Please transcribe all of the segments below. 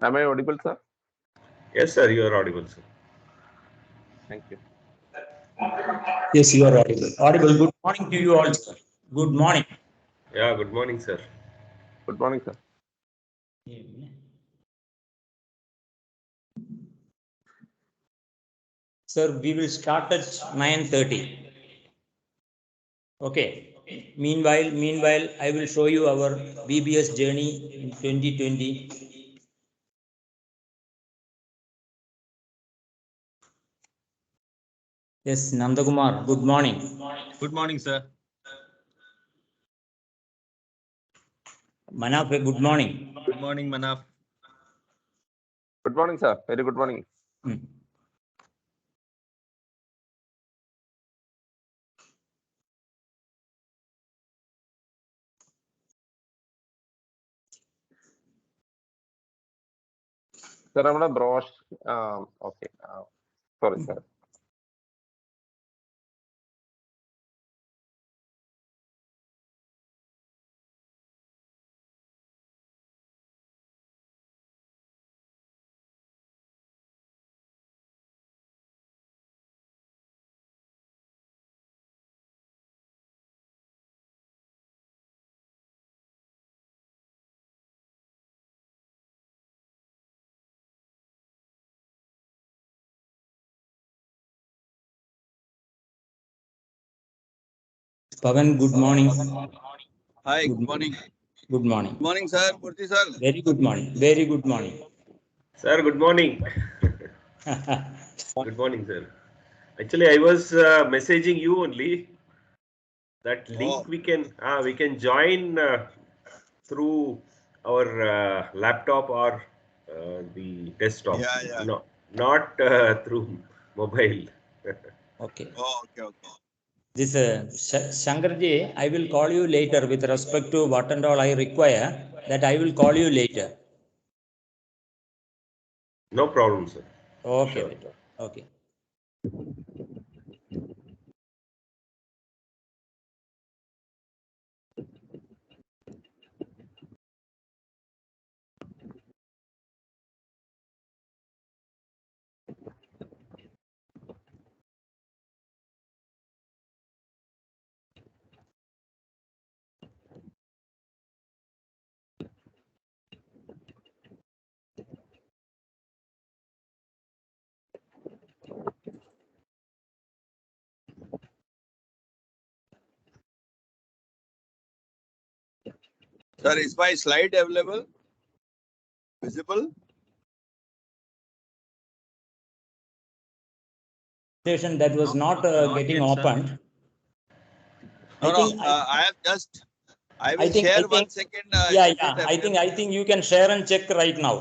Am I audible, sir? Yes, sir, you are audible, sir. Thank you. Yes, you are audible. Audible. Good morning to you all, sir. Good morning. Yeah, good morning, sir. Good morning, sir. Sir, we will start at 9:30. Okay. Meanwhile, I will show you our BBS journey in 2020. Yes, Nandakumar, good morning. Good morning, sir. Manaf, good morning. Good morning, Manaf. Good morning, sir. Very good morning. Sir, നമ്മുടെ brochure okay sorry sir. Pavan, good morning. Hi, good morning. Good morning. Good morning, sir. Murthy sir. Very good morning. Very good morning. Sir, good morning. Good morning, sir. Actually, I was messaging you only. That link we can join through our laptop or the desktop. Yeah. No, not through mobile. Okay. Oh, okay. This Shankarji, I will call you later with respect to what and all I require. That I will call you later. No problem, sir. Okay. Sure. Right. Okay. Sir, is my slide available? Visible? That was not getting yet, opened. No, I have just. I will share 1 second. Yeah. I think you can share and check right now.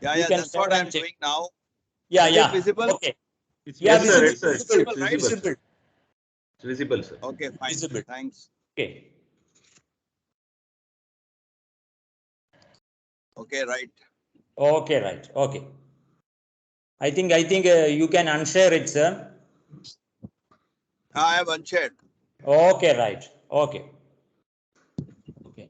Yeah. That's what I'm doing now. Yeah. Is it visible? Okay. Yes, sir. Visible. Yes, sir. Visible. It's visible. Visible. It's visible, sir. Okay, fine. Visible. Thanks. Okay. Okay, right. Okay. Right. Okay. I think you can unshare it, sir. I have unshared. Okay. Right. Okay. Okay.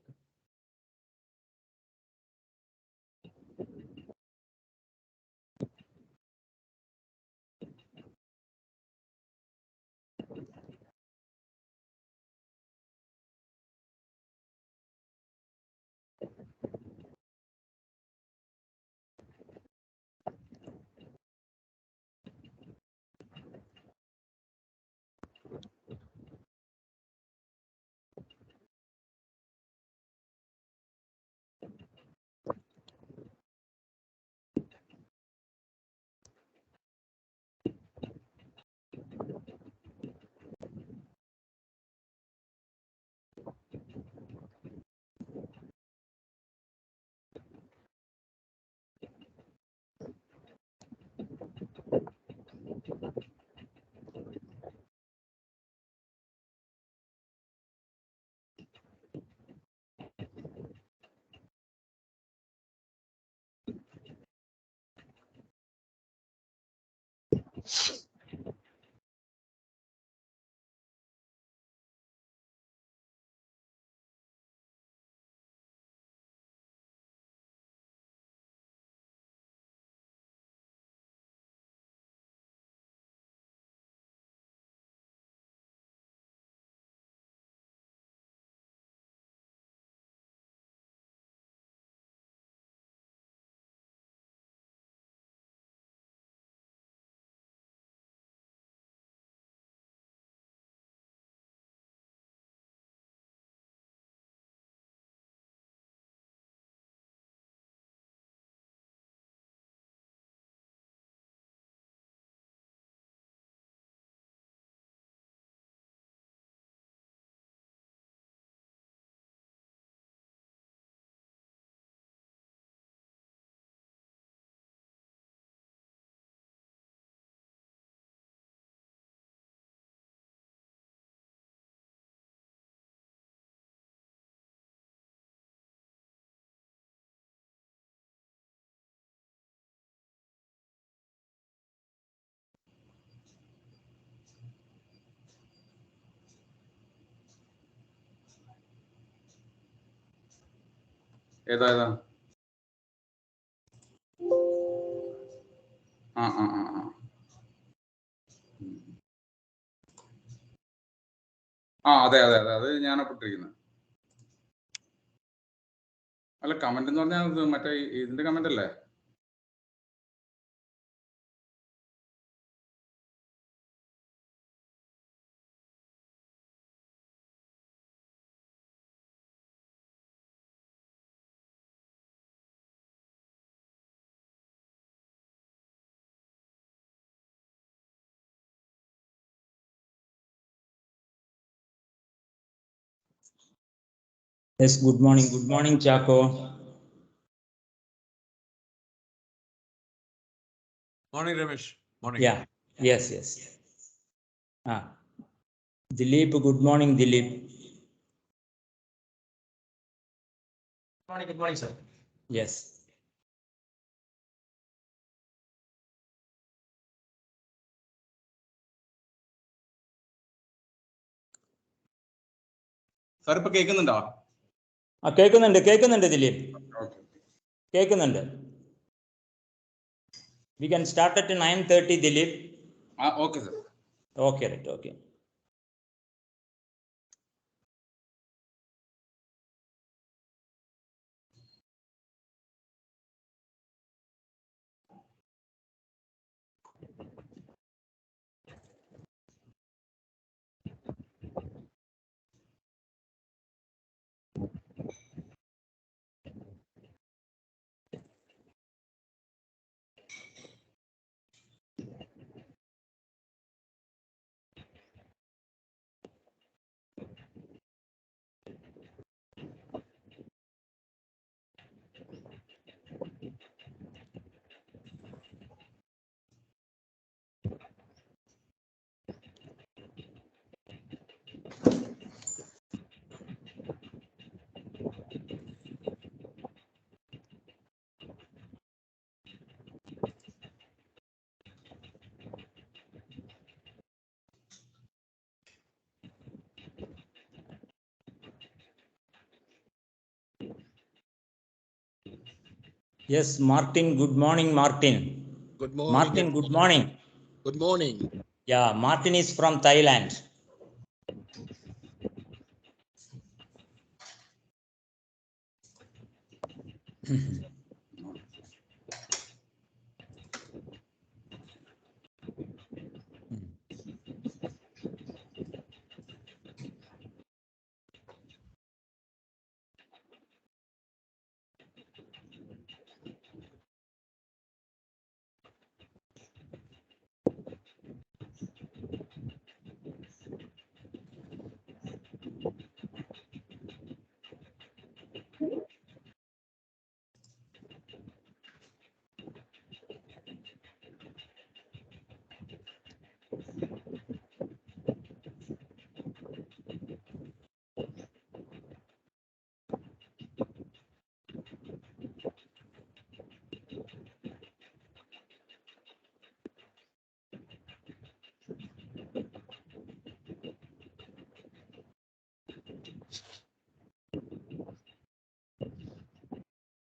ഏതാ ആ ആ ആ ആ ആ അതെ അതെ അതെ അത് ഞാനാ ഇട്ടിരിക്കുന്നത്. അല്ല കമന്റ് എന്ന് പറഞ്ഞാൽ മറ്റേ ഇതിന്റെ കമന്റ് അല്ലേ? Yes, good morning. Good morning, Chaco. Morning, Ramesh. Morning. Yeah, yes. Dilip, good morning, Dilip. Good morning, sir. Yes. Sir ഇപ്പൊ കേൾക്കുന്നുണ്ടോ? കേൾക്കുന്നുണ്ട് ദിലീപ്. ഓക്കെ. കേൾക്കുന്നുണ്ട്. We can start at 9:30, Dilip. Okay sir. Okay, right, okay. Yes, Martin, good morning, Martin. Good morning. Martin, good morning. Good morning. Yeah, Martin is from Thailand.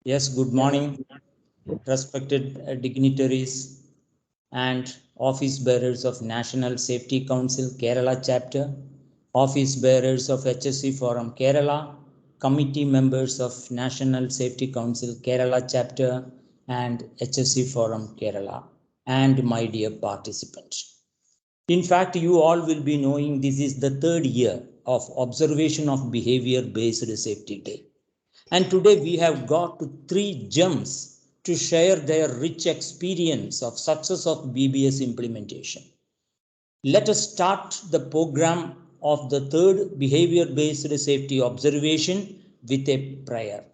Yes, good morning, respected dignitaries and office bearers of National Safety Council Kerala chapter, office bearers of HSC Forum Kerala, committee members of National Safety Council Kerala chapter and HSC Forum Kerala, and my dear participants. In fact, you all will be knowing this is the third year of observation of behavior-based safety day. And today we have got to 3 gems to share their rich experience of success of BBS implementation. Let us start the program of the third behavior-based safety observation with a prayer.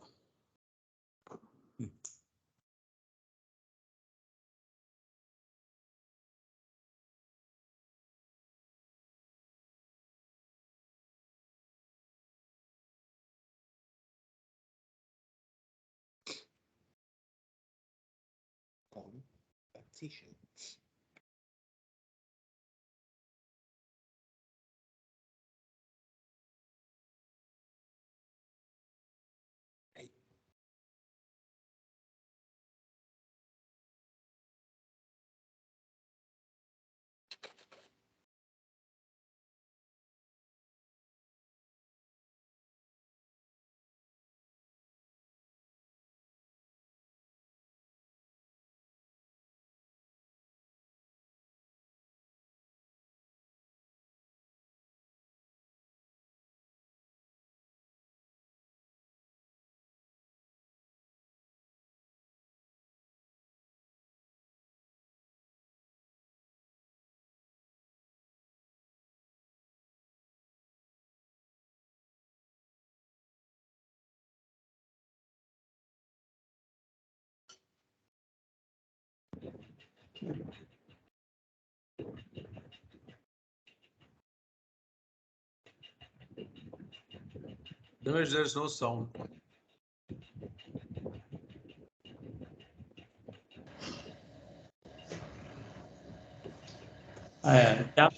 There's no sound.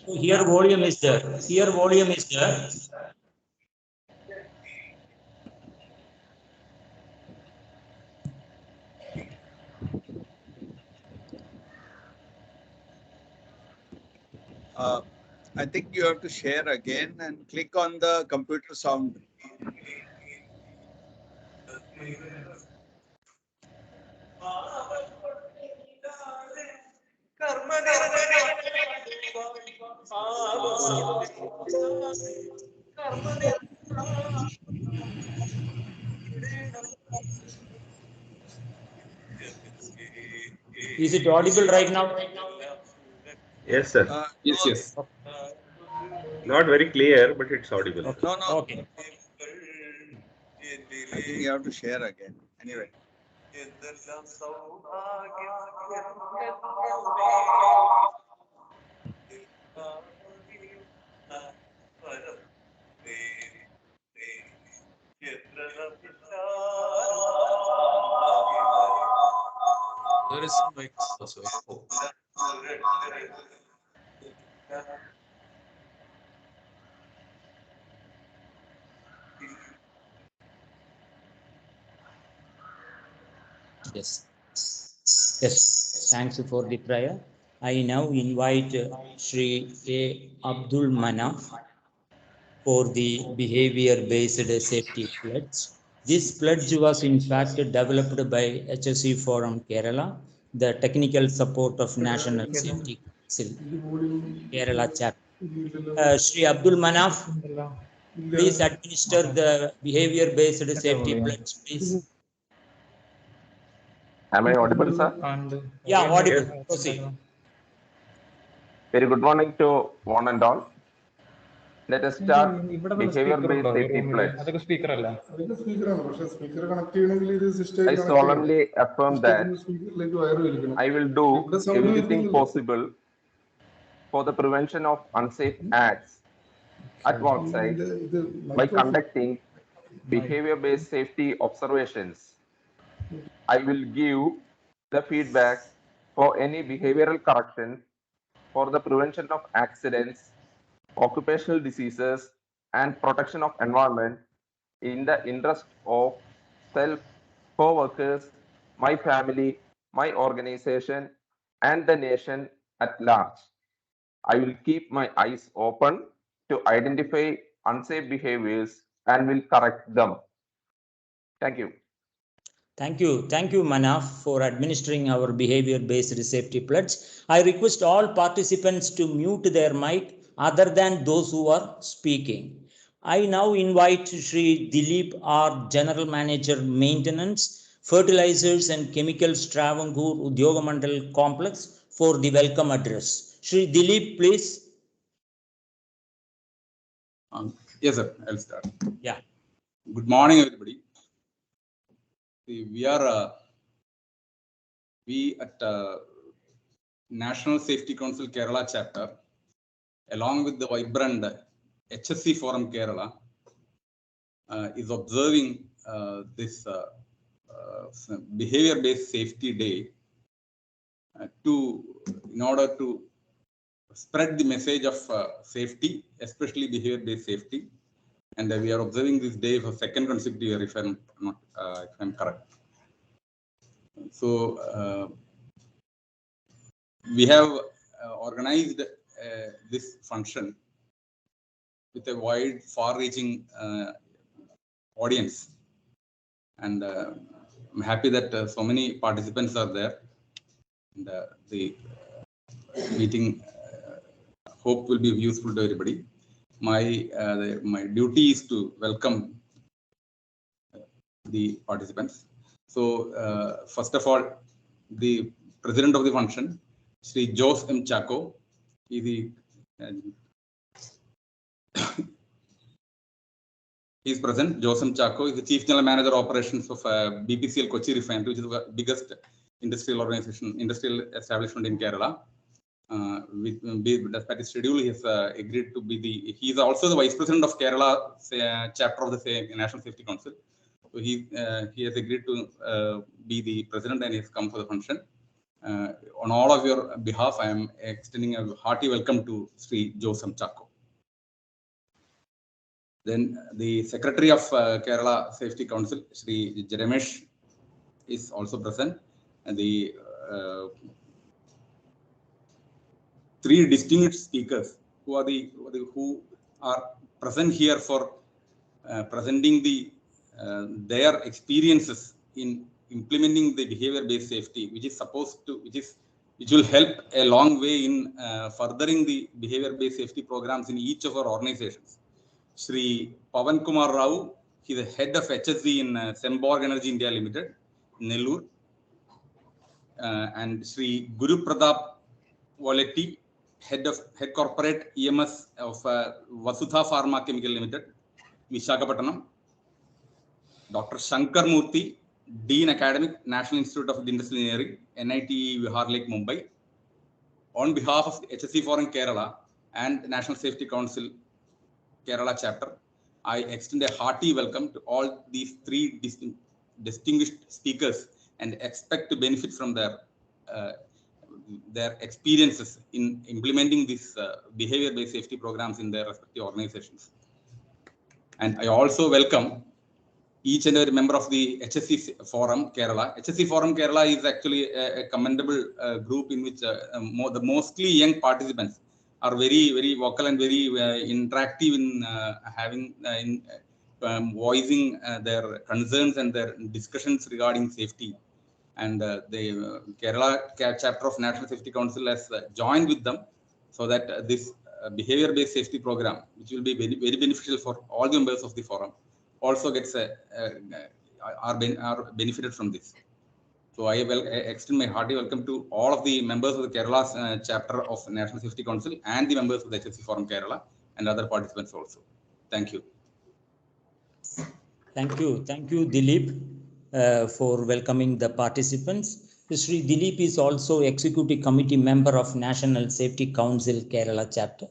Here volume is there. Here volume is there. I think you have to share again and click on the computer sound. Is it audible right now? Yes, sir. Yes. Not very clear, but it's audible. Okay. No. Okay. I think you have to share again. Anyway. There is some mix also. Yes. Yes. Thanks for the prayer. I now invite Sri A. Abdul Manaf for the behavior-based safety pledge. This pledge was in fact developed by HSC Forum Kerala, the technical support of National Safety Council Kerala chapter. Sri Abdul Manaf, please administer the behavior-based safety pledge, please. Am I audible, sir? Yeah, audible. Proceed. Very good morning to one and all. Let us start behavior-based safety pledge. I solemnly affirm that I will do everything possible for the prevention of unsafe acts at work site by conducting behavior-based safety observations. I will give the feedback for any behavioral corrections for the prevention of accidents, occupational diseases, and protection of environment in the interest of self, co-workers, my family, my organization, and the nation at large. I will keep my eyes open to identify unsafe behaviors and will correct them. Thank you. Thank you, Manaf, for administering our behavior-based safety pledge. I request all participants to mute their mic other than those who are speaking. I now invite Sri Dilip R, General Manager Maintenance, Fertilizers and Chemicals, Travancore Udyoga Mandal Complex for the welcome address. Sri Dilip, please. Yes, sir. I'll start. Yeah. Good morning, everybody. We at National Safety Council Kerala chapter, along with the vibrant HSC Forum Kerala, is observing this behavior-based safety day in order to spread the message of safety, especially behavior-based safety. And we are observing this day for second consecutive year, if I'm correct. So we have organized this function with a wide, far-reaching audience, and I'm happy that so many participants are there. And the meeting hope will be useful to everybody. My duty is to welcome the participants. So first of all, the president of the function, Sri Jose M. Chaco, he is present. Jose M. Chaco is the Chief General Manager Operations of BPCL Kochi Refinery, which is the biggest industrial establishment in Kerala. Despite his schedule, he has agreed to be he is also the Vice President of Kerala chapter of the National Safety Council. So he has agreed to be the president and he has come for the function. On all of your behalf, I am extending a hearty welcome to Sri Joseph Chako. Then the Secretary of Kerala Safety Council, Sri Jeremesh, is also present, and the three distinguished speakers who are present here for presenting their experiences in implementing the behavior-based safety, which will help a long way in furthering the behavior-based safety programs in each of our organizations. Sri Pavan Kumar Rao, he is the head of HSE in Semborg Energy India Limited, Nellore, and Sri Guru Pratap Valetti, head corporate EMS of Vasudha Pharma Chemical Limited, Visakhapatnam. Dr. Shankar Murthy, Dean Academic, National Institute of Industrial Engineering, NIT Vihar Lake, Mumbai. On behalf of the HSE Forum Kerala and National Safety Council Kerala chapter, I extend a hearty welcome to all these three distinguished speakers and expect to benefit from their experiences in implementing these behavior-based safety programs in their respective organizations. And I also welcome each and every member of the HSE Forum Kerala. HSE Forum Kerala is actually a commendable group in which the mostly young participants are very, very vocal and very interactive in voicing their concerns and their discussions regarding safety. And the Kerala chapter of National Safety Council has joined with them so that this behavior-based safety program, which will be very, very beneficial for all the members of the forum, also gets are benefited from this. So I will extend my hearty welcome to all of the members of the Kerala chapter of National Safety Council and the members of the HSE Forum Kerala and other participants also. Thank you. Thank you, Dilip, for welcoming the participants. Sri Dilip is also Executive Committee member of National Safety Council Kerala chapter.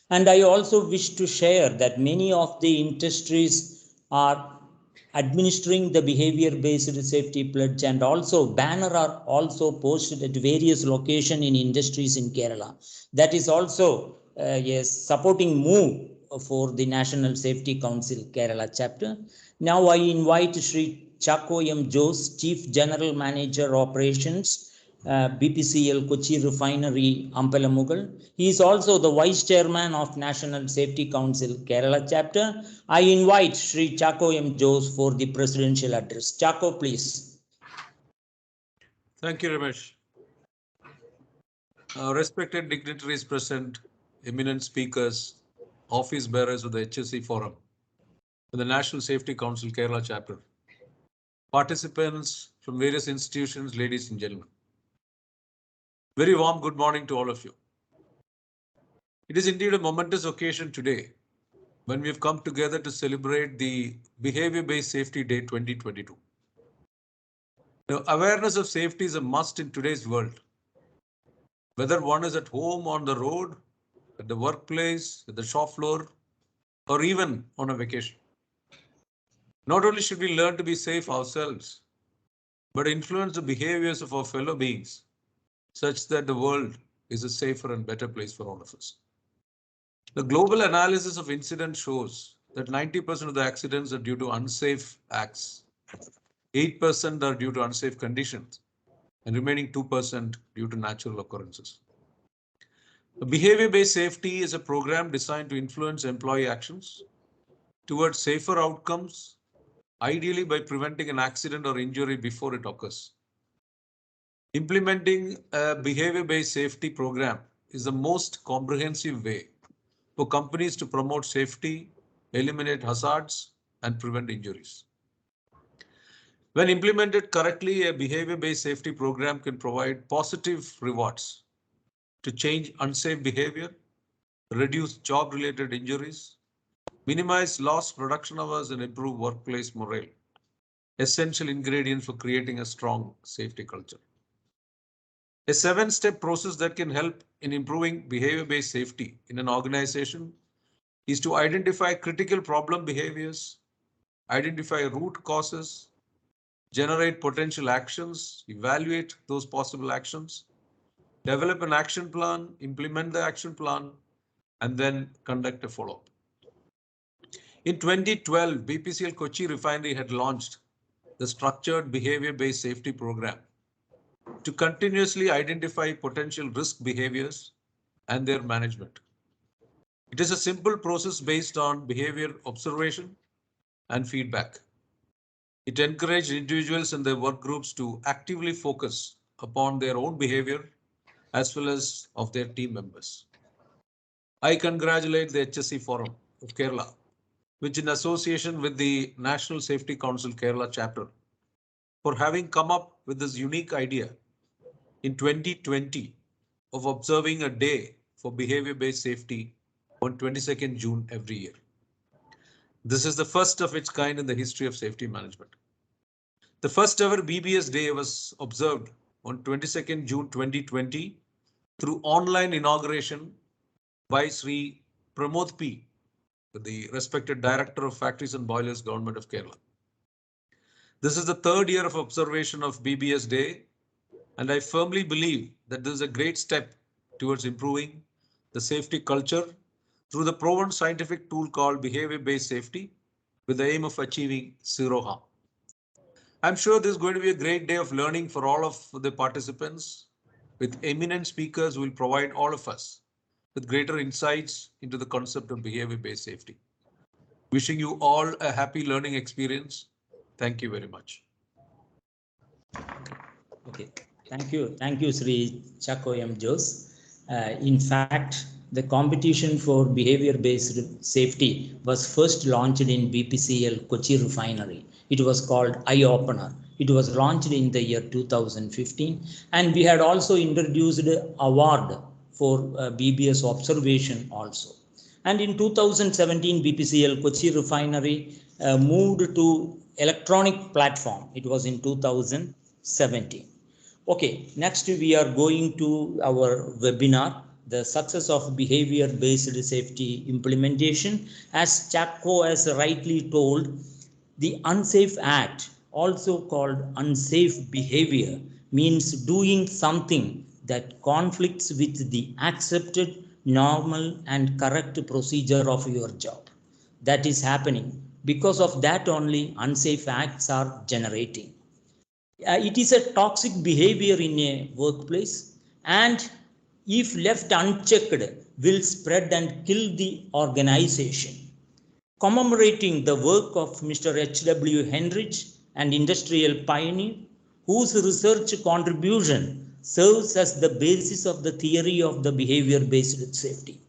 And I also wish to share that many of the industries are administering the behavior-based safety pledge, and also banner are also posted at various locations in industries in Kerala. That is also a supporting move for the National Safety Council Kerala chapter. Now I invite Sri Chako M. Jose, Chief General Manager Operations, BPCL Kochi Refinery, Ampalamugal. He is also the Vice Chairman of National Safety Council Kerala chapter. I invite Sri Chako M. Jose for the presidential address. Chako, please. Thank you, Ramesh. Respected dignitaries present, eminent speakers, office bearers of the HSE Forum, and the National Safety Council Kerala chapter, participants from various institutions, ladies and gentlemen. Very warm good morning to all of you. It is indeed a momentous occasion today when we have come together to celebrate the Behavior-Based Safety Day 2022. Now, awareness of safety is a must in today's world. Whether one is at home, on the road, at the workplace, at the shop floor, or even on a vacation. Not only should we learn to be safe ourselves, but influence the behaviors of our fellow beings such that the world is a safer and better place for all of us. The global analysis of incidents shows that 90% of the accidents are due to unsafe acts, 8% are due to unsafe conditions, and remaining 2% due to natural occurrences. The behavior-based safety is a program designed to influence employee actions towards safer outcomes, ideally by preventing an accident or injury before it occurs. Implementing a behavior-based safety program is the most comprehensive way for companies to promote safety, eliminate hazards, and prevent injuries. When implemented correctly, a behavior-based safety program can provide positive rewards to change unsafe behavior, reduce job-related injuries, minimize lost production hours, and improve workplace morale. Essential ingredients for creating a strong safety culture. A 7-step process that can help in improving behavior-based safety in an organization is to identify critical problem behaviors, identify root causes, generate potential actions, evaluate those possible actions, develop an action plan, implement the action plan, and then conduct a follow-up. In 2012, BPCL Kochi Refinery had launched the Structured Behavior-Based Safety Program to continuously identify potential risk behaviors and their management. It is a simple process based on behavior observation and feedback. It encouraged individuals and their work groups to actively focus upon their own behavior as well as of their team members. I congratulate the HSC Forum of Kerala, which in association with the National Safety Council Kerala chapter, for having come up with this unique idea in 2020 of observing a day for behavior-based safety on 22nd June every year. This is the first of its kind in the history of safety management. The first ever BBS Day was observed on 22nd June 2020 through online inauguration by Sri Pramod P, the respected Director of Factories and Boilers, Government of Kerala. This is the third year of observation of BBS Day, and I firmly believe that this is a great step towards improving the safety culture through the proven scientific tool called behavior-based safety with the aim of achieving zero harm. I'm sure this is going to be a great day of learning for all of the participants, with eminent speakers who will provide all of us with greater insights into the concept of behavior-based safety. Wishing you all a happy learning experience. Thank you very much. Okay, thank you, Sri Chako M. Jose. In fact, the competition for behavior-based safety was first launched in BPCL Kochi Refinery. It was called Eye Opener. It was launched in the year 2015, and we had also introduced an award for BBS observation also. And in 2017, BPCL Kochi Refinery moved to electronic platform. It was in 2017. Okay, next we are going to our webinar, the success of behavior-based safety implementation. As Chako has rightly told, the unsafe act, also called unsafe behavior, means doing something that conflicts with the accepted, normal, and correct procedure of your job. That is happening. Because of that only, unsafe acts are generating. It is a toxic behavior in a workplace, and if left unchecked, will spread and kill the organization. Commemorating the work of Mr. H.W. Henrich, an industrial pioneer, whose research contribution serves as the basis of the theory of the behavior-based safety.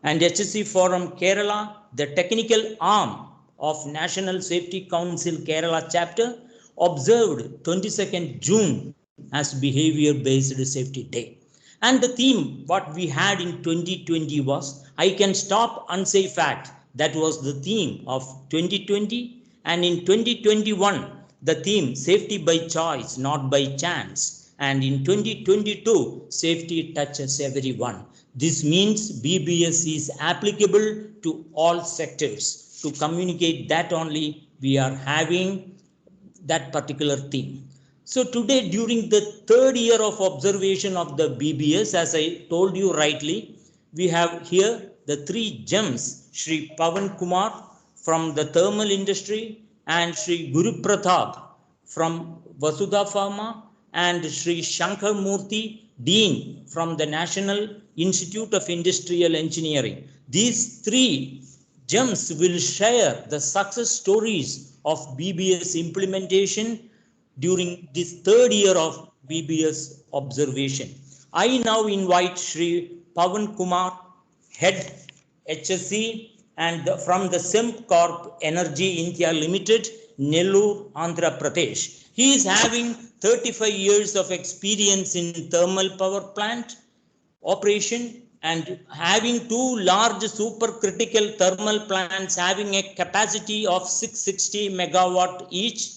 And HSC Forum Kerala, the technical arm of National Safety Council Kerala chapter, observed 22nd June as behavior-based safety day. And the theme what we had in 2020 was, I can stop unsafe act. That was the theme of 2020. And in 2021, the theme, safety by choice, not by chance. And in 2022, safety touches everyone. This means BBS is applicable to all sectors. To communicate that only, we are having that particular theme. So today, during the third year of observation of the BBS, as I told you rightly, we have here the three gems, Sri Pavan Kumar from the thermal industry, and Sri Guru Pratap from Vasudha Pharma, and Sri Shankar Murthy, Dean from the National Institute of Industrial Engineering. These three gems will share the success stories of BBS implementation during this third year of BBS observation. I now invite Sri Pavan Kumar, Head HSC, and from the Sempcorp Energy India Limited, Nellore, Andhra Pradesh. He is having 35 years of experience in thermal power plant operation and having two large supercritical thermal plants having a capacity of 660 megawatt each.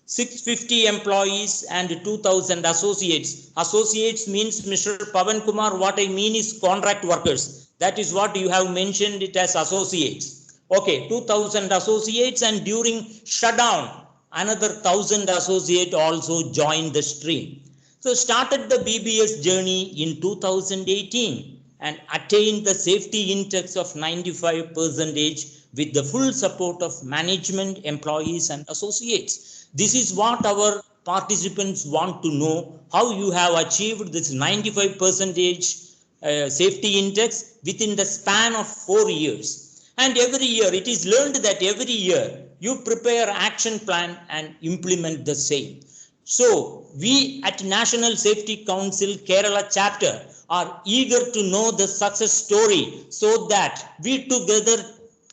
650 employees and 2000 associates. Associates means, Mr. Pavan Kumar, what I mean is contract workers. That is what you have mentioned it as associates. Okay, 2000 associates, and during shutdown, another 1000 associates also joined the stream. So started the BBS journey in 2018 and attained the safety index of 95% with the full support of management, employees and associates. This is what our participants want to know, how you have achieved this 95% safety index within the span of 4 years. And every year it is learned that every year you prepare action plan and implement the same. So we at National Safety Council Kerala chapter are eager to know the success story so that we together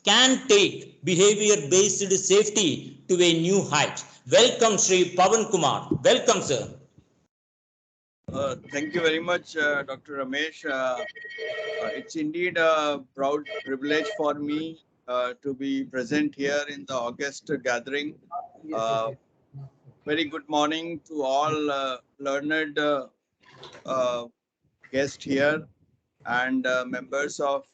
can take behavior based safety to a new height. Welcome Sri Pavan Kumar. Welcome sir. Thank you very much, Dr. Ramesh. It's indeed a proud privilege for me to be present here in the August gathering. Very good morning to all learned guests here and members of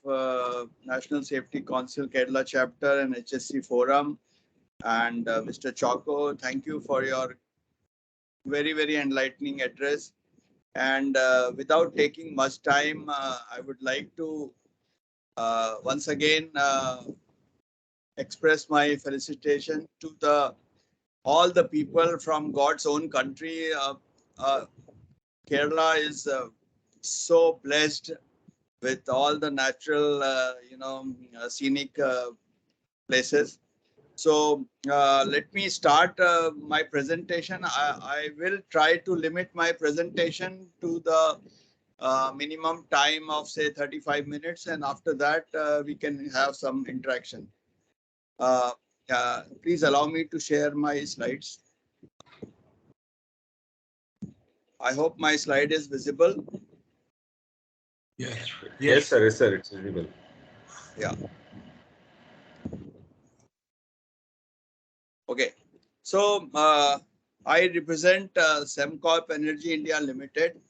National Safety Council Kerala chapter and HSC forum. And Mr. Choco, thank you for your very, very enlightening address. And without taking much time, I would like to once again express my felicitation to all the people from God's own country. Kerala is so blessed with all the natural, scenic places. So let me start my presentation. I will try to limit my presentation to the minimum time of say 35 minutes, and after that we can have some interaction. Please allow me to share my slides. I hope my slide is visible. Yes, yes sir, yes sir, it's visible. Yeah. Okay. So I represent Semcorp Energy India Limited.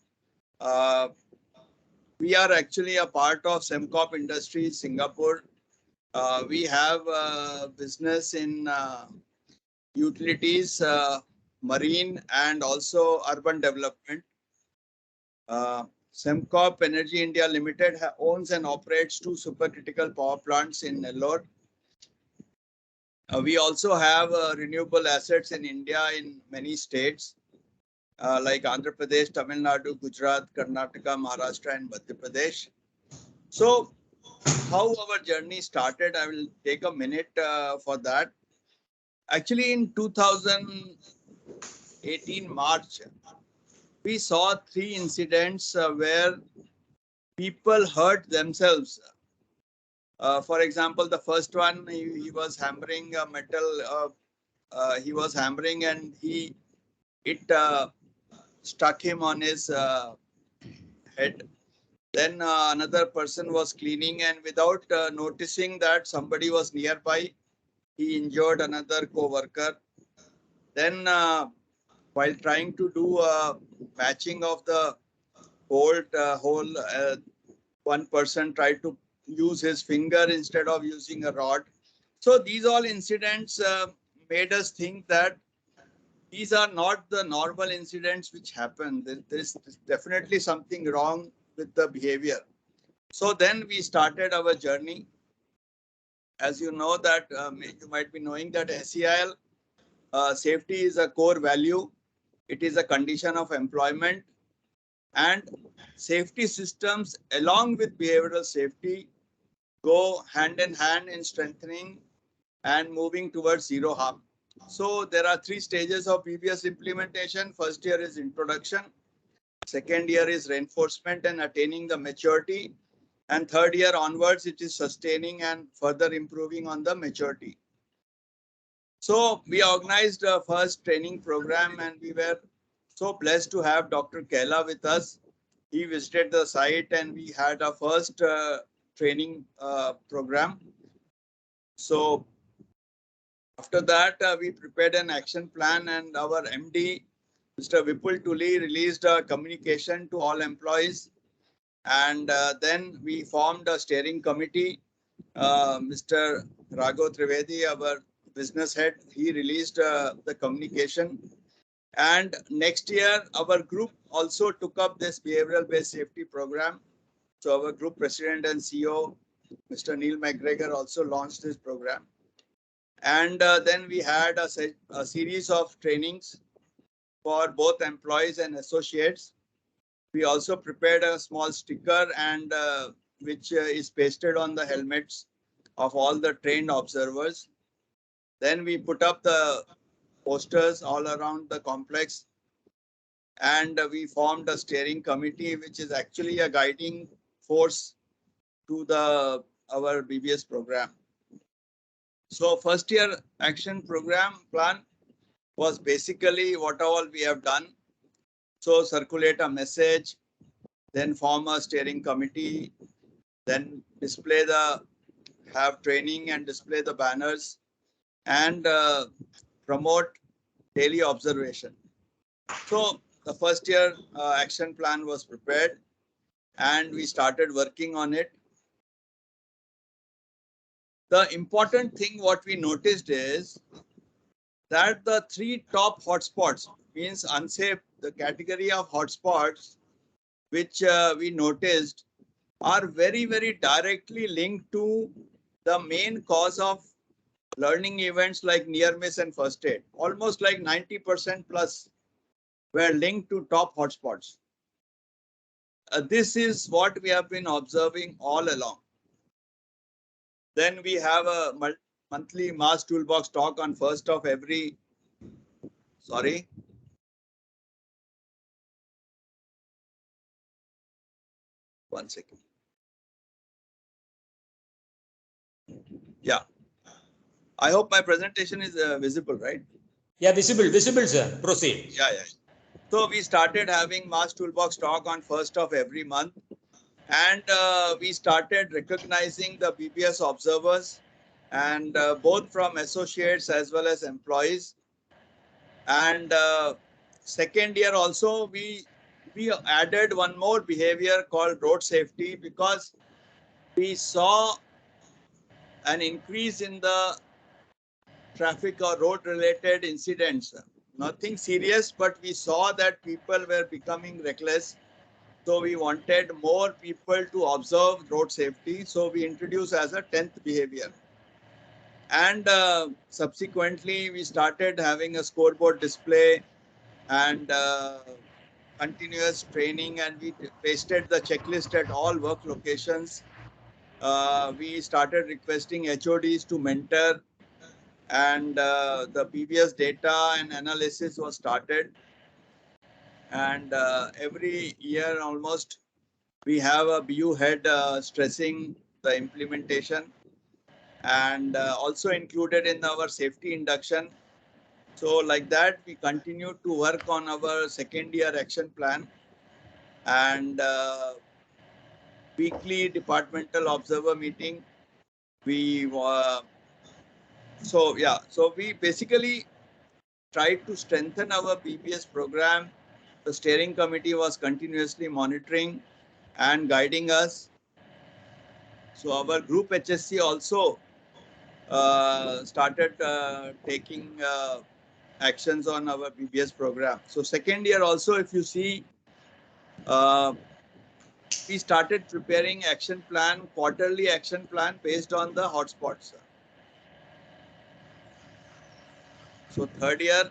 We are actually a part of Semcorp Industries Singapore. We have business in utilities, marine, and also urban development. Semcorp Energy India Limited owns and operates 2 supercritical power plants in Nellore. We also have renewable assets in India in many states like Andhra Pradesh, Tamil Nadu, Gujarat, Karnataka, Maharashtra, and Madhya Pradesh. So, how our journey started, I will take a minute for that. Actually, in 2018 March, we saw 3 incidents where people hurt themselves. For example, the first one, he was hammering a metal. He was hammering and it struck him on his head. Then another person was cleaning, and without noticing that somebody was nearby, he injured another co-worker. Then while trying to do patching of the bolt hole, one person tried to use his finger instead of using a rod. So these all incidents made us think that these are not the normal incidents which happen. There is definitely something wrong with the behavior. So then we started our journey. As you know that you might be knowing that SEIL safety is a core value. It is a condition of employment, and safety systems along with behavioral safety go hand in hand in strengthening and moving towards zero harm. So there are 3 stages of BBS implementation. First year is introduction. Second year is reinforcement and attaining the maturity. And third year onwards, it is sustaining and further improving on the maturity. So we organized a first training program, and we were so blessed to have Dr. Kela with us. He visited the site and we had our first training program. So After that, we prepared an action plan, and our MD, Mr. Vipul Tuli, released a communication to all employees. And then we formed a steering committee. Mr. Raghav Trivedi, our business head, he released the communication. And next year, our group also took up this behavioral-based safety program. So our group president and CEO, Mr. Neil McGregor, also launched this program. And then we had a series of trainings for both employees and associates. We also prepared a small sticker and which is pasted on the helmets of all the trained observers. Then we put up the posters all around the complex, and we formed a steering committee, which is actually a guiding force to our BBS program. So first year action program plan was basically what all we have done. So circulate a message, then form a steering committee, then have training and display the banners, and promote daily observation. So the first year action plan was prepared and we started working on it. The important thing what we noticed is that the 3 top hotspots, means unsafe, the category of hotspots which we noticed are very, very directly linked to the main cause of learning events like near miss and first aid. Almost like 90% plus were linked to top hotspots. This is what we have been observing all along. Then we have a monthly mass toolbox talk on first of every, one second. Yeah. I hope my presentation is visible, right? Yeah, visible, sir. Proceed. Yeah. So we started having mass toolbox talk on first of every month. And we started recognizing the BBS observers, and both from associates as well as employees. And second year also, we added one more behavior called road safety, because we saw an increase in the traffic or road related incidents. Nothing serious, but we saw that people were becoming reckless. So we wanted more people to observe road safety. So we introduced as a 10th behavior. And subsequently, we started having a scoreboard display and continuous training, and we pasted the checklist at all work locations. We started requesting HODs to mentor, and the BBS data and analysis was started. And every year almost we have a BU head stressing the implementation, and also included in our safety induction. So like that, we continue to work on our second year action plan, and weekly departmental observer meeting. So we basically tried to strengthen our BBS program. The steering committee was continuously monitoring and guiding us. So our group HSC also started taking actions on our BBS program. So second year also, if you see, we started preparing action plan, quarterly action plan based on the hotspots. So third year,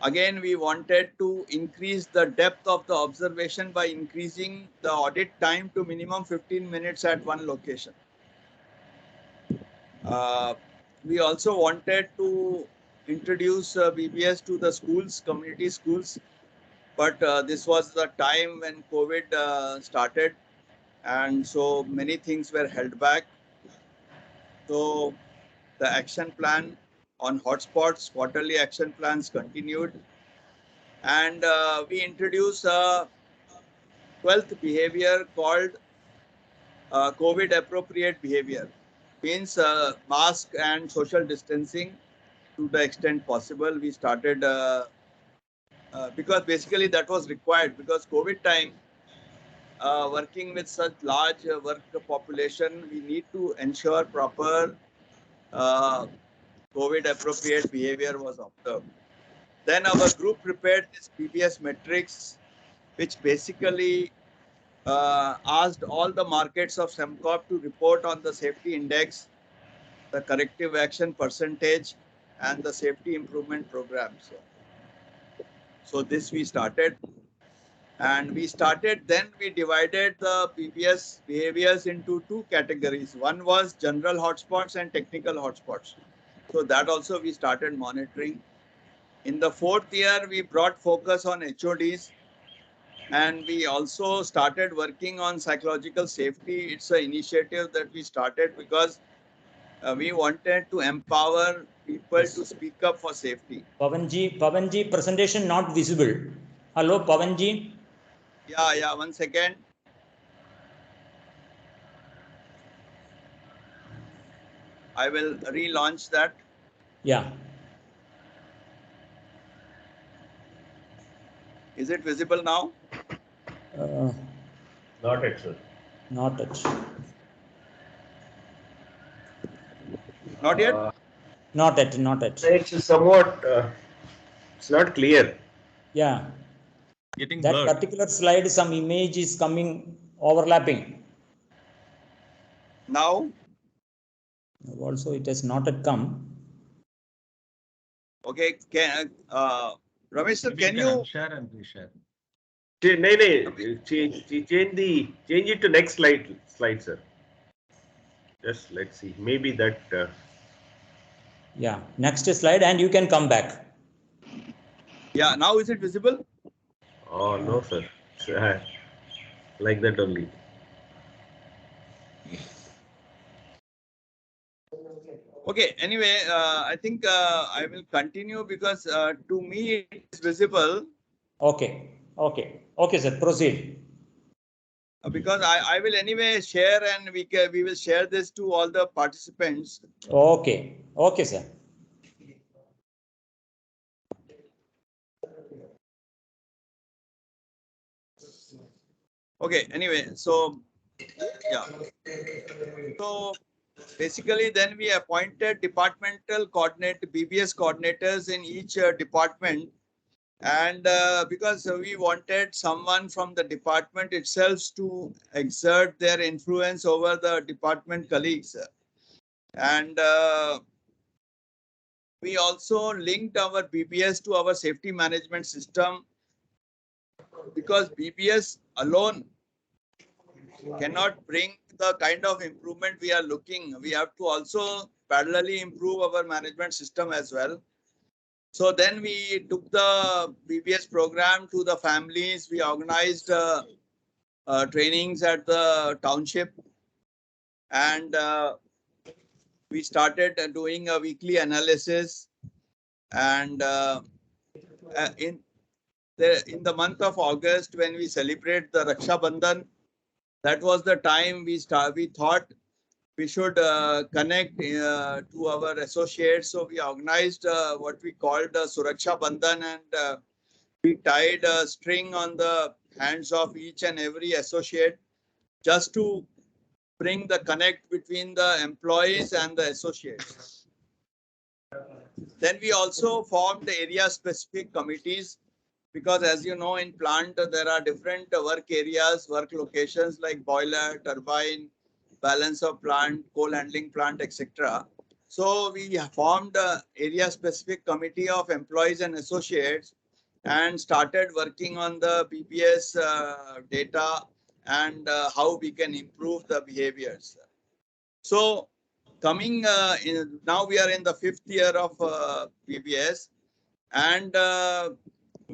again, we wanted to increase the depth of the observation by increasing the audit time to minimum 15 minutes at one location. We also wanted to introduce BBS to the schools, community schools, but this was the time when COVID started, and so many things were held back. So the action plan on hotspots, quarterly action plans continued, and we introduced a 12th behavior called COVID appropriate behavior. means mask and social distancing to the extent possible. We started because basically that was required because COVID time, working with such large work population, we need to ensure proper COVID appropriate behavior was observed. Then our group prepared this BBS matrix, which basically asked all the markets of SEMCOP to report on the safety index, the corrective action percentage, and the safety improvement programs. So this we started. And we started, then we divided the BBS behaviors into two categories. One was general hotspots and technical hotspots. So that also we started monitoring. In the 4th year, we brought focus on HODs, and we also started working on psychological safety. It's an initiative that we started because we wanted to empower people to speak up for safety. Pavanji, presentation not visible. Hello, Pavanji. Yeah, 1 second. I will relaunch that. Yeah. Is it visible now? Not yet, sir. Not yet. Not yet? Not yet. It's somewhat, it's not clear. Yeah. Getting That blurred. particular slide, some image is coming overlapping. Now? Also, it has not yet come. Okay, Ramesh sir, can you share and reshare? Change it to next slide, sir. Just let's see. Maybe that. Yeah, next slide, and you can come back. Yeah, now is it visible? Oh no, sir. It's, like that only. Okay, anyway, I think I will continue because to me it is visible. Okay, sir, proceed. Because I will anyway share, and we will share this to all the participants. Okay, sir. Okay, anyway, so yeah. So basically then we appointed departmental BBS coordinators in each department. And because we wanted someone from the department itself to exert their influence over the department colleagues. And we also linked our BBS to our safety management system, because BBS alone cannot bring the kind of improvement we are looking. We have to also parallelly improve our management system as well. So then we took the BBS program to the families. We organized trainings at the township, and we started doing a weekly analysis. And in the month of August, when we celebrate the Raksha Bandhan, that was the time we thought we should connect to our associates. So we organized what we called Suraksha Bandhan, and we tied a string on the hands of each and every associate just to bring the connect between the employees and the associates. Then we also formed area specific committees, because as you know, in plant there are different work areas, work locations like boiler, turbine, balance of plant, coal handling plant, etc. So we formed an area specific committee of employees and associates and started working on the BBS data and how we can improve the behaviors. So coming now we are in the 5th year of BBS, and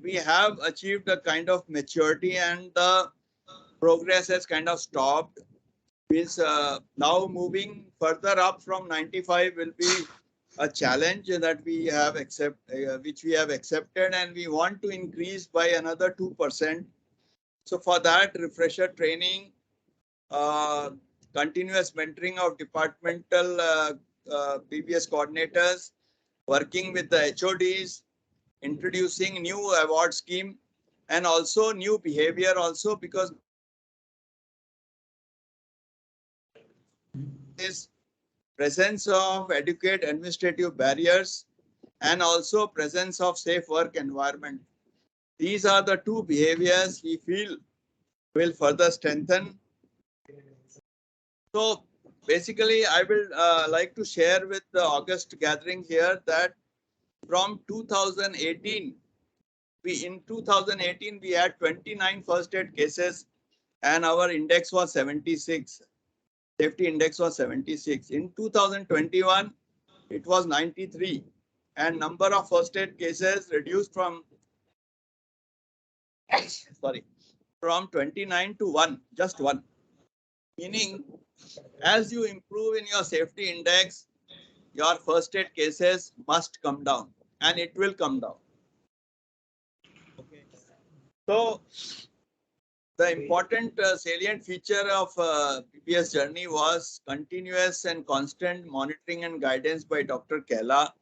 we have achieved a kind of maturity, and the progress has kind of stopped. Means now moving further up from 95 will be a challenge that we have which we have accepted, and we want to increase by another 2%. So for that, refresher training, continuous mentoring of departmental BBS coordinators, working with the HODs, introducing new award scheme, and also new behavior also, because is presence of adequate administrative barriers and also presence of safe work environment. These are the two behaviors we feel will further strengthen. So basically, I will like to share with the August gathering here that from 2018, in 2018 we had 29 first aid cases and our index was 76. Safety index was 76. In 2021, it was 93, and number of first aid cases reduced from 29 to 1, just 1. Meaning, as you improve in your safety index, your first aid cases must come down, and it will come down. Okay. So, the important salient feature of BBS journey was continuous and constant monitoring and guidance by Dr. Kerala.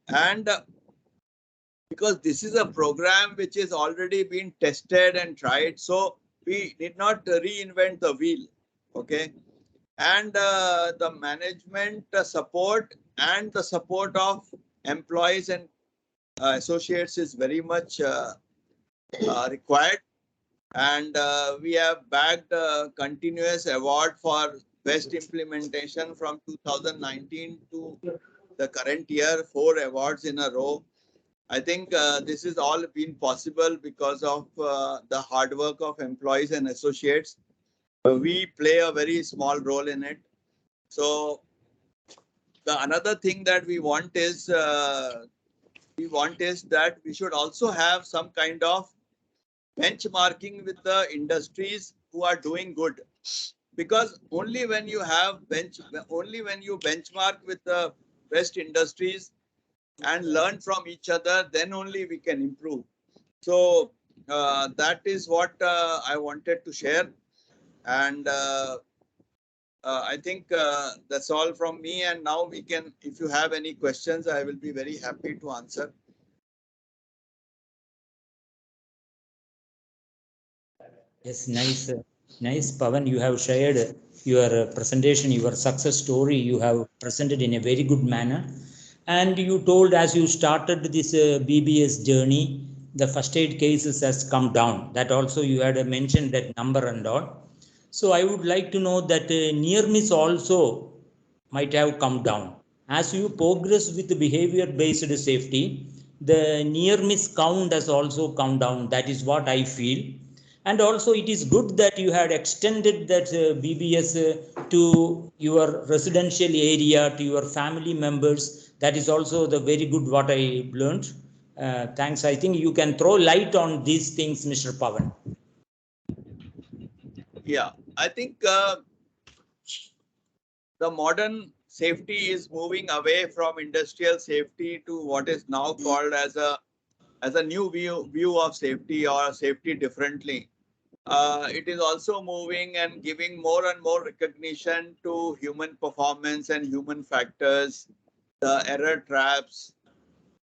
And because this is a program which is already been tested and tried, so we did not reinvent the wheel. Okay. And the management support and the support of employees and associates is very much required. And we have bagged a continuous award for best implementation from 2019 to the current year, 4 awards in a row. I think this is all been possible because of the hard work of employees and associates. We play a very small role in it. So the another thing that we want is that we should also have some kind of benchmarking with the industries who are doing good, because only when you benchmark with the best industries and learn from each other, then only we can improve. So that is what I wanted to share, and I think that's all from me. And now we can, if you have any questions, I will be very happy to answer. Yes, nice, nice, Pavan. You have shared your presentation, your success story. You have presented in a very good manner, and you told as you started this BBS journey, the first aid cases has come down. That also you had mentioned that number and all. So I would like to know that near miss also might have come down. As you progress with the behavior-based safety, the near miss count has also come down. That is what I feel. And also it is good that you had extended that BBS to your residential area, to your family members. That is also the very good what I learned. Thanks. I think you can throw light on these things, Mr. Pavan. Yeah, I think the modern safety is moving away from industrial safety to what is now called as a new view of safety, or safety differently. It is also moving and giving more and more recognition to human performance and human factors, the error traps.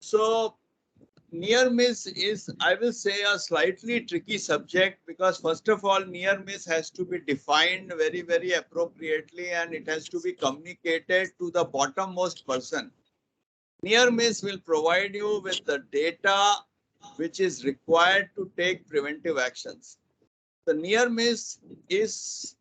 So near miss is, I will say, a slightly tricky subject, because first of all, near miss has to be defined very, very appropriately, and it has to be communicated to the bottommost person. Near miss will provide you with the data which is required to take preventive actions. The near miss is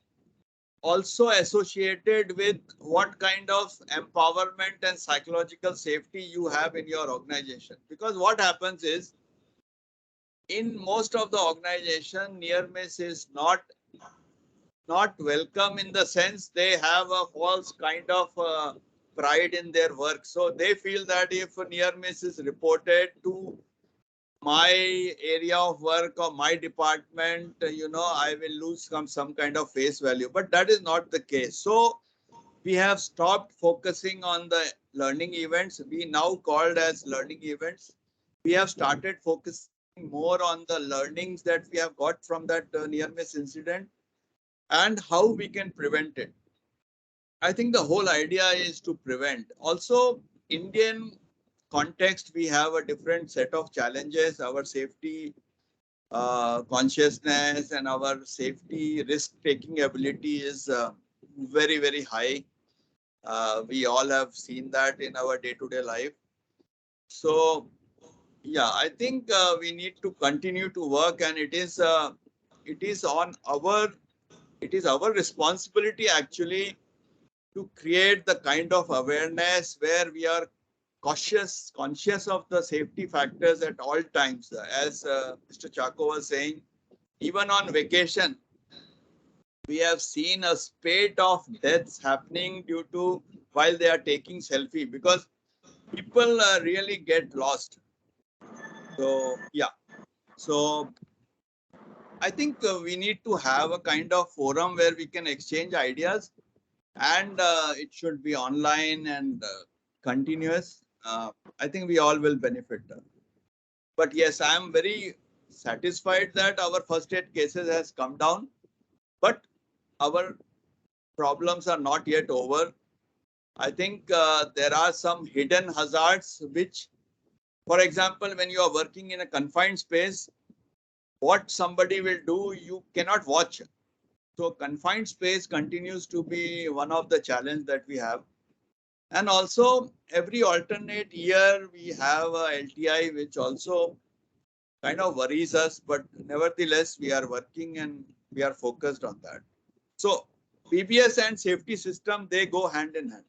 also associated with what kind of empowerment and psychological safety you have in your organization. Because what happens is, in most of the organization, near miss is not welcome, in the sense they have a false kind of pride in their work. So they feel that if a near miss is reported to my area of work or my department, I will lose some kind of face value. But that is not the case. So we have stopped focusing on the learning events. We now called as learning events. We have started focusing more on the learnings that we have got from that near miss incident. and how we can prevent it. I think the whole idea is to prevent. Also, Indian context, we have a different set of challenges. Our safety consciousness and our safety risk-taking ability is very, very high. We all have seen that in our day-to-day life. So, yeah, I think we need to continue to work, and it is our responsibility actually to create the kind of awareness where we are conscious of the safety factors at all times. As Mr. Chako was saying, even on vacation, we have seen a spate of deaths happening due to while they are taking selfie, because people really get lost. So yeah, so I think we need to have a kind of forum where we can exchange ideas, and it should be online and continuous. I think we all will benefit. But yes, I am very satisfied that our first aid cases has come down, but our problems are not yet over. I think there are some hidden hazards which, for example, when you are working in a confined space, what somebody will do, you cannot watch. So confined space continues to be one of the challenges that we have. And also every alternate year we have a LTI, which also kind of worries us, but nevertheless we are working and we are focused on that. So BBS and safety system, they go hand in hand.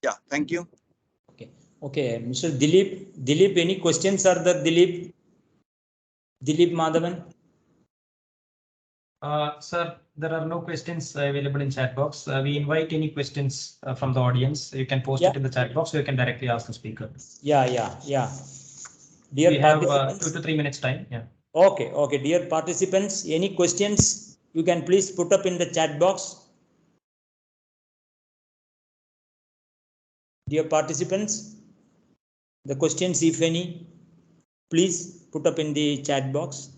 Yeah, thank you. Okay, Mr. Dilip, any questions are there, Dilip Madhavan? Sir, there are no questions available in chat box. We invite any questions from the audience. You can post it in the chat box, or you can directly ask the speaker. Yeah. Dear we have 2 to 3 minutes time. Yeah. Okay. Dear participants, any questions you can please put up in the chat box. Dear participants, the questions, if any, please put up in the chat box.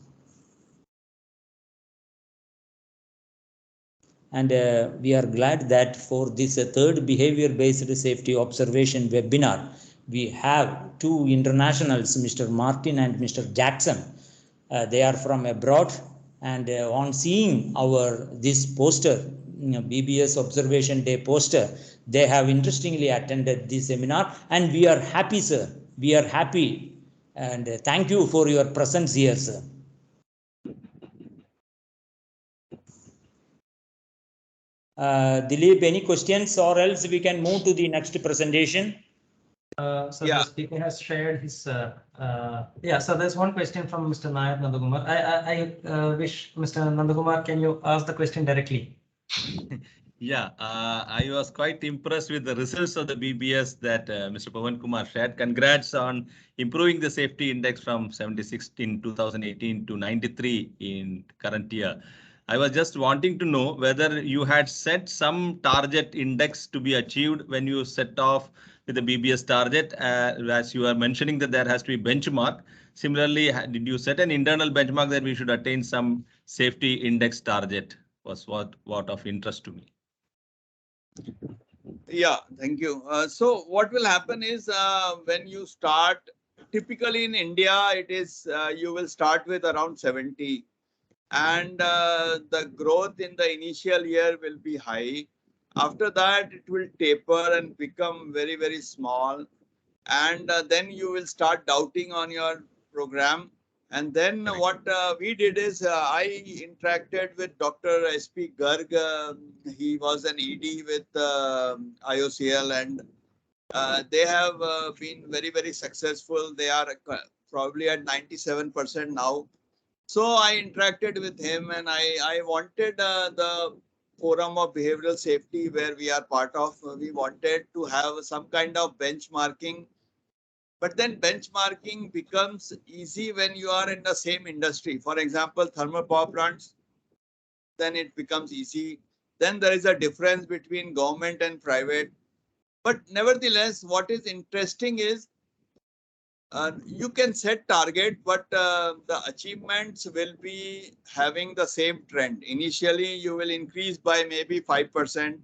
And we are glad that for this third behavior-based safety observation webinar, we have two internationals, Mr. Martin and Mr. Jackson. They are from abroad, and on seeing this poster, BBS Observation Day poster, they have interestingly attended this seminar, and we are happy, sir. We are happy, and thank you for your presence here, sir. Dilip, any questions, or else we can move to the next presentation? So the speaker has shared his. So there's one question from Mr. Nair Nandakumar. I wish Mr. Nandakumar, can you ask the question directly? Yeah, I was quite impressed with the results of the BBS that Mr. Pawan Kumar shared. Congrats on improving the safety index from 76 in 2018 to 93 in current year. I was just wanting to know whether you had set some target index to be achieved when you set off with the BBS target, as you are mentioning that there has to be benchmark. Similarly, did you set an internal benchmark that we should attain some safety index target? Was what of interest to me. Yeah, thank you. So what will happen is when you start, typically in India, it is you will start with around 70. And the growth in the initial year will be high. After that, it will taper and become very, very small. And then you will start doubting on your program. And then what we did is I interacted with Dr. S.P. Garg. He was an ED with IOCL, and they have been very, very successful. They are probably at 97% now. So I interacted with him, and I wanted the forum of behavioral safety where we are part of. We wanted to have some kind of benchmarking, but then benchmarking becomes easy when you are in the same industry. For example, thermal power plants, then it becomes easy. Then there is a difference between government and private. But nevertheless, what is interesting is You can set target, but the achievements will be having the same trend. Initially, you will increase by maybe 5%.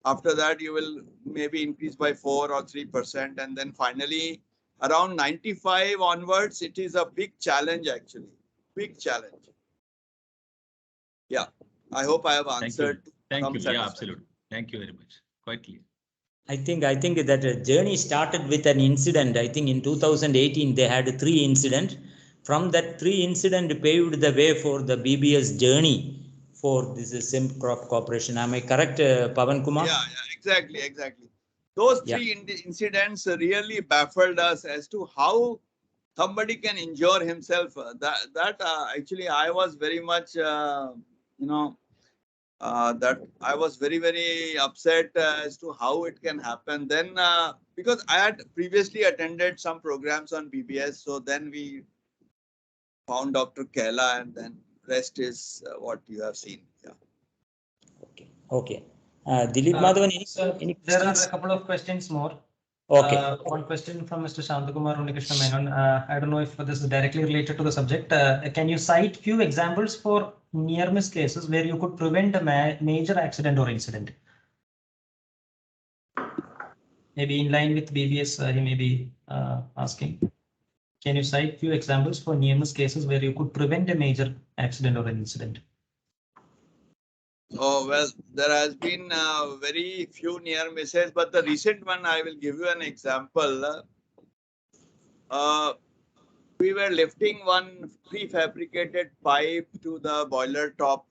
After that, you will maybe increase by 4 or 3%. And then finally, around 95 onwards, it is a big challenge, actually. Big challenge. Yeah, I hope I have answered. Thank you. Yeah, absolutely. Thank you very much. Quite clear. I think that journey started with an incident. I think in 2018 they had 3 incidents. From that 3 incident paved the way for the BBS journey for this SimCrop Corporation. Am I correct, Pavan Kumar? Yeah, exactly. Those 3 incidents really baffled us as to how somebody can injure himself. Actually I was very much, that I was very upset as to how it can happen. Then because I had previously attended some programs on BBS, so then we found Dr. Kerala, and then rest is what you have seen. Yeah. Okay. Dilip Madhavan, any questions? There are a couple of questions more. Okay. One question from Mr. Shantakumar Unikrishna Menon. I don't know if this is directly related to the subject. Can you cite few examples for near miss cases where you could prevent a major accident or incident? Maybe in line with BBS, he may be asking. Can you cite few examples for near miss cases where you could prevent a major accident or an incident? Oh, well, there has been very few near misses, but the recent one, I will give you an example. We were lifting one prefabricated pipe to the boiler top.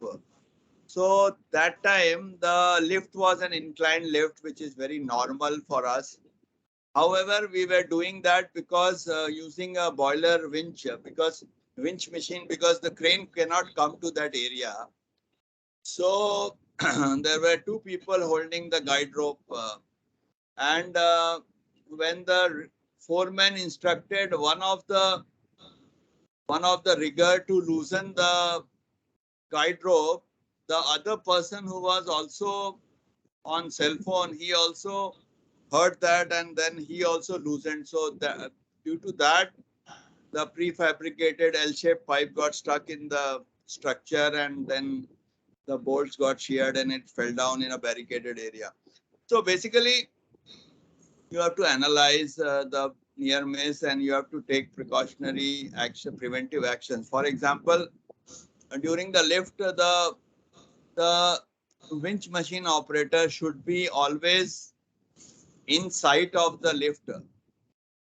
So that time, the lift was an inclined lift, which is very normal for us. However, we were doing that because using a boiler winch, winch machine, because the crane cannot come to that area. So there were 2 people holding the guide rope, and when the foreman instructed one of the rigger to loosen the guide rope, the other person who was also on cell phone, he also heard that, and then he also loosened. So due to that, the prefabricated L-shaped pipe got stuck in the structure, and then the bolts got sheared and it fell down in a barricaded area. So basically, you have to analyze the near miss, and you have to take precautionary action, preventive actions. For example, during the lift, the winch machine operator should be always in sight of the lift,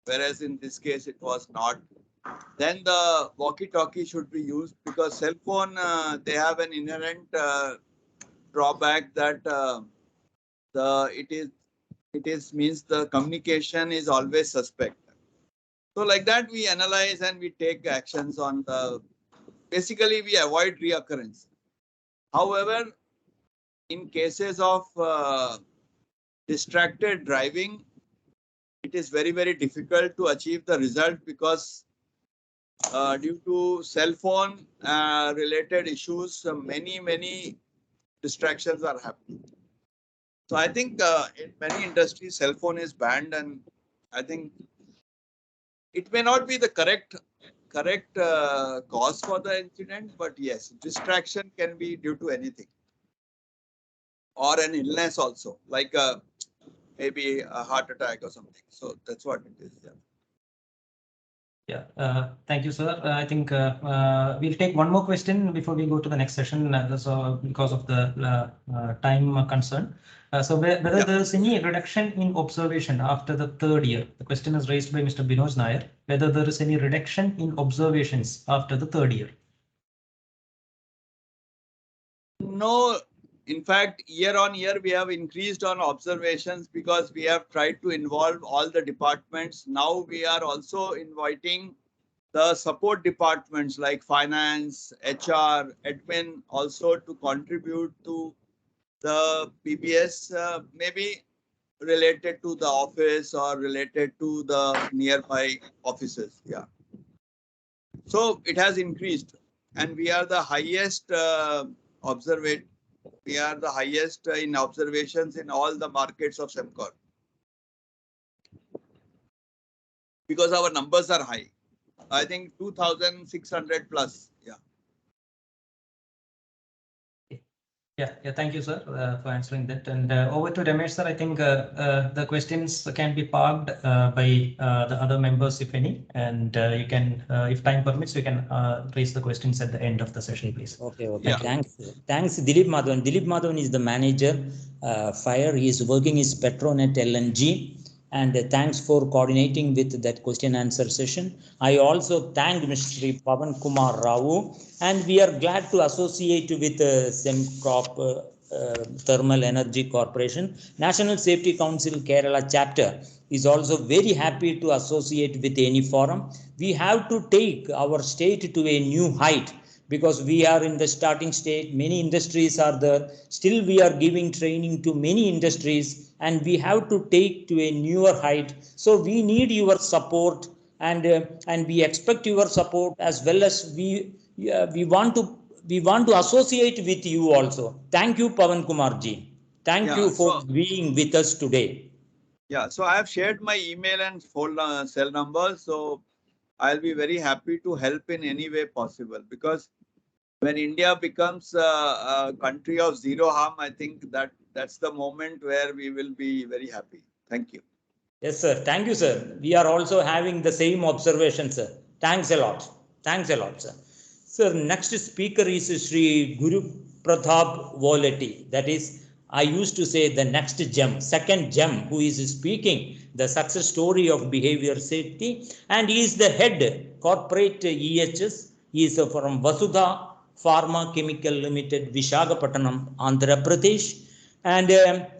whereas in this case it was not. Then the walkie-talkie should be used, because cell phone, they have an inherent drawback that it means the communication is always suspect. So like that, we analyze and we take actions on basically we avoid reoccurrence. However, in cases of distracted driving, it is very difficult to achieve the result, because due to cell phone related issues, many distractions are happening. So I think in many industries, cell phone is banned, and I think it may not be the correct cause for the incident, but yes, distraction can be due to anything, or an illness also, like maybe a heart attack or something. So that's what it is. Yeah, thank you, sir. I think we'll take one more question before we go to the next session. So because of the time concern. So whether there is any reduction in observation after the 3rd year? The question is raised by Mr. Binoj Nair. Whether there is any reduction in observations after the 3rd year? No. In fact, year on year, we have increased on observations, because we have tried to involve all the departments. Now we are also inviting the support departments like finance, HR, admin also to contribute to the BBS, maybe related to the office or related to the nearby offices. Yeah. So it has increased, and we are the highest We are the highest in observations in all the markets of SEMCOR. because our numbers are high. I think 2,600 plus. Yeah. Yeah, thank you, sir, for answering that. And over to Ramesh, sir. I think the questions can be parked by the other members, if any, and you can, if time permits, you can raise the questions at the end of the session, please. Okay. Yeah. Thanks, Dilip Madhavan. Dilip Madhavan is the manager, fire. He is working his Petronet LNG. And thanks for coordinating with that question answer session. I also thank Mr. Pavan Kumar Rao, and we are glad to associate with SEMCROP Thermal Energy Corporation. National Safety Council Kerala chapter is also very happy to associate with any forum. We have to take our state to a new height, because we are in the starting state. Many industries are there. Still we are giving training to many industries, and we have to take to a newer height. So we need your support, and we expect your support, as well as we want to associate with you also. Thank you, Pavan Kumar ji. Thank you for being with us today. Yeah, so I have shared my email and phone cell number. So I'll be very happy to help in any way possible, because when India becomes a country of zero harm, I think that's the moment where we will be very happy. Thank you. Yes, sir. Thank you, sir. We are also having the same observation, sir. Thanks a lot. Thanks a lot, sir. Sir, next speaker is Sri Guru Pratap Volati. That is, I used to say the next gem, second gem, who is speaking the success story of behavior safety. And he is the head corporate EHS. He is from Vasudha Pharma Chemical Limited, Visakhapatnam, Andhra Pradesh. And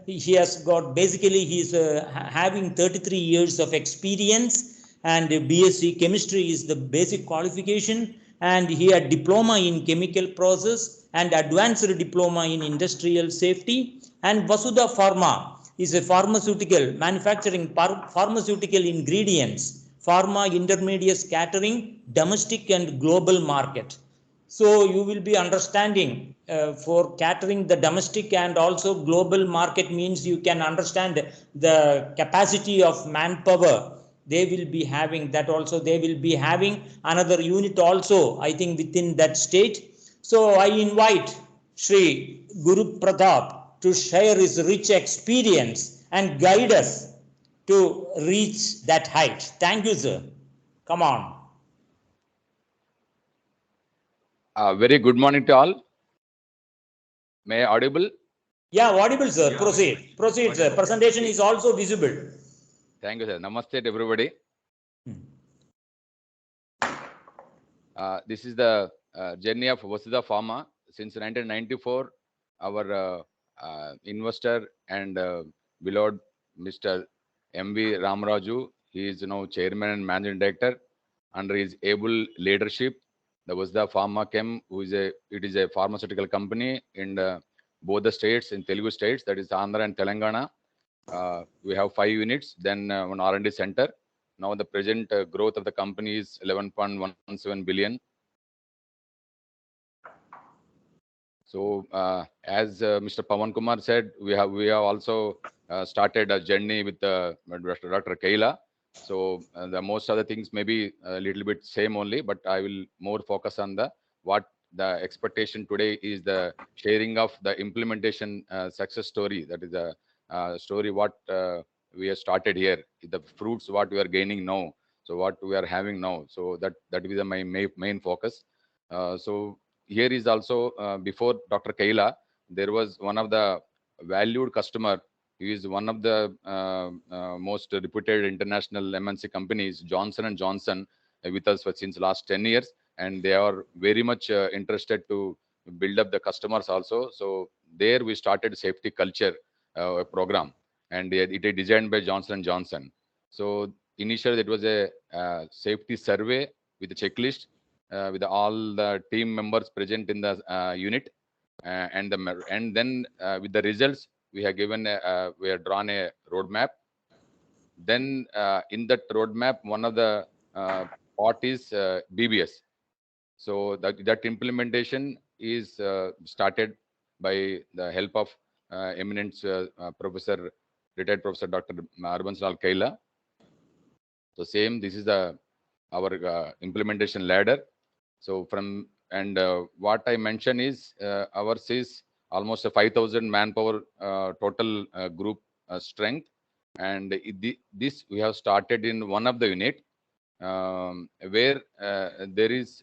he has got, basically he is having 33 years of experience, and BSc chemistry is the basic qualification, and he had diploma in chemical process and advanced diploma in industrial safety. And Vasudha Pharma is a pharmaceutical manufacturing pharmaceutical ingredients, pharma intermediates catering domestic and global market. So you will be understanding for catering the domestic and also global market means you can understand the capacity of manpower. They will be having that also. They will be having another unit also, I think, within that state. So I invite Sri Guru Pratap to share his rich experience and guide us to reach that height. Thank you, sir. Come on. Very good morning to all. May I audible? Yeah, audible, sir. Yeah. Proceed, sir. Presentation is also visible. Thank you, sir. Namaste to everybody. This is the journey of Vasudha Pharma. Since 1994, our investor and beloved Mr. M.V. Ramaraju, he is now chairman and managing director. Under his able leadership, the Vasudha Pharma Chem, it is a pharmaceutical company in both the states, in Telugu states, that is Andhra and Telangana. We have 5 units, then one R&D center. Now the present growth of the company is 11.17 billion. So as Mr. Pavan Kumar said, we have also started a journey with Dr. Kaila. So the most other things may be a little bit same only, but I will more focus on what the expectation today is, the sharing of the implementation success story. That is the story what we have started here, the fruits what we are gaining now, so what we are having now. So that is my main focus. So here is also before Dr. Kaila, there was one of the valued customer. He is one of the most reputed international MNC companies, Johnson & Johnson, with us since last 10 years. And they are very much interested to build up the customers also. So there we started safety culture program, and it is designed by Johnson & Johnson. So initially it was a safety survey with a checklist with all the team members present in the unit, and then with the results we have given we have drawn a roadmap. Then in that roadmap, one of the part is BBS. So that implementation is started by the help of eminent retired Professor Dr. Arbansalal Kaila. So same, this is the our implementation ladder. So from what I mentioned is ours is almost a 5,000 manpower total group strength, and this we have started in one of the unit where there is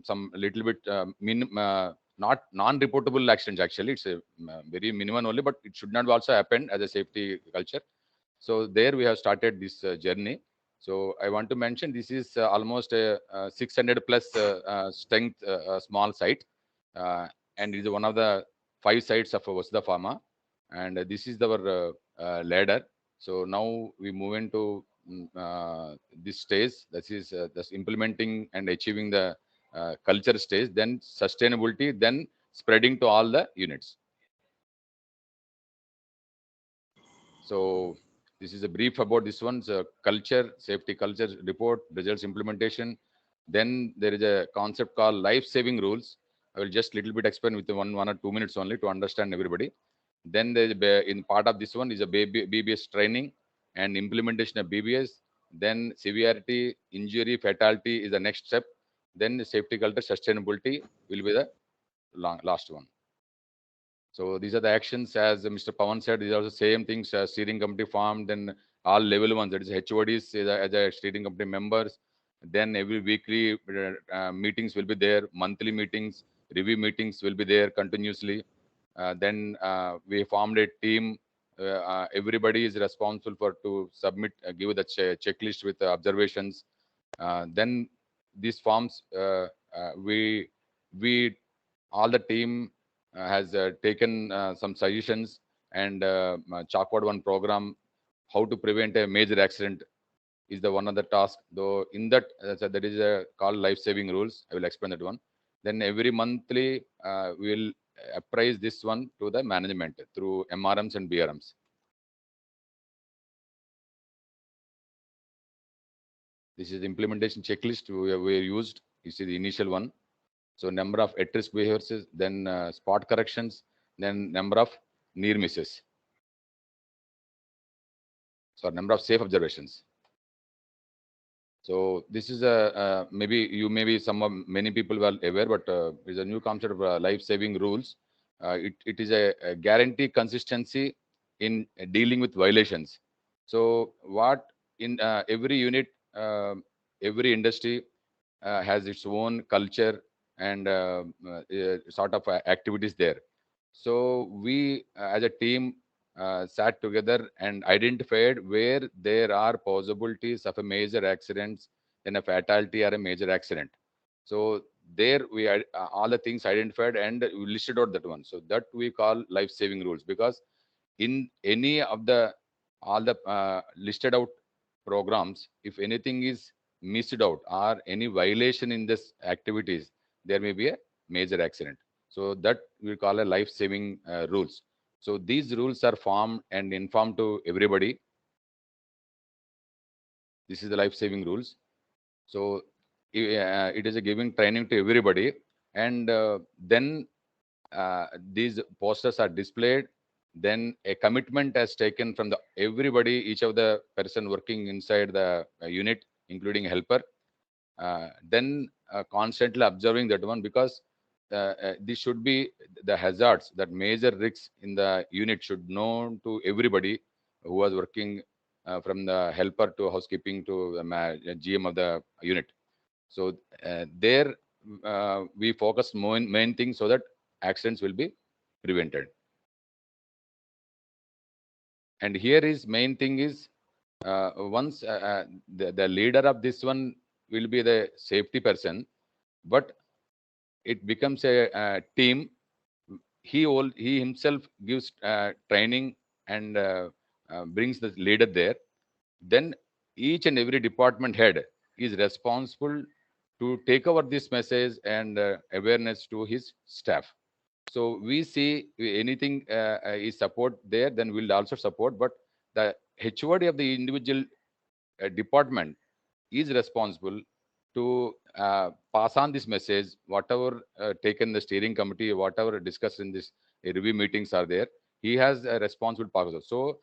some little bit not non-reportable actions. Actually, it's a very minimum only, but it should not also happen as a safety culture. So there we have started this journey. So I want to mention this is almost a 600 plus strength small site, and it is one of the 5 sites of Vasudha Pharma, and this is our ladder. So now we move into this stage. That is this implementing and achieving the culture stage, then sustainability, then spreading to all the units. So this is a brief about this one's culture, safety culture report, results implementation. Then there is a concept called life-saving rules. I will just little bit explain with one or 2 minutes only to understand everybody. Then there is in part of this one is a BBS training and implementation of BBS. Then severity, injury, fatality is the next step. Then the safety culture, sustainability will be the last one. So these are the actions, as Mr. Pawan said. These are the same things. Steering committee formed, then all level ones, that is HODs as a steering committee members. Then every weekly meetings will be there. Monthly meetings, review meetings will be there continuously. Then we formed a team. Everybody is responsible for to submit, give the checklist with observations. Then these forms we all the team has taken some suggestions and chalked one program how to prevent a major accident is the one of the task. Though in that so there is a called life-saving rules. I will explain that one. Then every monthly we will appraise this one to the management through MRMs and BRMs. This is the implementation checklist we used. This is the initial one. So number of at-risk behaviors, then spot corrections, then number of near misses. So number of safe observations. So this is a maybe you maybe many people were aware, but it's a new concept of life-saving rules. It is a guarantee consistency in dealing with violations. So what in every unit, every industry has its own culture and sort of activities there. So we as a team sat together and identified where there are possibilities of a major accidents and a fatality or a major accident. So there we had all the things identified and we listed out that one. So that we call life-saving rules, because in any of the all the listed out programs, if anything is missed out or any violation in this activities, there may be a major accident. So that we call a life-saving rules. So these rules are formed and informed to everybody. This is the life-saving rules. So it is a giving training to everybody, and then these posters are displayed. Then a commitment has taken from the everybody, each of the person working inside the unit, including helper. Then constantly observing that one, because this should be the hazards, that major risks in the unit should know to everybody who was working from the helper to housekeeping to the GM of the unit. So there we focus main thing so that accidents will be prevented. And here is main thing is once the leader of this one will be the safety person, but it becomes a team. He himself gives training and brings the leader there. Then each and every department head is responsible to take over this message and awareness to his staff. So we see anything is support there, then we'll also support. But the HOD of the individual department is responsible to pass on this message, whatever taken the steering committee, whatever discussed in this review meetings are there. He has a responsible part. So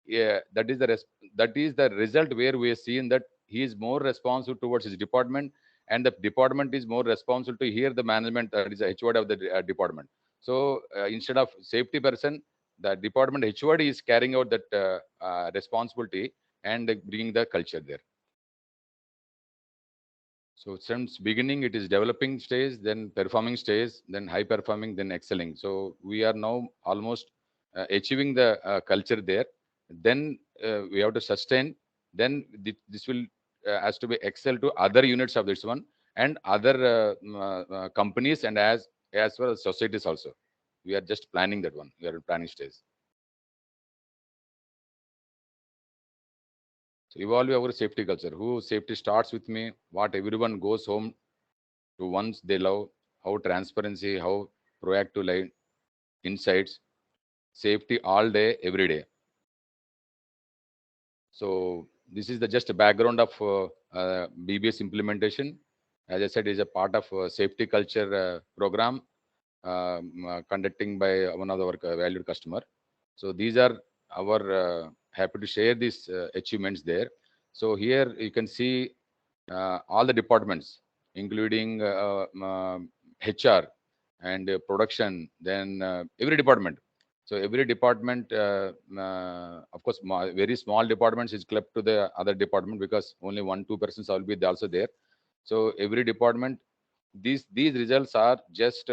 yeah, that is the result where we are seeing that he is more responsible towards his department, and the department is more responsible to hear the management, is the HOD of the department. So instead of safety person, the department HOD is carrying out that responsibility and bringing the culture there. So since beginning, it is developing stage, then performing stage, then high performing, then excelling. So we are now almost achieving the culture there. Then we have to sustain. Then this will has to be excel to other units of this one and other companies, and as well as societies also. We are just planning that one. We are in planning stage. So evolve our safety culture. Who safety starts with me? What everyone goes home to once they love, how transparency, how proactive line insights, safety all day, every day. So this is the just a background of BBS implementation. As I said, is a part of safety culture program conducting by one of our valued customer. So these are our happy to share these achievements there. So here you can see all the departments, including HR and production, then every department. So every department, of course, very small departments is clubbed to the other department because only 1-2 persons will be also there. So every department, these results are just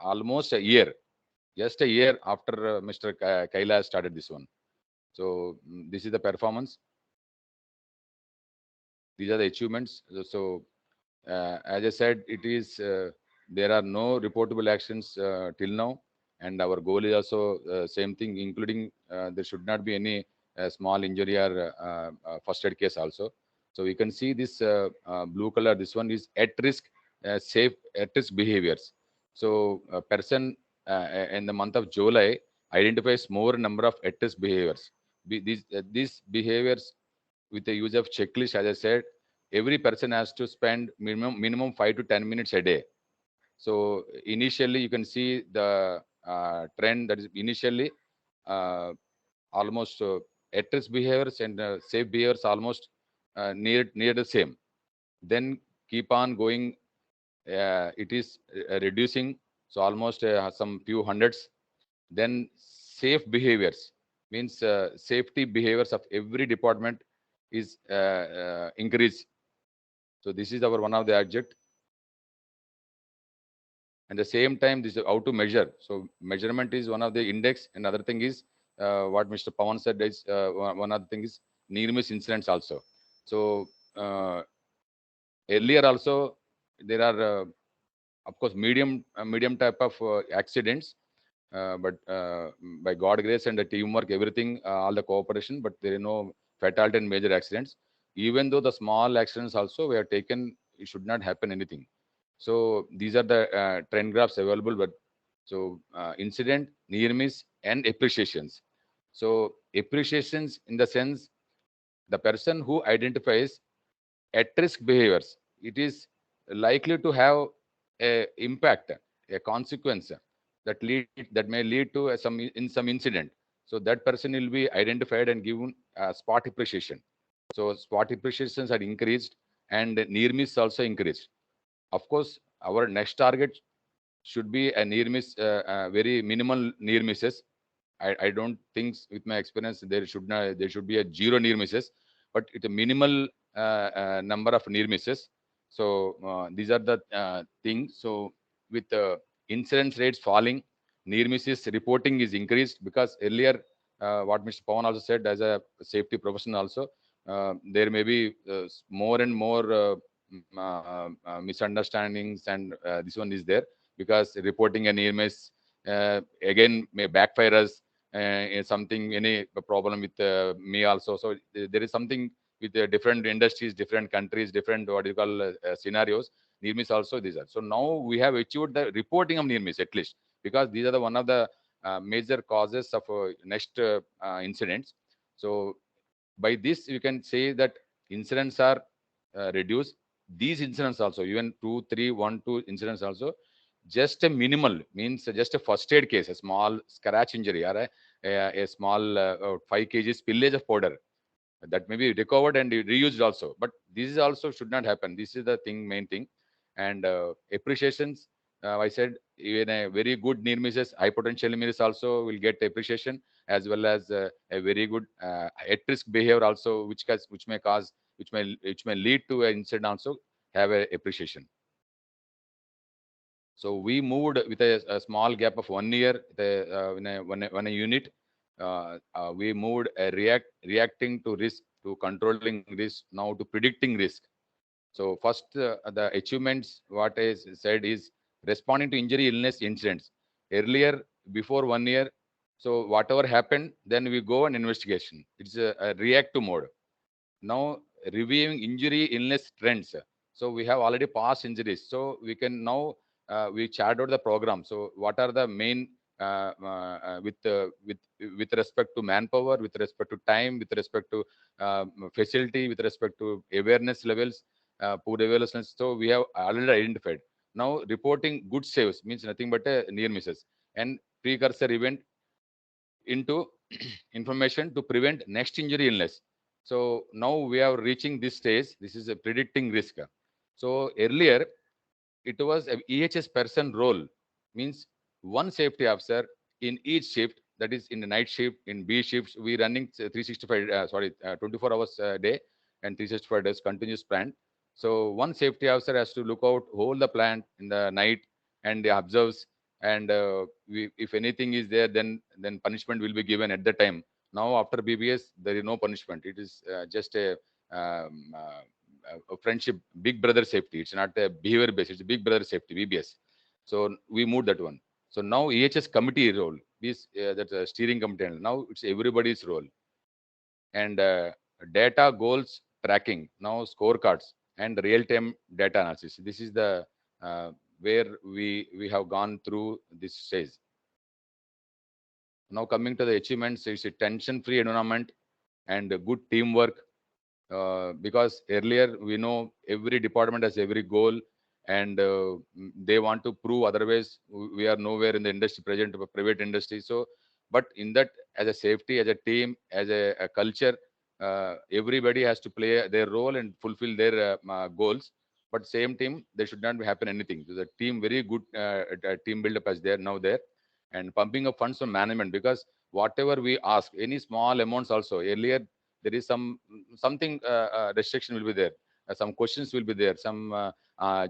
almost a year, just a year after Mr. Kaila started this one. So this is the performance. These are the achievements. So as I said, it is there are no reportable actions till now, and our goal is also same thing, including there should not be any small injury or first aid case also. So you can see this blue color. This one is at risk, safe at risk behaviors. So a person in the month of July identifies more number of at risk behaviors. These behaviors with the use of checklist, as I said, every person has to spend minimum 5 to 10 minutes a day. So initially, you can see the trend that is initially almost at-risk behaviors and safe behaviors almost near the same. Then keep on going. It is reducing, so almost some few hundreds. Then safe behaviors means safety behaviors of every department is increased. So this is our one of the object. And the same time, this is how to measure. So measurement is one of the index. Another thing is what Mr. Pawan said is one other thing is near miss incidents also. So earlier also there are of course medium type of accidents, but by God grace and the teamwork, everything, all the cooperation, but there is no fatality and major accidents. Even though the small accidents also we have taken, it should not happen anything. So these are the trend graphs available. But so incident, near miss, and appreciations. So appreciations in the sense the person who identifies at-risk behaviors, it is likely to have a impact, a consequence that may lead to some incident. So that person will be identified and given spot appreciation. So spot appreciations are increased and near miss also increased. Of course, our next target should be a near miss, very minimal near misses. I don't think with my experience there should be a zero near misses, but it's a minimal number of near misses. So these are the things. So with incidence rates falling, near misses reporting is increased because earlier what Mr. Pawan also said, as a safety professional also, there may be more and more misunderstandings, and this one is there because reporting a near miss again may backfire us. Something, any problem with me also. So there is something with different industries, different countries, different what you call scenarios. Near miss also these are. So now we have achieved the reporting of near miss at least, because these are the one of the major causes of next incidents. So by this you can say that incidents are reduced. These incidents also, even 2, 3, 1, 2 incidents also, just a minimal means just a first aid case, a small scratch injury or a small 5 kg spillage of powder. that may be recovered and reused also. But this is also should not happen. This is the thing, main thing. And appreciations, I said, even a very good near misses, high potential miss also will get appreciation, as well as a very good at risk behavior also, which may lead to an incident also have a appreciation. So we moved with a small gap of 1 year when a unit. We moved reacting to risk to controlling risk, now to predicting risk. So first, the achievements what is said is responding to injury, illness, incidents. Earlier, before 1 year, so whatever happened, then we go and investigation. It's a reactive mode. Now reviewing injury, illness trends. So we have already past injuries. So we can now we chart out the program. So what are the main with respect to manpower, with respect to time, with respect to facility, with respect to awareness levels, poor awareness. So we have already identified. Now reporting good saves means nothing but near misses and precursor event into information to prevent next injury illness. So now we are reaching this stage. This is a predicting risk. So earlier it was a EHS person role, means one safety officer in each shift. That is in the night shift, in B shifts, we running 24 hours a day and 365 days continuous plant. So one safety officer has to look out whole the plant in the night and observes. And if anything is there, then punishment will be given at the time. Now after BBS, there is no punishment. It is just a friendship, big brother safety. It's not a behavior based, it's a big brother safety, BBS. So we moved that one. So now EHS committee role, this that's a steering committee. Now it's everybody's role. And data goals tracking, now scorecards and real-time data analysis. This is the where we have gone through this stage. Now coming to the achievements, it's a tension-free environment and good teamwork. Because earlier we know every department has every goal, and they want to prove otherwise we are nowhere in the industry present, private industry. So but in that, as a safety, as a team, as a culture, everybody has to play their role and fulfill their goals. But same team, there should not happen anything. So the team, very good team build up as there now there. And pumping of funds from management, because whatever we ask, any small amounts also, earlier there is something restriction will be there, some questions will be there, some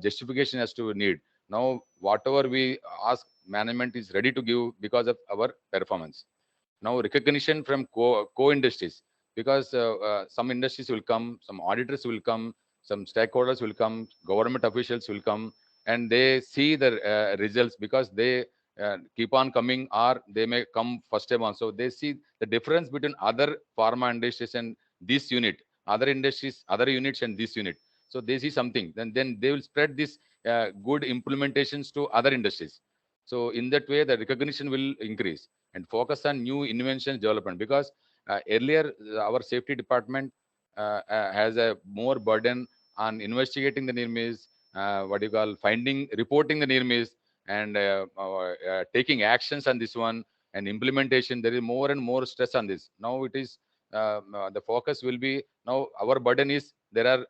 justification has to need. Now whatever we ask, management is ready to give because of our performance. Now recognition from co-industries, because some industries will come, some auditors will come, some stakeholders will come, government officials will come, and they see the results, because they keep on coming, or they may come first time also. They see the difference between other pharma industries and this unit, other industries, other units and this unit. So they see something, then they will spread this good implementations to other industries. So in that way, the recognition will increase and focus on new inventions development, because earlier our safety department has a more burden on investigating the near miss, what you call finding, reporting the near miss, and taking actions on this one and implementation. There is more and more stress on this. Now it is the focus will be, now our burden is there are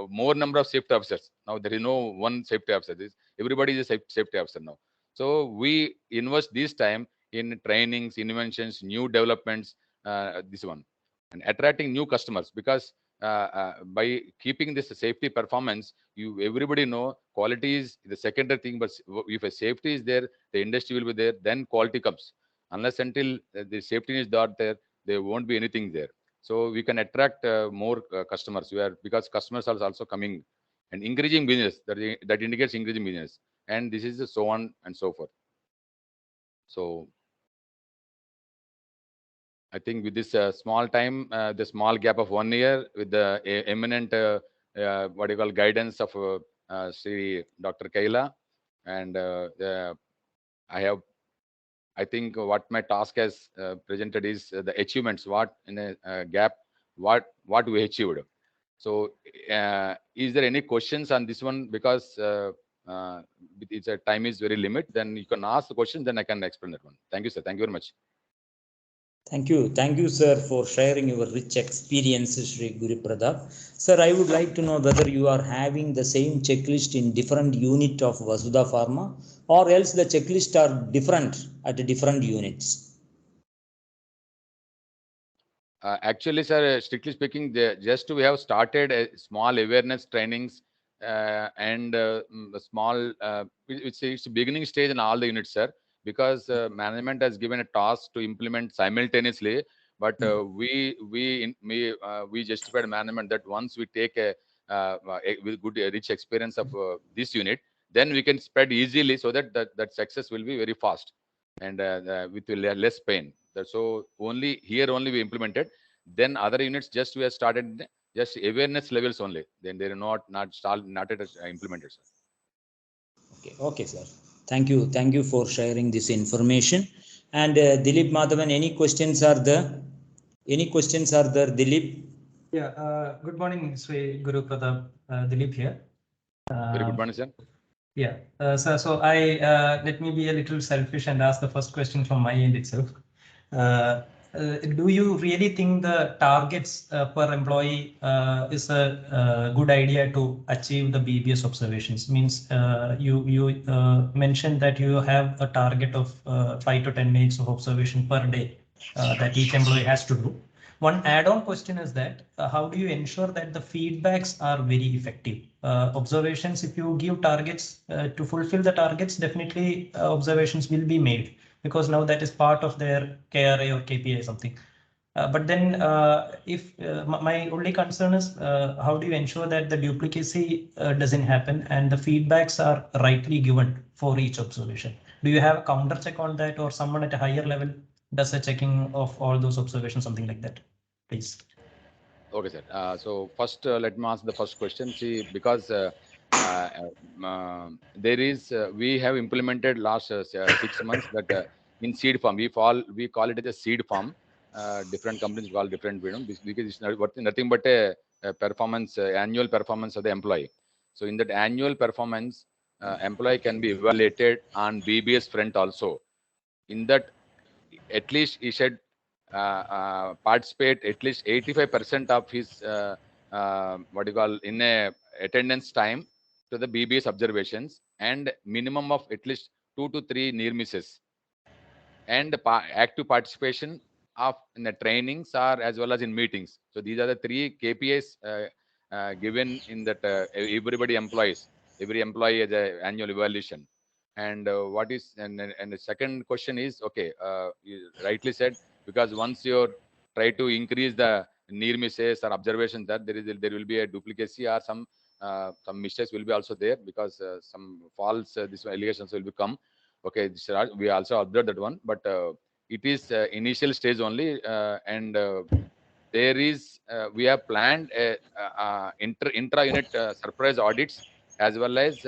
more number of safety officers. Now there is no one safety officer. Everybody is a safety officer now. So we invest this time in trainings, inventions, new developments, this one, and attracting new customers, because by keeping this safety performance, everybody know quality is the secondary thing, but if a safety is there, the industry will be there, then quality comes. Unless until the safety is not there, there won't be anything there. So we can attract more customers, because customers are also coming and increasing business. That indicates increasing business, and this is so on and so forth. So I think with this small time, the small gap of 1 year, with the eminent what you call guidance of Sri Dr. Kaila, and I think what my task has presented is the achievements, what in a gap, what we achieved. So is there any questions on this one? Because it's a time is very limit, then you can ask the question, then I can explain that one. Thank you, sir. Thank you very much. Thank you, sir, for sharing your rich experiences, Sri Guru Pratap. Sir, I would like to know whether you are having the same checklist in different unit of Vasudha Pharma, or else the checklist are different at different units. Actually, sir, strictly speaking, just we have started a small awareness trainings and a small, it's beginning stage in all the units, sir, because management has given a task to implement simultaneously. But we justified management that once we take with good rich experience of this unit, then we can spread easily so that that success will be very fast and with less pain. So only here only we implemented. Then other units just we have started just awareness levels only. Then they are not implemented, sir. Okay, sir. Thank you for sharing this information. And Dilip Madhavan, any questions are there? Any questions are there, Dilip? Yeah. Good morning, Sri Guru Pratap. Dilip here. Very good morning, sir. Yeah. So I let me be a little selfish and ask the first question from my end itself. Do you really think the targets per employee is a good idea to achieve the BBS observations? Means you mentioned that you have a target of 5 to 10 minutes of observation per day that each employee has to do. One add-on question is that how do you ensure that the feedbacks are very effective? Observations, if you give targets to fulfill the targets, definitely observations will be made, because now that is part of their KRA or KPI or something. But then if my only concern is how do you ensure that the duplicacy doesn't happen and the feedbacks are rightly given for each observation? Do you have a counter check on that, or someone at a higher level does a checking of all those observations, something like that, please? Okay, sir. So first, let me answer the first question. See, because there is, we have implemented last 6 months that in seed farm, we call it as a seed farm. Different companies call different, because it's nothing but a performance, annual performance of the employee. So in that annual performance, employee can be evaluated on BBS front also. In that, at least he should participate at least 85% of his what you call in a attendance time to the BBS observations, and minimum of at least 2 to 3 near misses, and active participation of in the trainings or as well as in meetings. So these are the 3 KPIs given in that every employee as a annual evaluation. And what is and the second question is, okay, you rightly said, because once you try to increase the near misses or observations, that there will be a duplicacy or some mistakes will be also there, because some false this allegations will become. Okay, we also observed that one, but it is initial stage only, and there is we have planned intra-unit surprise audits, as well as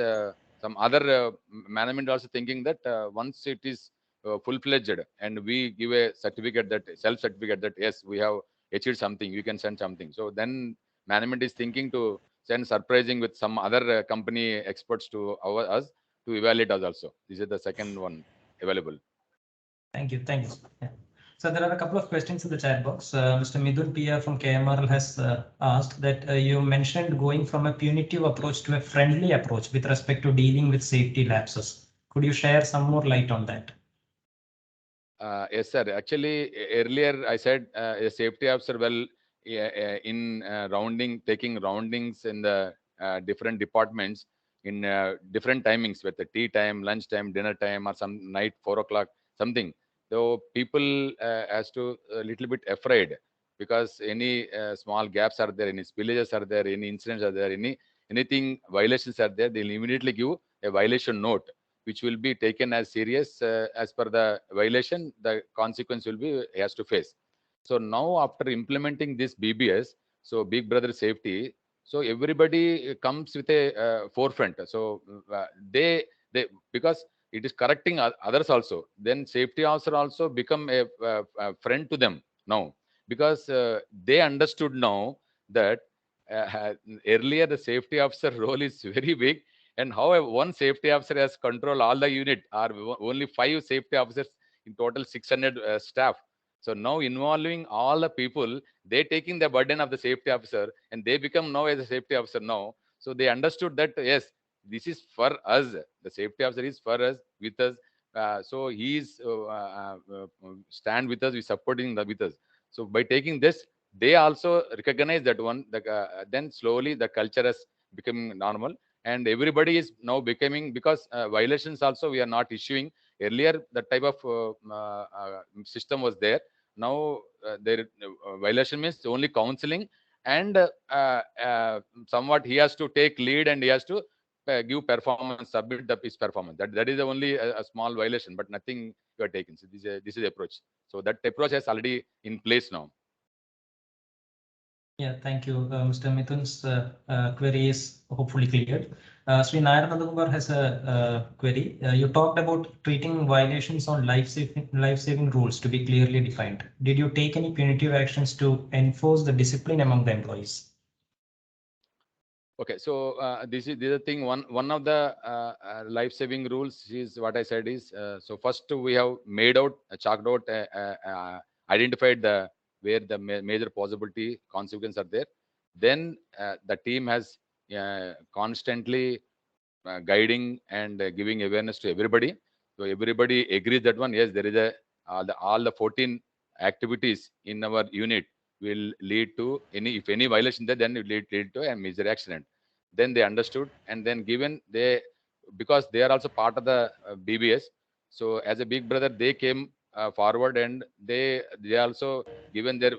some other management also thinking that once it is full-fledged and we give a certificate, that self-certificate that yes, we have achieved something, you can send something. So then management is thinking to send surprising with some other company experts to us to evaluate us also. This is the second one available. Thank you. Yeah. So there are a couple of questions in the chat box. Mr. Midun Pia from KMRL has asked that you mentioned going from a punitive approach to a friendly approach with respect to dealing with safety lapses. Could you share some more light on that? Yes, sir. Actually, earlier I said a safety officer in taking roundings in the different departments in different timings, with the tea time, lunch time, dinner time, or some night 4 o'clock, something. So people has to a little bit afraid, because any small gaps are there, any spillages are there, any incidents are there, anything violations are there, they'll immediately give a violation note, which will be taken as serious as per the violation. The consequence will be he has to face. So now after implementing this BBS, so Big Brother Safety, so everybody comes with a forefront. So they because it is correcting others also. Then safety officer also become a friend to them now, because they understood now that earlier the safety officer role is very big, and how one safety officer has control all the unit, or only 5 safety officers in total 600 staff. So now involving all the people, they taking the burden of the safety officer, and they become now as a safety officer now. So they understood that yes, this is for us. The safety officer is for us, with us. So he is stand with us, we supporting with us. So by taking this, they also recognize that one. Then slowly the culture has become normal, and everybody is now becoming, because violations also we are not issuing. Earlier that type of system was there. Now their violation means only counseling, and somewhat he has to take lead, and he has to give performance, submit his performance. That is only a small violation, but nothing you are taking. So this is the approach. So that approach is already in place now. Yeah, thank you. Mr. Mithun's query is hopefully cleared. Sri Narayanandakumar has a query. You talked about treating violations on life-saving rules to be clearly defined. Did you take any punitive actions to enforce the discipline among the employees? Okay, so this is the thing. One of the life-saving rules is what I said is, so first we have made out, chalked out, identified where the major possibility consequences are there. Then the team has constantly guiding and giving awareness to everybody. So everybody agrees that one, yes, there is all the 14 activities in our unit will lead to if any violation there, then it will lead to a major accident. Then they understood, and then given because they are also part of the BBS. So as a big brother, they came forward, and they also given their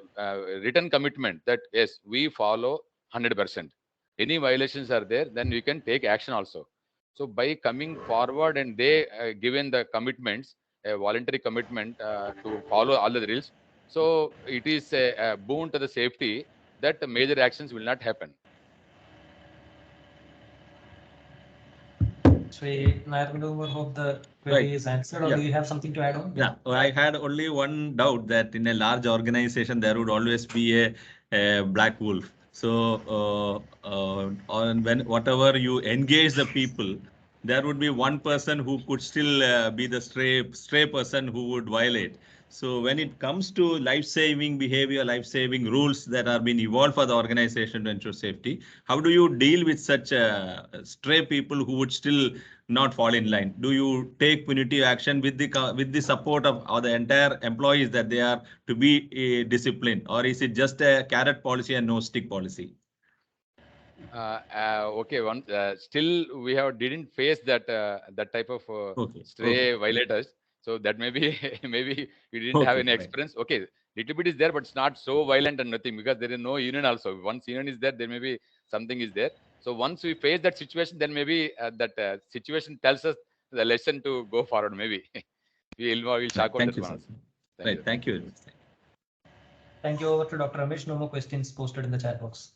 written commitment that yes, we follow 100%. Any violations are there, then we can take action also. So by coming forward, and they given the commitments, a voluntary commitment to follow all the drills. So it is a boon to the safety that major actions will not happen. Sri Narayanandakumar, hope the query is answered, or do you have something to add on? Yeah, I had only one doubt, that in a large organization there would always be a black wolf. So whatever you engage the people, there would be one person who could still be the stray person who would violate. So when it comes to life-saving behavior, life-saving rules that are being evolved for the organization to ensure safety, how do you deal with such stray people who would still not fall in line? Do you take punitive action with the support of the entire employees, that they are to be disciplined, or is it just a carrot policy and no stick policy? Okay, still we didn't face that type of stray violators. So that maybe we didn't have any experience. Okay, little bit is there, but it's not so violent and nothing, because there is no union also. Once union is there, there may be something is there. So once we face that situation, then maybe that situation tells us the lesson to go forward. Maybe we'll check out that one. Right, thank you. Thank you. Over to Dr. Ramesh. No more questions posted in the chat box.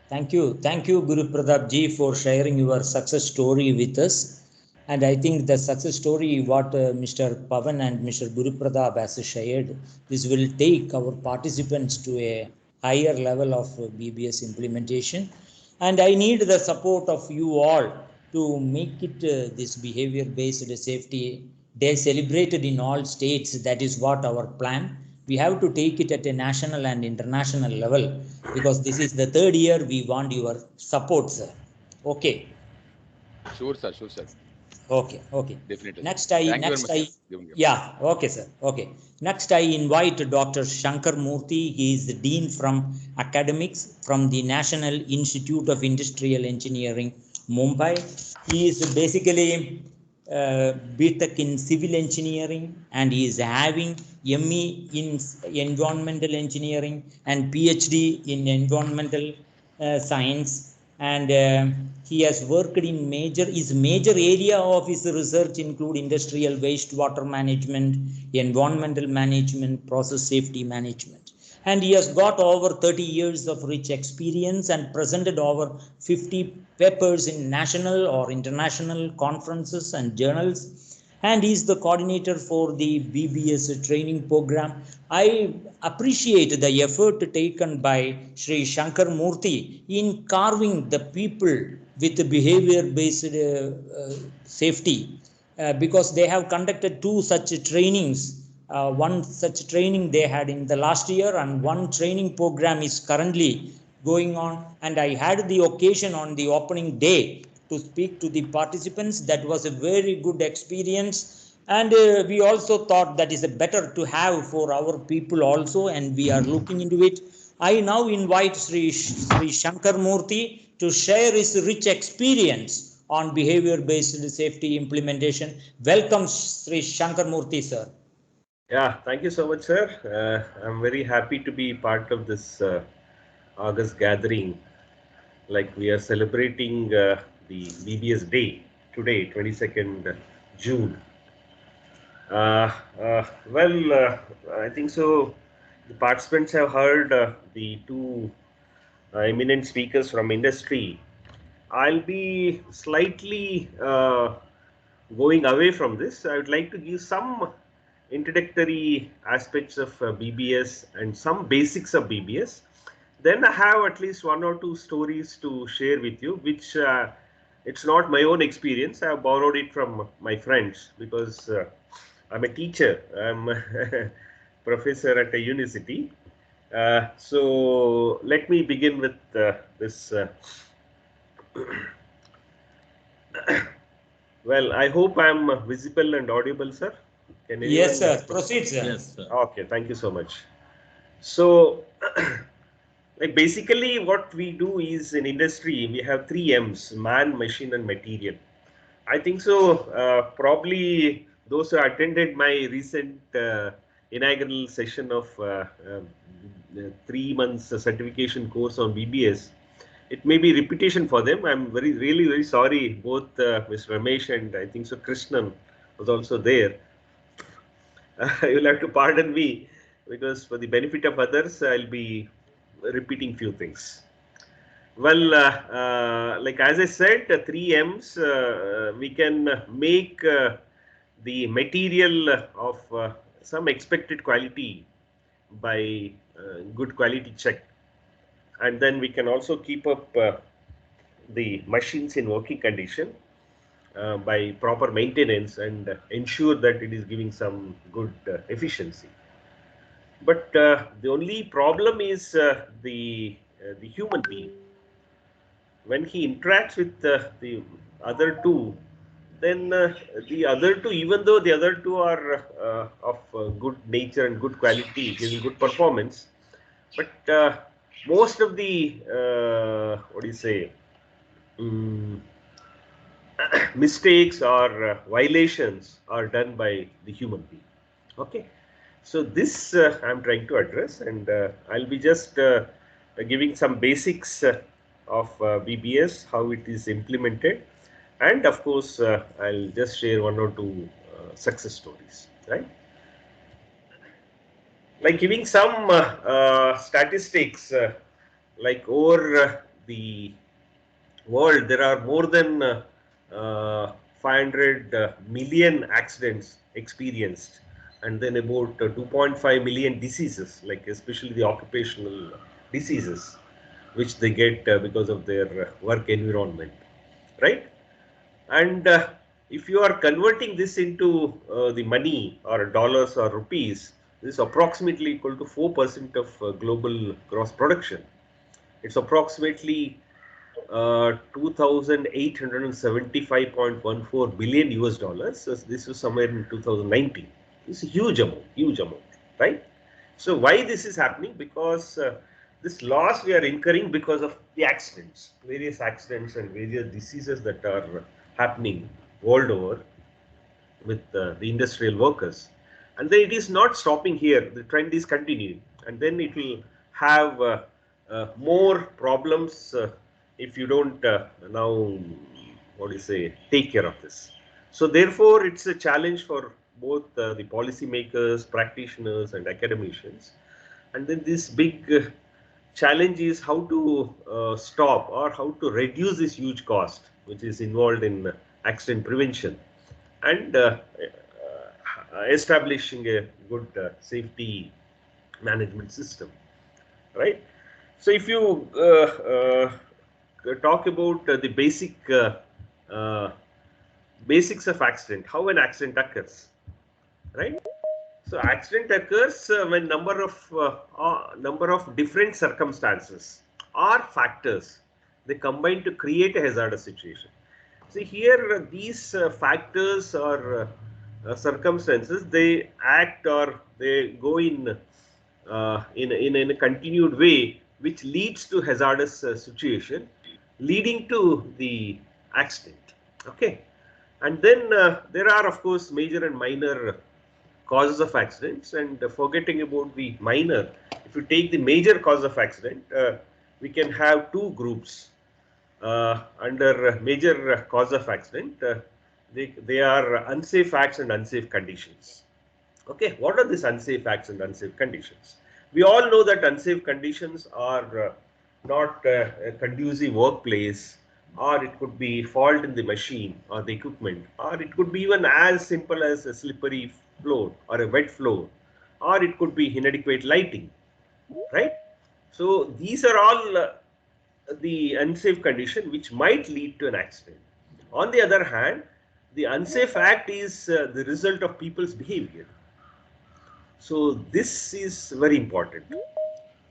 Thank you, Guru Pratap ji, for sharing your success story with us. And I think the success story what Mr. Pavan and Mr. Guru Pratap has shared, this will take our participants to a higher level of BBS implementation. And I need the support of you all to make it this behavior-based safety day celebrated in all states. That is what our plan. We have to take it at a national and international level, because this is the third year. We want your support, sir. Okay. Sure, sir. Okay. Definitely. Yeah. Okay, sir. Okay. Next, I invite Dr. Shankar Murthy. He is the Dean from Academics from the National Institute of Industrial Engineering, Mumbai. He is basically BTech in Civil Engineering, and he is having ME in Environmental Engineering and PhD in Environmental Science. And he has worked in his major area of his research include industrial wastewater management, environmental management, process safety management. And he has got over 30 years of rich experience and presented over 50 papers in national or international conferences and journals. And he is the coordinator for the BBS training program. I appreciate the effort taken by Sri Shankar Murthy in carving the people with behavior-based safety, because they have conducted 2 such trainings. One such training they had in the last year, and one training program is currently going on. And I had the occasion on the opening day to speak to the participants. That was a very good experience, and we also thought that is a better to have for our people also, and we are looking into it. I now invite Sri Shankar Murthy to share his rich experience on behavior-based safety implementation. Welcome, Sri Shankar Murthy, sir. Yeah, thank you so much, sir. I'm very happy to be part of this August gathering. Like, we are celebrating the BBS Day today, 22nd June. I think so. The participants have heard the 2 eminent speakers from industry. I'll be slightly going away from this. I would like to give some introductory aspects of BBS and some basics of BBS. Then I have at least 1 or 2 stories to share with you, which it's not my own experience. I have borrowed it from my friends, because I'm a teacher. I'm a professor at a university. So let me begin with this. Well, I hope I'm visible and audible, sir. Can yes, sir. Proceed, sir. Yes, sir. Okay, thank you so much. So, like, basically what we do is, in industry, we have 3 M's: man, machine, and material. I think so. Probably those who attended my recent inaugural session of 3 months certification course on BBS, it may be repetition for them. I'm really very sorry. Both Mr. Ramesh and I think so Krishnan was also there. You'll have to pardon me, because for the benefit of others, I'll be repeating few things. Well, like as I said, 3 M's, we can make the material of some expected quality by good quality check. And then we can also keep up the machines in working condition by proper maintenance, and ensure that it is giving some good efficiency. But the only problem is the human being. When he interacts with the other 2, then the other 2, even though the other 2 are of good nature and good quality, giving good performance, but most of the what do you say, mistakes or violations are done by the human being. Okay, so this I'm trying to address, and I'll be just giving some basics of BBS, how it is implemented, and of course I'll just share 1 or 2 success stories, right? Like, giving some statistics, like over the world, there are more than 500 million accidents experienced, and then about 2.5 million diseases, like especially the occupational diseases, which they get because of their work environment, right? And if you are converting this into the money, or dollars or rupees, this is approximately equal to 4% of global gross production. It's approximately 2,875.14 billion US dollars. So this was somewhere in 2019. It's a huge amount, right? So why this is happening? Because this loss we are incurring because of the accidents, various accidents and various diseases that are happening world over with the industrial workers. And then it is not stopping here. The trend is continuing, and then it will have more problems if you don't now, what do you say, take care of this. So therefore, it's a challenge for both the policymakers, practitioners, and academicians. And then this big challenge is how to stop or how to reduce this huge cost which is involved in accident prevention, and establishing a good safety management system, right? So if you talk about the basics of accident, how an accident occurs, right? So accident occurs when number of different circumstances or factors, they combine to create a hazardous situation. See here, these factors or circumstances, they act or they go in a continued way, which leads to hazardous situation, leading to the accident. Okay, and then there are of course major and minor causes of accidents, and forgetting about the minor, if you take the major cause of accident, we can have two groups under major cause of accident. They are unsafe acts and unsafe conditions. Okay, what are these unsafe acts and unsafe conditions? We all know that unsafe conditions are not a conducive workplace, or it could be fault in the machine or the equipment, or it could be even as simple as a slippery floor or a wet floor, or it could be inadequate lighting, right? So these are all the unsafe condition which might lead to an accident. On the other hand, the unsafe act is the result of people's behavior. So this is very important.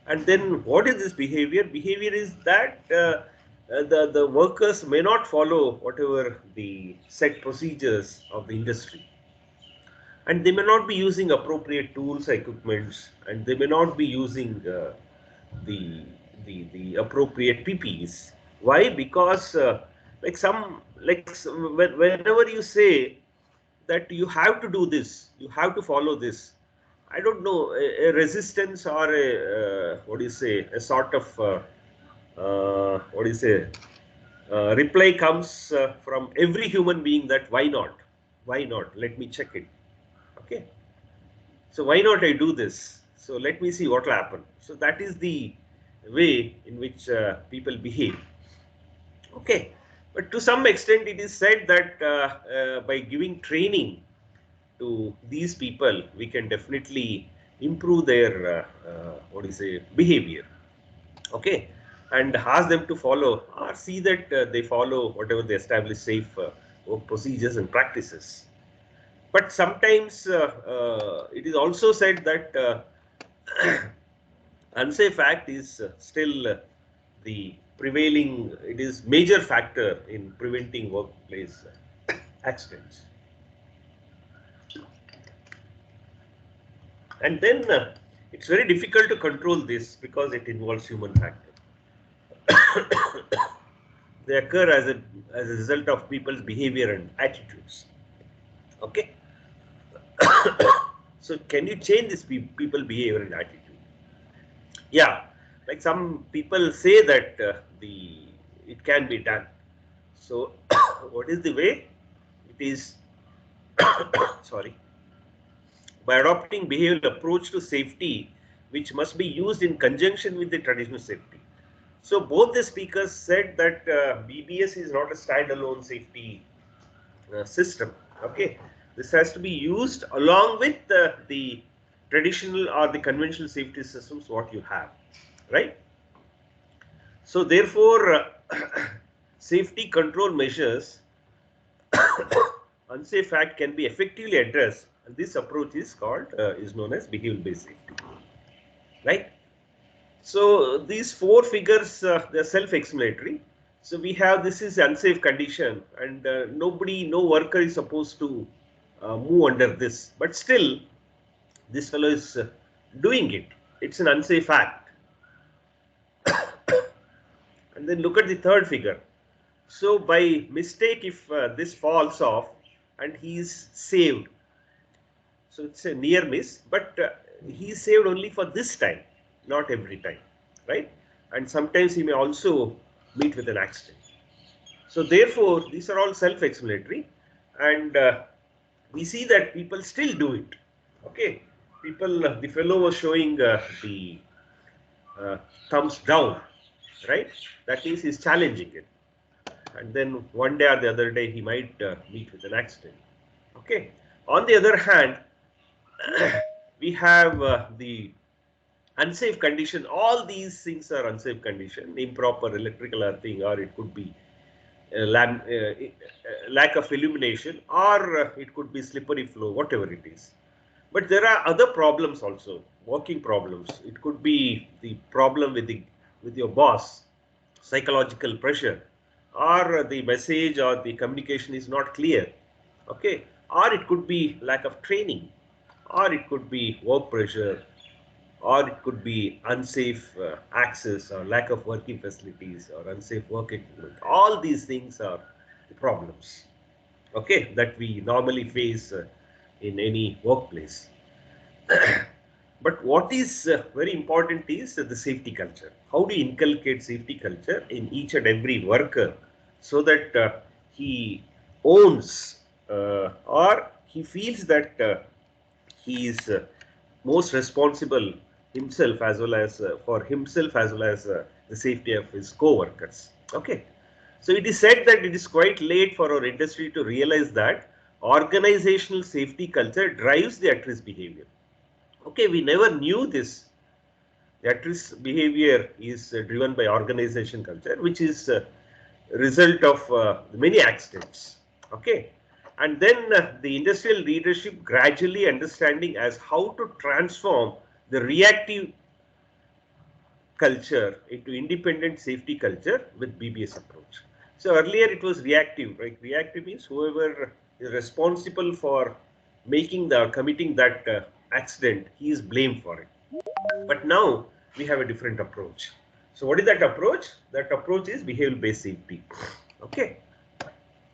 And then what is this behavior? Behavior is that the workers may not follow whatever the set procedures of the industry, and they may not be using appropriate tools, equipments, and they may not be using the appropriate PPEs. Why? Because whenever you say that you have to do this, you have to follow this, I don't know, a resistance or a what do you say, a sort of what do you say, reply comes from every human being that why not? Why not? Let me check it. Okay. So why not I do this? So let me see what will happen. So that is the way in which people behave. Okay. But to some extent, it is said that by giving training to these people, we can definitely improve their what do you say, behavior. Okay, and ask them to follow or see that they follow whatever the established safe work procedures and practices. But sometimes it is also said that unsafe act is still the prevailing, it is major factor in preventing workplace accidents. And then it's very difficult to control this because it involves human factor. They occur as a result of people's behavior and attitudes. Okay. So can you change this people behavior and attitude? Yeah, like some people say that it can be done. So what is the way? It is sorry, by adopting behavioral approach to safety, which must be used in conjunction with the traditional safety. So both the speakers said that BBS is not a standalone safety system. Okay, this has to be used along with the traditional or the conventional safety systems what you have, right? So therefore, safety control measures, unsafe act can be effectively addressed, and this approach is called is known as behavior-based safety, right? So these four figures, they are self-explanatory. So we have, this is unsafe condition, and no worker is supposed to move under this, but still this fellow is doing it. It's an unsafe act. And then look at the third figure. So by mistake, if this falls off and he is saved, so it's a near miss, but he is saved only for this time, not every time, right? And sometimes he may also meet with an accident. So therefore, these are all self-explanatory, and we see that people still do it. Okay, people, the fellow was showing the thumbs down, right? That means he's challenging it. And then one day or the other day, he might meet with an accident. Okay. On the other hand, we have the unsafe condition. All these things are unsafe condition, improper electrical earthing, or it could be lack of illumination, or it could be slippery flow, whatever it is. But there are other problems also, working problems. It could be the problem with your boss, psychological pressure, or the message or the communication is not clear. Okay, or it could be lack of training, or it could be work pressure, or it could be unsafe access or lack of working facilities or unsafe work equipment. All these things are the problems, okay, that we normally face in any workplace. But what is very important is the safety culture. How do you inculcate safety culture in each and every worker so that he owns or he feels that he is most responsible himself as well as for himself as well as the safety of his co-workers. Okay. So it is said that it is quite late for our industry to realize that organizational safety culture drives the at-risk behavior. Okay, we never knew this. The at-risk behavior is driven by organization culture, which is a result of many accidents. Okay, and then the industrial leadership gradually understanding as how to transform the reactive culture into independent safety culture with BBS approach. So earlier it was reactive, right? Reactive means whoever is responsible for making the committing that accident, he is blamed for it. But now we have a different approach. So what is that approach? That approach is behavior-based safety. Okay.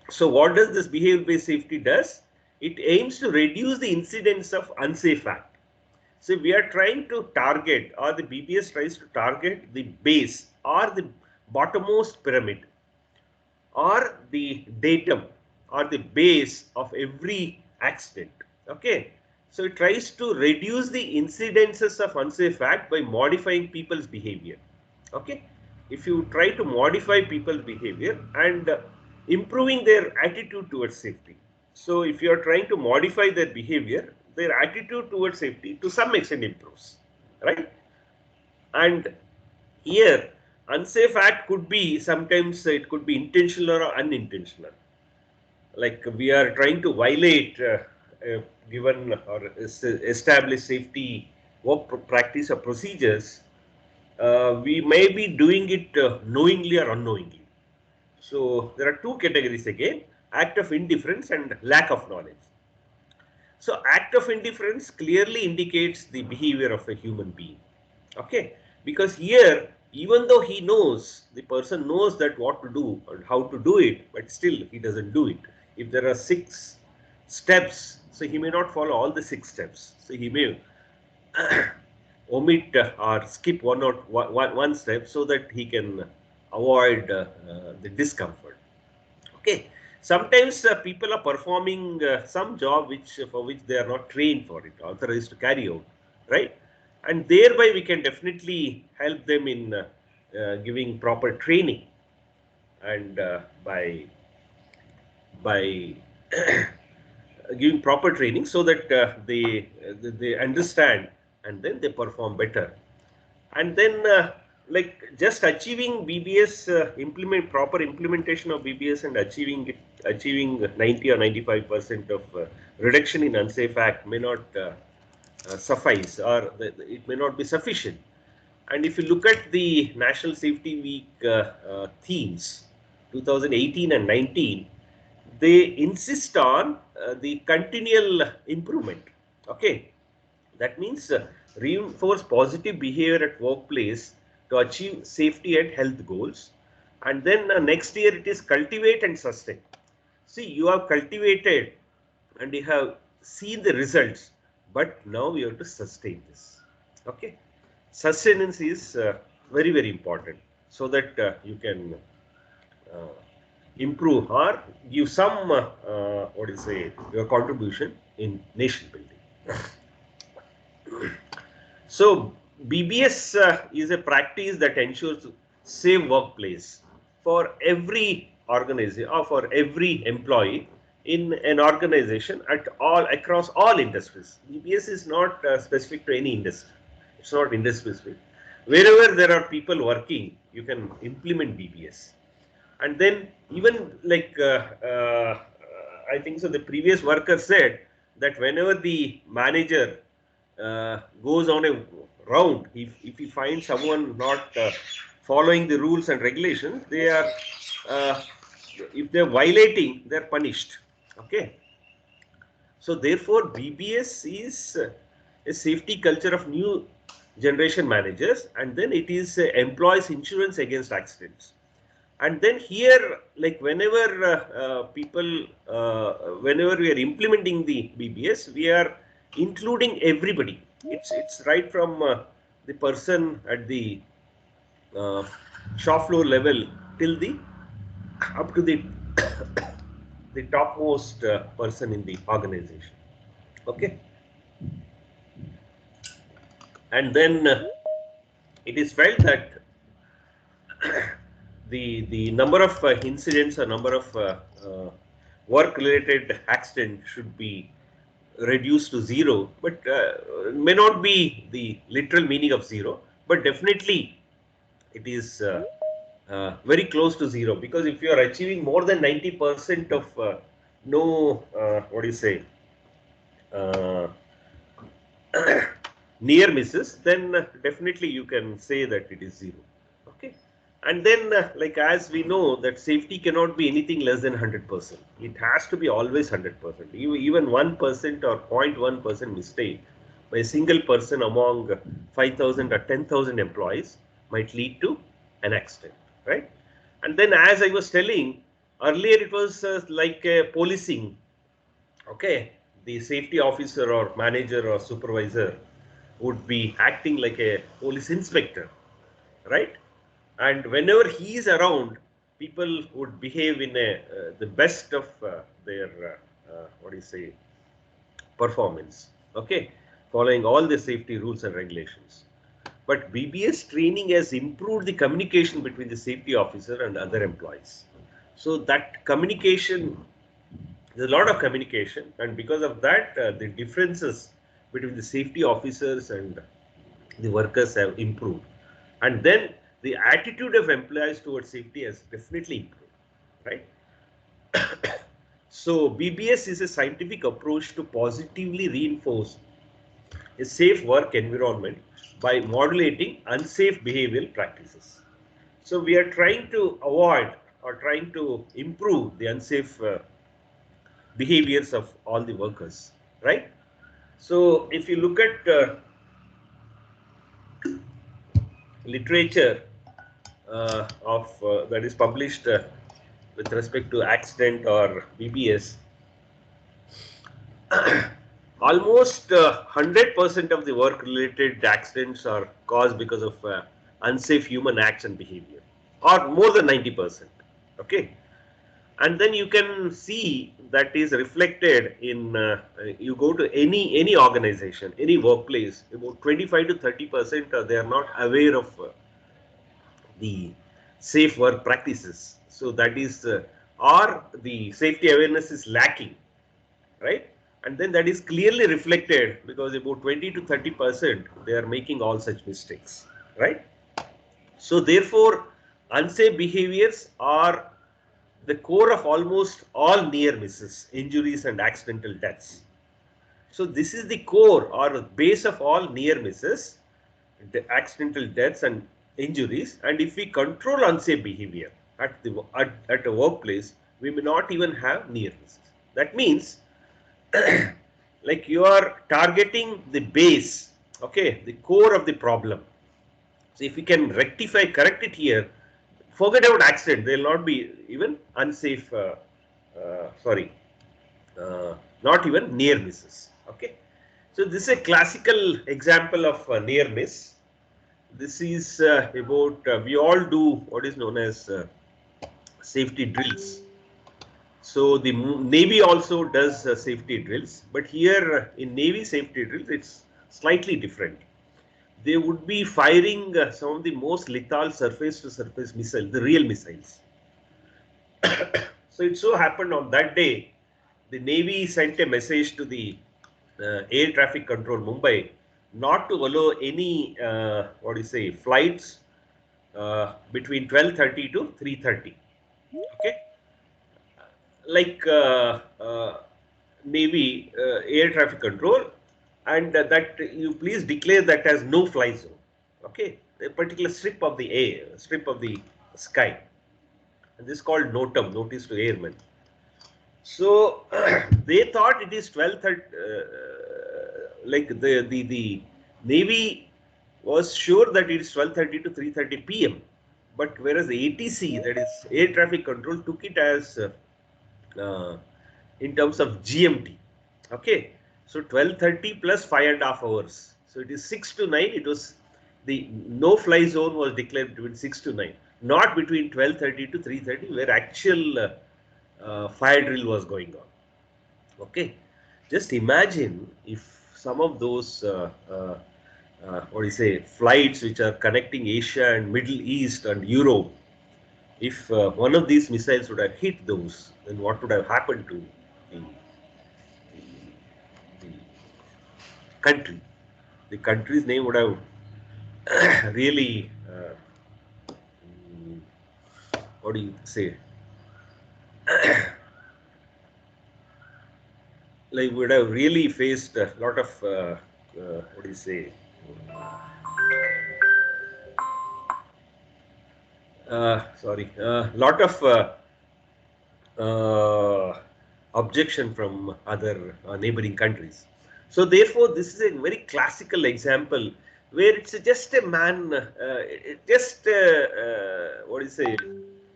So what does this behavior-based safety does? It aims to reduce the incidence of unsafe act. So we are trying to target, or the BBS tries to target the base or the bottommost pyramid or the datum or the base of every accident. Okay. So it tries to reduce the incidences of unsafe act by modifying people's behavior. Okay. If you try to modify people's behavior and improving their attitude towards safety. So if you are trying to modify their behavior, their attitude towards safety to some extent improves, right? And here, unsafe act could be, sometimes it could be intentional or unintentional. Like we are trying to violate given or establish safety work practice or procedures. We may be doing it knowingly or unknowingly. So there are two categories again, act of indifference and lack of knowledge. So act of indifference clearly indicates the behavior of a human being. Okay, because here, even though he knows, the person knows that what to do and how to do it, but still he doesn't do it. If there are 6 steps, so he may not follow all the 6 steps. So he may omit or skip one step so that he can avoid the discomfort. Okay. Sometimes people are performing some job for which they are not trained for it, authorized to carry out, right? And thereby we can definitely help them in giving proper training, and by giving proper training so that they understand and then they perform better. And then like just achieving BBS, proper implementation of BBS and achieving 90 or 95% of reduction in unsafe act may not suffice, or it may not be sufficient. And if you look at the National Safety Week themes, 2018 and 19, they insist on the continual improvement. Okay, that means reinforce positive behavior at workplace to achieve safety and health goals. And then next year it is cultivate and sustain. See, you have cultivated and you have seen the results, but now you have to sustain this. Okay, sustenance is very, very important so that you can improve or give some what do you say, your contribution in nation building. So BBS is a practice that ensures safe workplace for every organization or for every employee in an organization at all across all industries. BBS is not specific to any industry. It's not industry specific. Wherever there are people working, you can implement BBS. And then even like I think so, the previous worker said that whenever the manager goes on a round, if he finds someone not following the rules and regulations, they are if they're violating, they're punished. Okay. So therefore, BBS is a safety culture of new generation managers, and then it is employees insurance against accidents. And then here, like whenever whenever we are implementing the BBS, we are including everybody. It's right from the person at the shop floor level till the up to the the topmost person in the organization. Okay. And then it is felt that the number of incidents or number of work related accidents should be reduced to zero, but may not be the literal meaning of zero, but definitely it is very close to zero, because if you are achieving more than 90% of no what do you say near misses, then definitely you can say that it is zero. Okay. And then like as we know that safety cannot be anything less than 100%. It has to be always 100%. Even 1% or 0.1% mistake by a single person among 5,000 or 10,000 employees might lead to an accident, right? And then as I was telling earlier, it was like policing. Okay, the safety officer or manager or supervisor would be acting like a police inspector, right? And whenever he is around, people would behave in a the best of their what do you say performance. Okay, following all the safety rules and regulations. But BBS training has improved the communication between the safety officer and other employees. So that communication, there's a lot of communication, and because of that, the differences between the safety officers and the workers have improved. And then the attitude of employees towards safety has definitely improved, right? So BBS is a scientific approach to positively reinforce a safe work environment by modulating unsafe behavioral practices. So we are trying to avoid or trying to improve the unsafe behaviors of all the workers, right? So if you look at literature that is published with respect to accident or BBS, almost 100% of the work-related accidents are caused because of unsafe human acts and behavior, or more than 90%. Okay, and then you can see that is reflected in you go to any organization, any workplace, about 25 to 30% they are not aware of the safe work practices. So that is or the safety awareness is lacking, right? And then that is clearly reflected because about 20 to 30% they are making all such mistakes, right? So therefore, unsafe behaviors are the core of almost all near misses, injuries and accidental deaths. So this is the core or base of all near misses, the accidental deaths and injuries. And if we control unsafe behavior at a workplace, we may not even have near misses. That means like you are targeting the base, okay, the core of the problem. So if we can rectify, correct it here, forget about accident, there will not be even unsafe, not even near misses. Okay. So this is a classical example of near miss. This is about, we all do what is known as safety drills. So the Navy also does safety drills, but here in Navy safety drills, it's slightly different. They would be firing some of the most lethal surface-to-surface missiles, the real missiles. So it so happened on that day, the Navy sent a message to the Air Traffic Control Mumbai not to allow any flights between 12:30 to 3:30. Okay, like Navy air traffic control, and that you please declare that as no fly zone. Okay, a particular strip of the air, strip of the sky. And this is called notum, notice to airmen. So they thought it is 12:30. Like the Navy was sure that it is 12:30 to 3:30 p.m. But whereas the ATC, that is air traffic control, took it as in terms of GMT. Okay, so 12:30 plus 5.5 hours. So it is 6 to 9. It was the no-fly zone was declared between 6 to 9, not between 12:30 to 3:30, where actual fire drill was going on. Okay, just imagine if some of those flights which are connecting Asia and Middle East and Europe, if one of these missiles would have hit those, then what would have happened to the country? The country's name would have really, what do you say? Like would have really faced a lot of lot of objection from other neighboring countries. So therefore, this is a very classical example where it's just a man,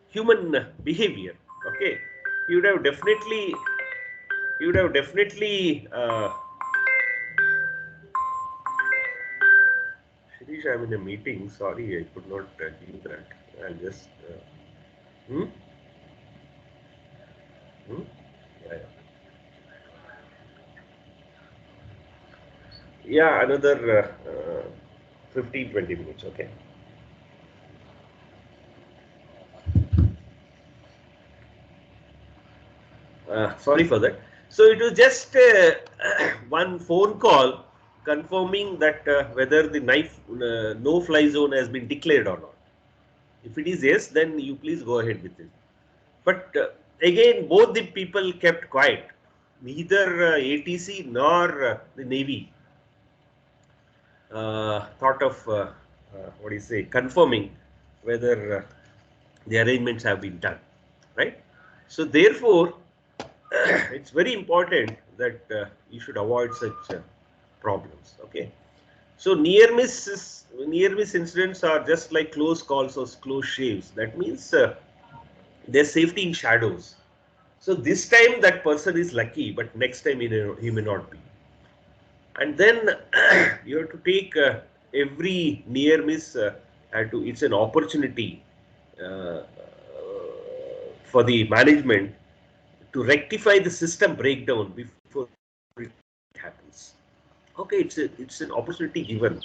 human behavior. Okay, he would have definitely. Shirish, I'm in a meeting. Sorry, I could not give that. I'll just. Yeah, another 15-20 minutes. Okay. Sorry for that. So it was just one phone call confirming that whether the no-fly zone has been declared or not. If it is yes, then you please go ahead with it. But again, both the people kept quiet. Neither ATC nor the Navy thought of confirming whether the arrangements have been done, right? So therefore, it's very important that you should avoid such problems. Okay, so near miss incidents are just like close calls or close shaves. That means there's safety in shadows. So this time that person is lucky, but next time he may not be. And then you have to take every near miss it's an opportunity for the management to rectify the system breakdown before it happens. Okay, it's an opportunity given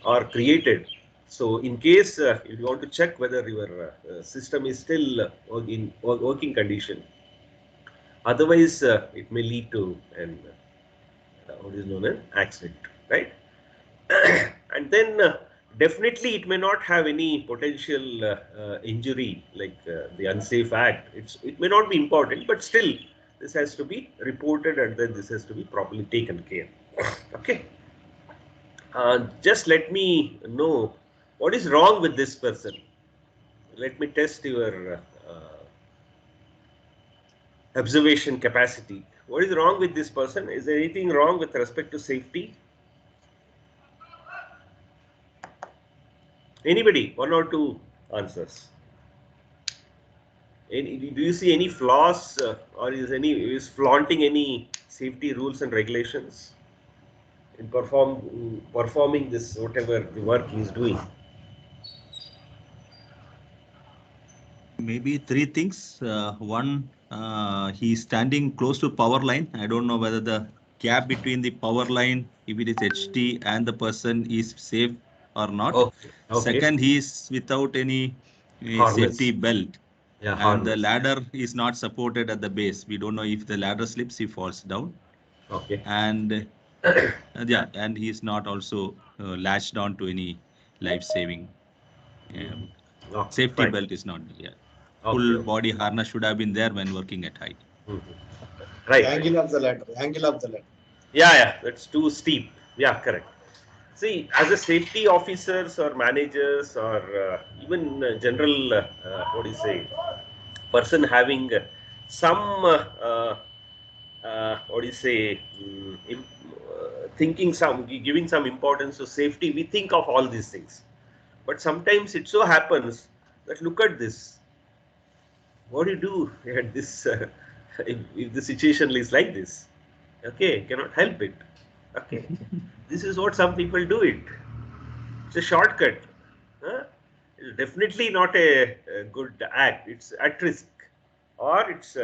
or created. So in case if you want to check whether your system is still in working condition, otherwise it may lead to an what is known as accident, right? And then definitely it may not have any potential injury like the unsafe act. It may not be important, but still this has to be reported and then this has to be properly taken care. Okay. Just let me know what is wrong with this person. Let me test your observation capacity. What is wrong with this person? Is there anything wrong with respect to safety? Anybody? One or two answers. Do you see any flaws or is flaunting any safety rules and regulations in performing this whatever the work he is doing? Maybe three things. One, he's standing close to power line. I don't know whether the gap between the power line, if it is HT and the person is safe or not. Okay. Second, he is without any safety belt. Yeah, and harness. the ladder is not supported at the base. We don't know if the ladder slips, he falls down. Okay. And Yeah, and he is not also latched on to any life-saving. Safety fine. belt is not there. Yeah. Okay, Full okay. body harness should have been there when working at height. Right. Angle of the ladder. Angle of the ladder. Yeah, that's too steep. Yeah, correct. See, as a safety officers or managers or even general, what do you say, person having some, what do you say, thinking some, giving some importance to safety, we think of all these things. But sometimes it so happens that look at this. What do you do at this, if the situation is like this? Okay, cannot help it. Okay, this is what some people do it. It's a shortcut. Huh? It's definitely not a good act. It's at risk, or it's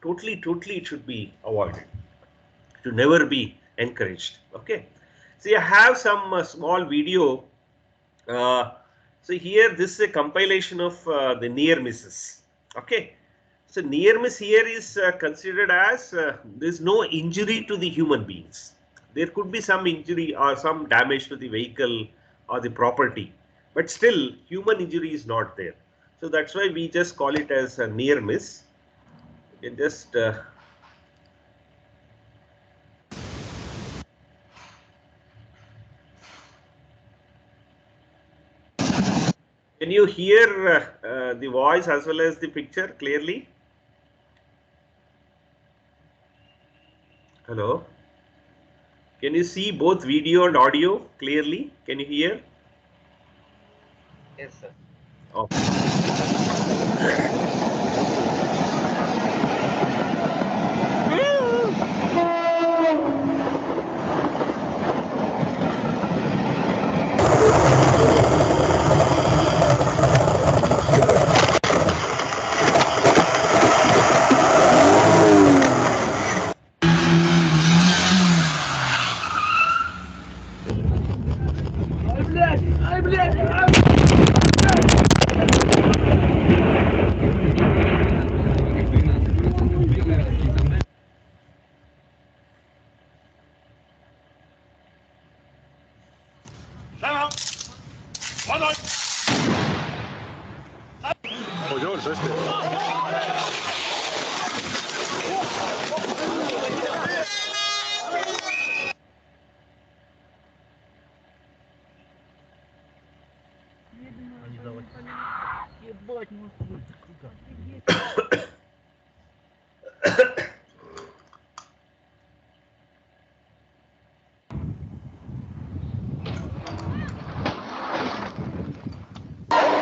totally it should be avoided. It should never be encouraged. Okay. See, I have some small video. So here, this is a compilation of the near misses. Okay. So near miss here is considered as there is no injury to the human beings. There could be some injury or some damage to the vehicle or the property, but still human injury is not there. So that's why we just call it as a near miss. You can just can you hear the voice as well as the picture clearly? Hello? Can you see both video and audio clearly? Can you hear? Yes, sir. Okay.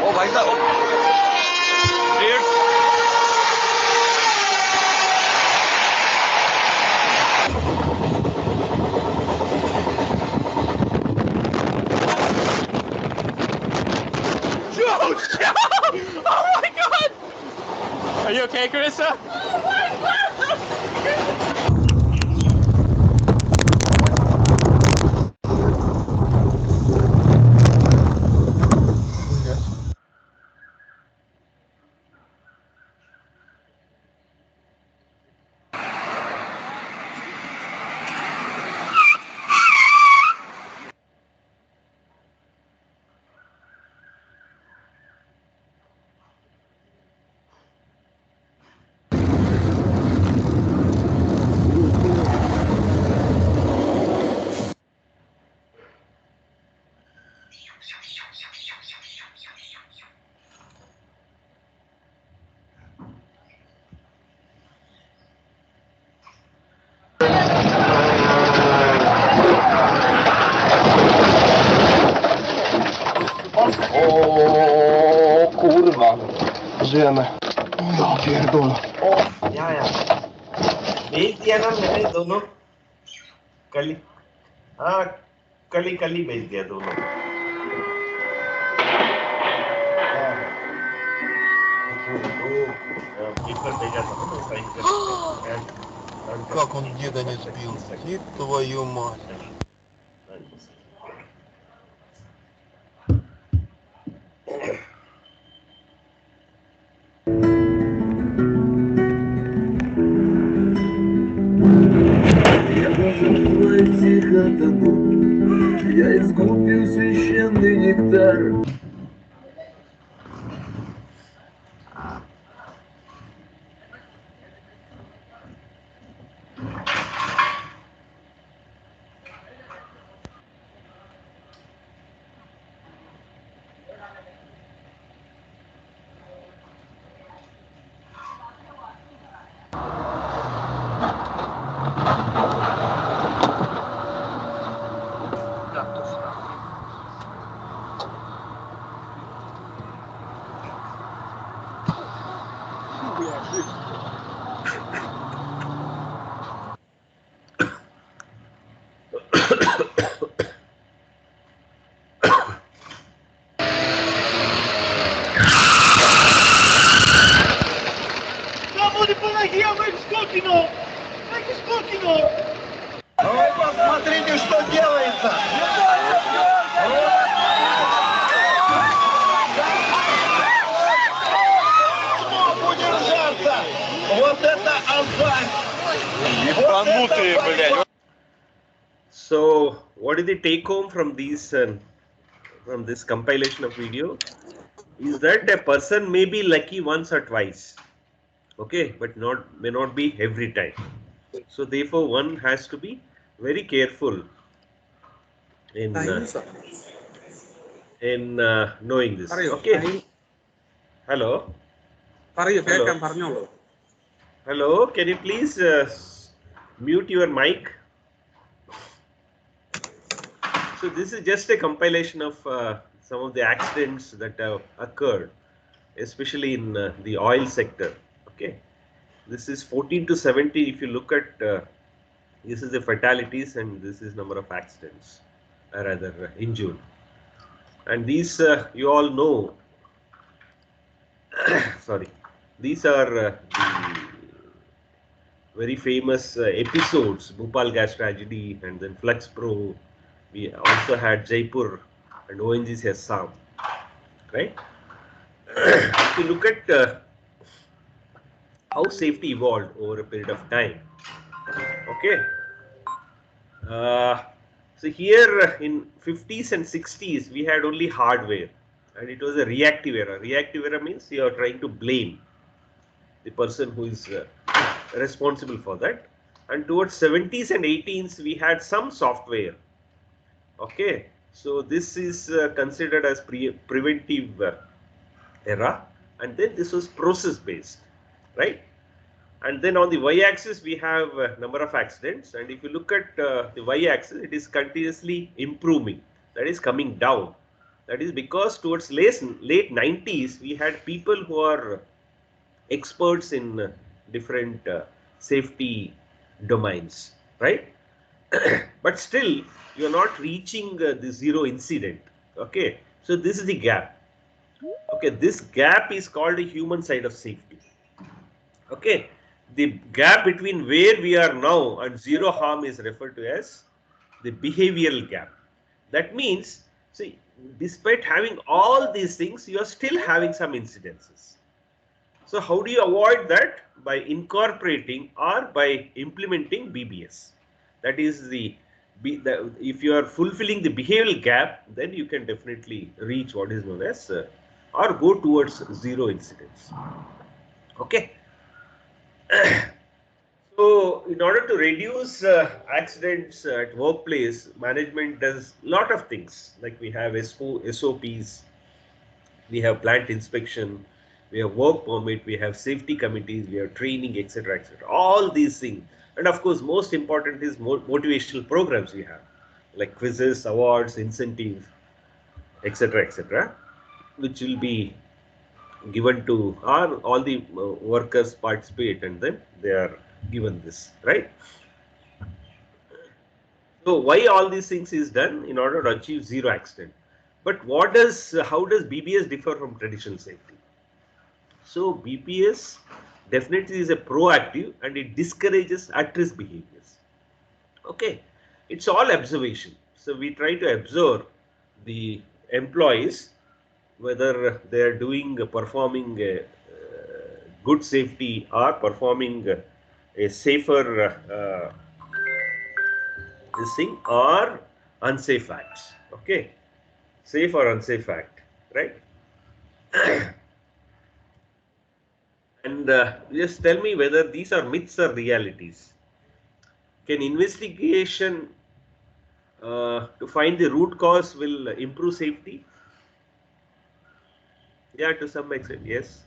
ओ भाई साहब Are you okay, Carissa? O kurwa. Żyjemy. Ja pierdolę. O, ja. भेज दिया ना मैंने दोनों कल हाँ कल ही भेज दिया दोनों पेपर भेजा था ना साइन कर Как он деда не сбил? И твою мать. Thank you. Ой, посмотрите, что делается! Смог удержаться! Вот это азарт! Ебанутые, блядь. So, what is the take home from these from this compilation of video? Is that a person may be lucky once or twice, okay, but may not be every time. So therefore, one has to be very careful in knowing this. Okay. Hello. Hello. Hello. Can you please mute your mic? So this is just a compilation of some of the accidents that have occurred, especially in the oil sector. Okay, this is 14 to 70. If you look at this is the fatalities and this is number of accidents, rather injured. And these you all know. Sorry, these are the very famous episodes: Bhopal gas tragedy, and then Flux Pro. We also had Jaipur and ONGC Assam, right? If you look at how safety evolved over a period of time, okay. So here in 50s and 60s, we had only hardware, and it was a reactive era. Reactive era means you are trying to blame the person who is responsible for that. And towards 70s and 18s, we had some software. Okay, so this is considered as preventive era, and then this was process based, right? And then on the y-axis we have number of accidents, and if you look at the y-axis, it is continuously improving, that is coming down. That is because towards late 90s we had people who are experts in different safety domains, right? But still you are not reaching the zero incident. Okay, so this is the gap. Okay, this gap is called the human side of safety. Okay, the gap between where we are now and zero harm is referred to as the behavioral gap. That means, see, despite having all these things, you are still having some incidences. So how do you avoid that? By incorporating or by implementing BBS. That is if you are fulfilling the behavioral gap, then you can definitely reach what is known as or go towards zero incidents. Okay. So in order to reduce accidents at workplace, management does a lot of things, like we have SOPs, we have plant inspection, we have work permit, we have safety committees, we have training, etc., etc. All these things. And of course, most important is motivational programs we have, like quizzes, awards, incentives, etc., etc., which will be given to all the workers participate, and then they are given this, right? So why all these things is done? In order to achieve zero accident. But how does BBS differ from traditional safety? So BBS definitely is a proactive, and it discourages at-risk behaviors. Okay, it's all observation. So we try to observe the employees, whether they are performing good safety or performing a safer this thing or unsafe acts. Okay, safe or unsafe act, right? And just tell me whether these are myths or realities. Can investigation to find the root cause will improve safety? Yeah, to some extent, yes.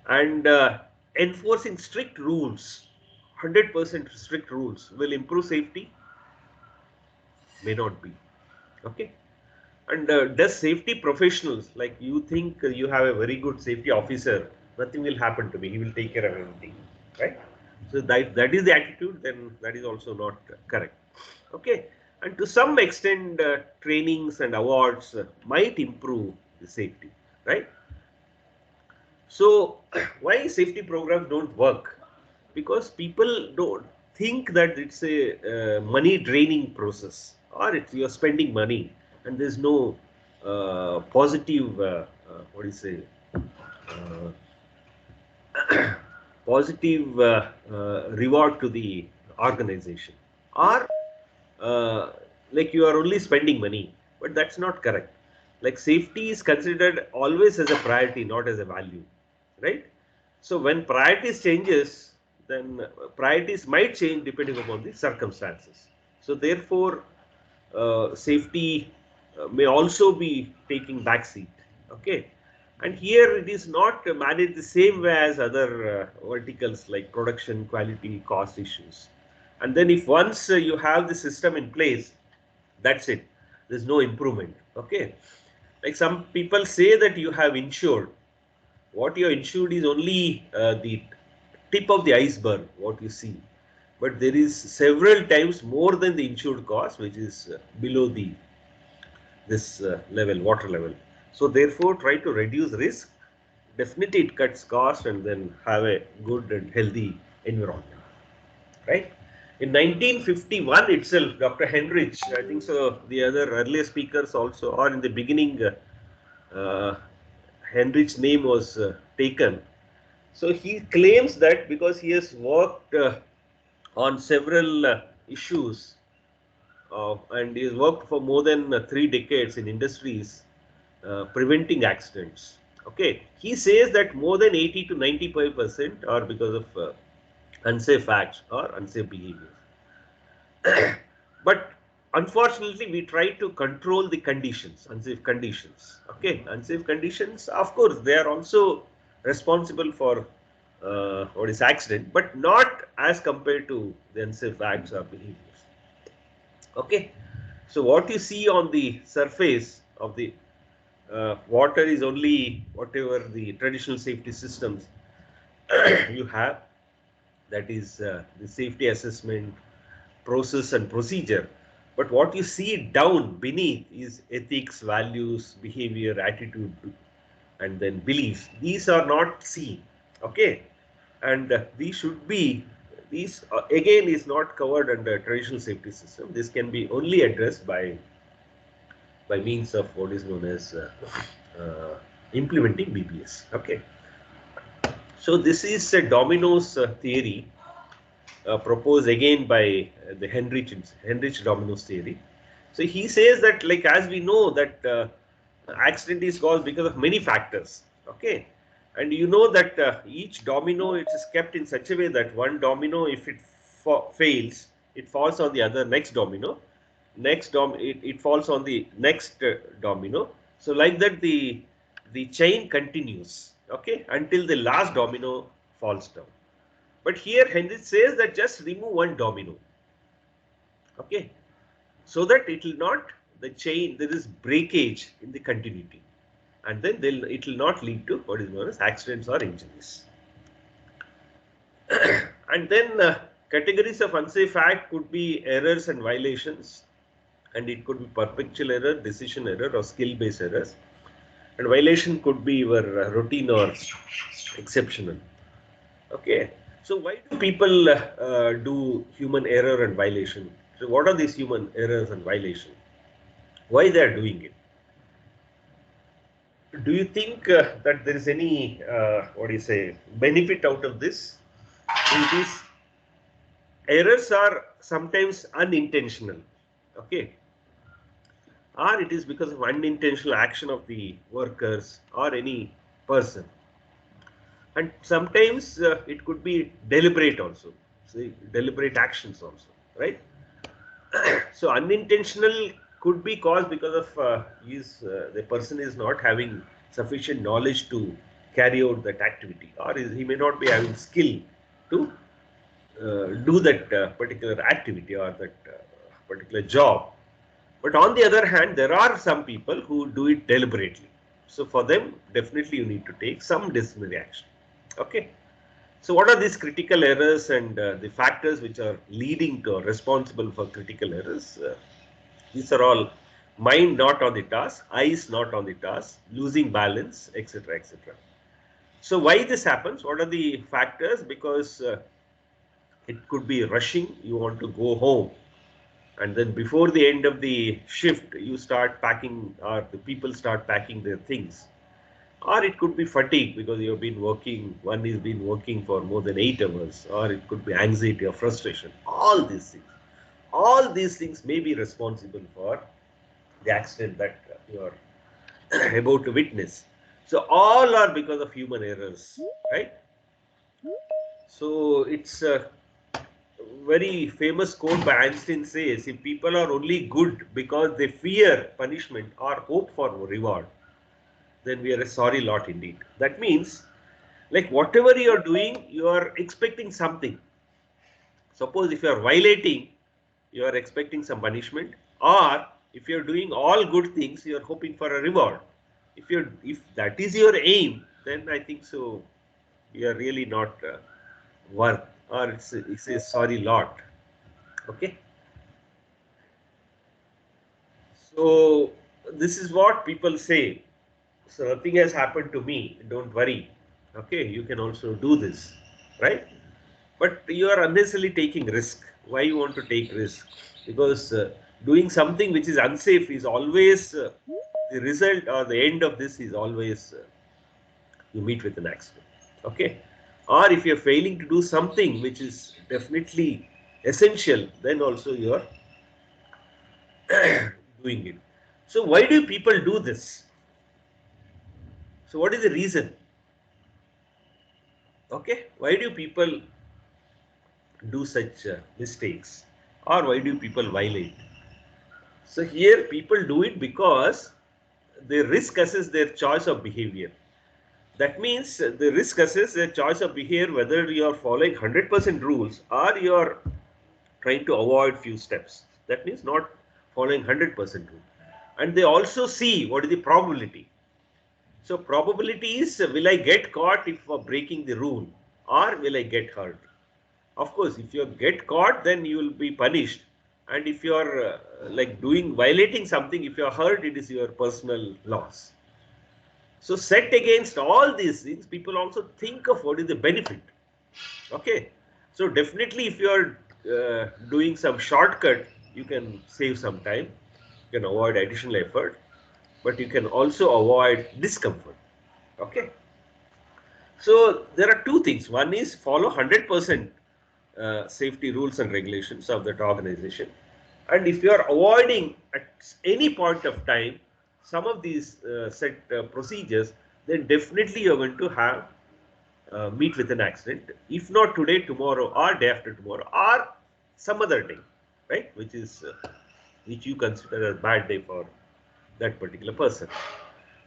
And enforcing strict rules, 100% strict rules, will improve safety? May not be. Okay. And does safety professionals, like you think you have a very good safety officer nothing will happen to me. He will take care of everything, right? So that is the attitude. Then that is also not correct. Okay, and to some extent, trainings and awards might improve the safety, right? So why safety programs don't work? Because people don't think that it's a money draining process, or you're spending money and there's no positive what do you say positive reward to the organization, or like you are only spending money. But that's not correct. Like safety is considered always as a priority, not as a value, right? So when priorities changes, then priorities might change depending upon the circumstances. So therefore, safety may also be taking backseat. Okay, and here it is not managed the same way as other verticals like production, quality, cost issues. And then if once you have the system in place, that's it. There's no improvement. Okay, like some people say that you have insured. What you are insured is only the tip of the iceberg, what you see. But there is several times more than the insured cost, which is below the this level, water level. So therefore, try to reduce risk. Definitely, it cuts cost and then have a good and healthy environment, right? In 1951 itself, Dr. Henrich, I think so, the other earlier speakers also, or in the beginning, Henrich's name was taken. So he claims that because he has worked on several issues and he has worked for more than 3 decades in industries preventing accidents. Okay, he says that more than 80 to 95% are because of unsafe acts or unsafe behavior. But unfortunately, we try to control the conditions, unsafe conditions. Okay, unsafe conditions, of course, they are also responsible for what is accident, but not as compared to the unsafe acts or behaviors. Okay, so what you see on the surface of the water is only whatever the traditional safety systems you have, that is the safety assessment process and procedure. But what you see down beneath is ethics, values, behavior, attitude, and then beliefs. These are not seen. Okay, and these should be, these again is not covered under traditional safety system. This can be only addressed by means of what is known as implementing BBS. Okay, so this is a dominoes theory proposed again by the Henrich dominoes theory. So he says that, like, as we know that accident is caused because of many factors. Okay, and you know that each domino, it is kept in such a way that one domino, if it fails, it falls on the other next domino. It falls on the next domino. So like that, the chain continues. Okay, until the last domino falls down. But here Henry says that just remove one domino. Okay, so that it will not, the chain, there is breakage in the continuity, and then it will not lead to what is known as accidents or injuries. And then categories of unsafe act could be errors and violations, and it could be perpetual error, decision error, or skill based errors. And violation could be your routine or exceptional. Okay, so why do people do human error and violation? So what are these human errors and violation? Why they are doing it? Do you think that there is any what do you say, benefit out of this? These errors are sometimes unintentional. Okay, or it is because of unintentional action of the workers or any person. And sometimes it could be deliberate also, so deliberate actions also, right? So unintentional could be caused because of the person is not having sufficient knowledge to carry out that activity, or he may not be having skill to do that particular activity or that particular job. But on the other hand, there are some people who do it deliberately. So for them, definitely you need to take some disciplinary action. Okay. So what are these critical errors and the factors which are leading to or responsible for critical errors? These are all mind not on the task, eyes not on the task, losing balance, etc., etc. So why this happens? What are the factors? Because it could be rushing. You want to go home, and then before the end of the shift, you start packing, or the people start packing their things. Or it could be fatigue because you've been working, one has been working for more than 8 hours, or it could be anxiety or frustration. All these things may be responsible for the accident that you are about to witness. So all are because of human errors, right? So it's a very famous quote by Einstein says, if people are only good because they fear punishment or hope for reward, then we are a sorry lot indeed. That means, like whatever you are doing, you are expecting something. Suppose if you are violating, you are expecting some punishment, or if you are doing all good things, you are hoping for a reward. If that is your aim, then I think so you are really not worth, or it's a sorry lot. Okay. So this is what people say. So nothing has happened to me. Don't worry. Okay, you can also do this, right? But you are unnecessarily taking risk. Why you want to take risk? Because doing something which is unsafe is always the result, or the end of this is always you meet with an accident. Okay, or if you're failing to do something which is definitely essential, then also you are doing it. So why do people do this? So what is the reason? Okay, why do people do such mistakes, or why do people violate? So here people do it because they risk assess their choice of behavior. That means they risk assess their choice of behavior, whether you are following 100% rules or you are trying to avoid few steps. That means not following 100% rule. And they also see what is the probability. So probability is, will I get caught if for breaking the rule, or will I get hurt? Of course, if you get caught, then you will be punished. And if you are like violating something, if you are hurt, it is your personal loss. So set against all these things, people also think of what is the benefit. Okay. So definitely if you are doing some shortcut, you can save some time. You can avoid additional effort, but you can also avoid discomfort. Okay. So there are two things. One is follow 100% safety rules and regulations of that organization. And if you are avoiding at any point of time some of these set procedures, then definitely you are going to have meet with an accident. If not today, tomorrow, or day after tomorrow, or some other day, right? Which you consider a bad day for that particular person.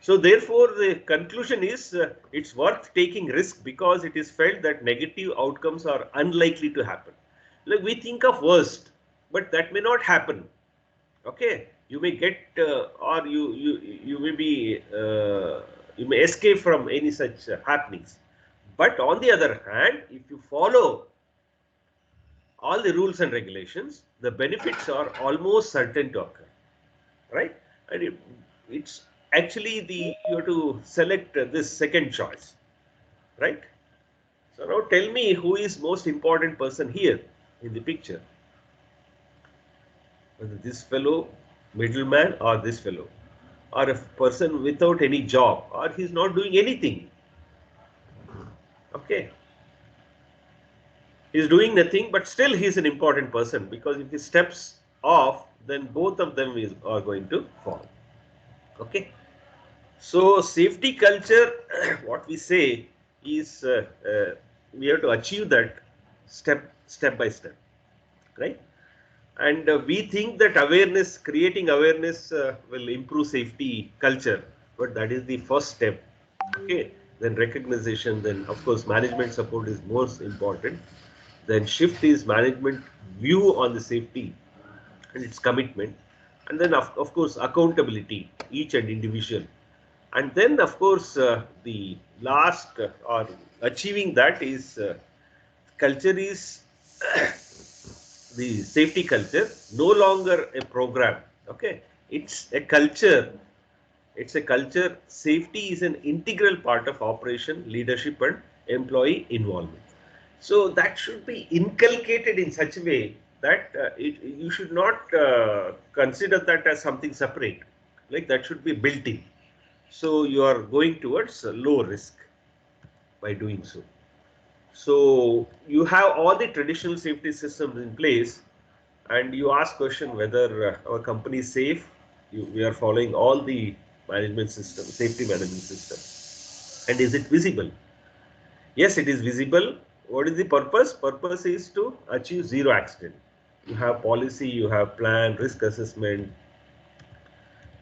So therefore, the conclusion is it's worth taking risk because it is felt that negative outcomes are unlikely to happen. Like we think of worst, but that may not happen. Okay, you may get or you may be you may escape from any such happenings. But on the other hand, if you follow all the rules and regulations, the benefits are almost certain to occur, right? And it's actually you have to select this second choice, right? So now tell me who is most important person here in the picture, whether this fellow, middleman, or this fellow, or a person without any job, or he's not doing anything. Okay, he's doing nothing, but still he's an important person, because if he steps off, then both of them are going to fall. Okay. So safety culture, what we say is we have to achieve that step by step, right? And we think that awareness, creating awareness will improve safety culture, but that is the first step. Okay, then recognition, then of course management support is most important. Then shift is management view on the safety and its commitment, and then of course accountability, each and individual. And then, of course, the last or achieving that is culture is the safety culture, no longer a program. Okay, it's a culture. It's a culture. Safety is an integral part of operation, leadership, and employee involvement. So that should be inculcated in such a way that you should not consider that as something separate. Like that should be built in. So you are going towards low risk by doing so. So you have all the traditional safety systems in place, and you ask question whether our company is safe. We are following all the management system, safety management system, and is it visible? Yes, it is visible. What is the purpose? Purpose is to achieve zero accident. You have policy, you have plan, risk assessment,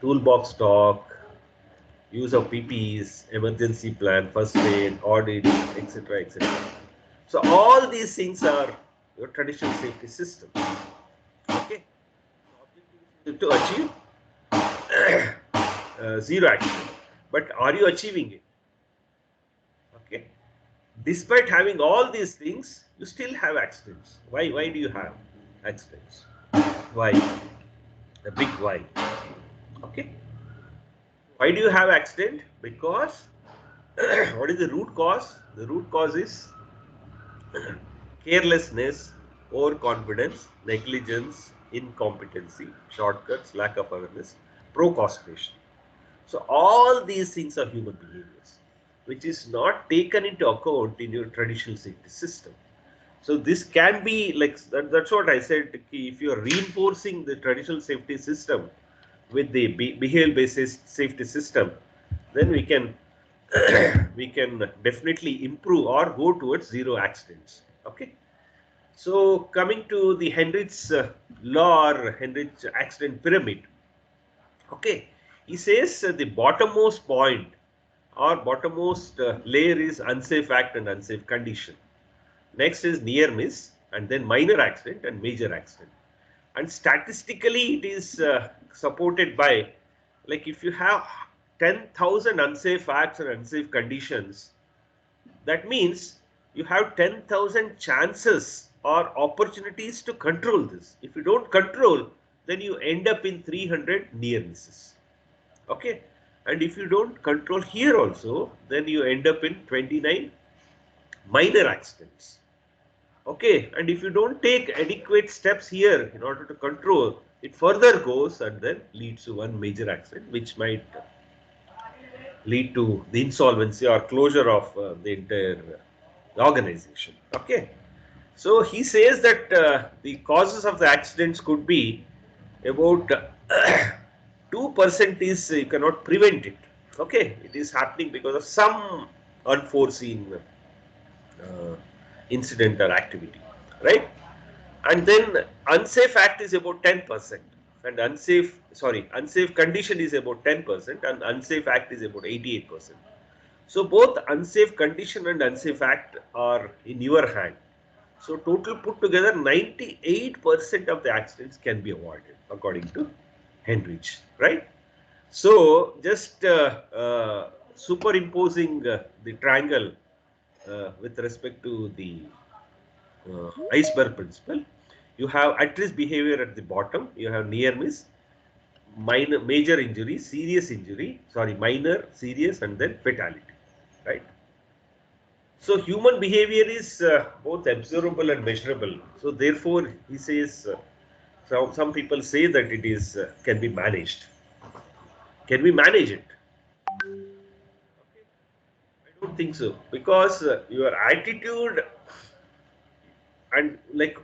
toolbox talk, use of PPEs, emergency plan, first aid, audit, etc., etc. So all these things are your traditional safety system. Okay, to achieve zero accident. But are you achieving it? Okay. Despite having all these things, you still have accidents. Why? Why do you have accidents? Why? A big why. Okay. Why do you have accident? Because what is the root cause? The root cause is carelessness, overconfidence, negligence, incompetency, shortcuts, lack of awareness, procrastination. So all these things are human behaviors, which is not taken into account in your traditional safety system. So this can be like that's what I said. If you are reinforcing the traditional safety system with the behavior-based safety system, then we can we can definitely improve or go towards zero accidents. Okay. So coming to the Henry's law or Henry's accident pyramid. Okay, he says the bottommost point or bottommost layer is unsafe act and unsafe condition. Next is near miss, and then minor accident and major accident. And statistically, it is supported by, like if you have 10,000 unsafe acts and unsafe conditions, that means you have 10,000 chances or opportunities to control this. If you don't control, then you end up in 300 near misses. Okay, and if you don't control here also, then you end up in 29 minor accidents. Okay, and if you don't take adequate steps here in order to control, it further goes and then leads to one major accident, which might lead to the insolvency or closure of the entire organization. Okay, so he says that the causes of the accidents could be about 2% is you cannot prevent it. Okay, it is happening because of some unforeseen incident or activity, right? And then unsafe act is about 10%, and unsafe condition is about 10%, and unsafe act is about 88%. So both unsafe condition and unsafe act are in your hand. So total put together, 98% of the accidents can be avoided according to Henrich, right? So just superimposing the triangle with respect to the iceberg principle, you have at-risk behavior at the bottom, you have near miss, minor, major injury, serious injury, minor, serious, and then fatality, right? So human behavior is both observable and measurable. So therefore, he says, some people say that it is can be managed. Can we manage it? I don't think so, because your attitude and like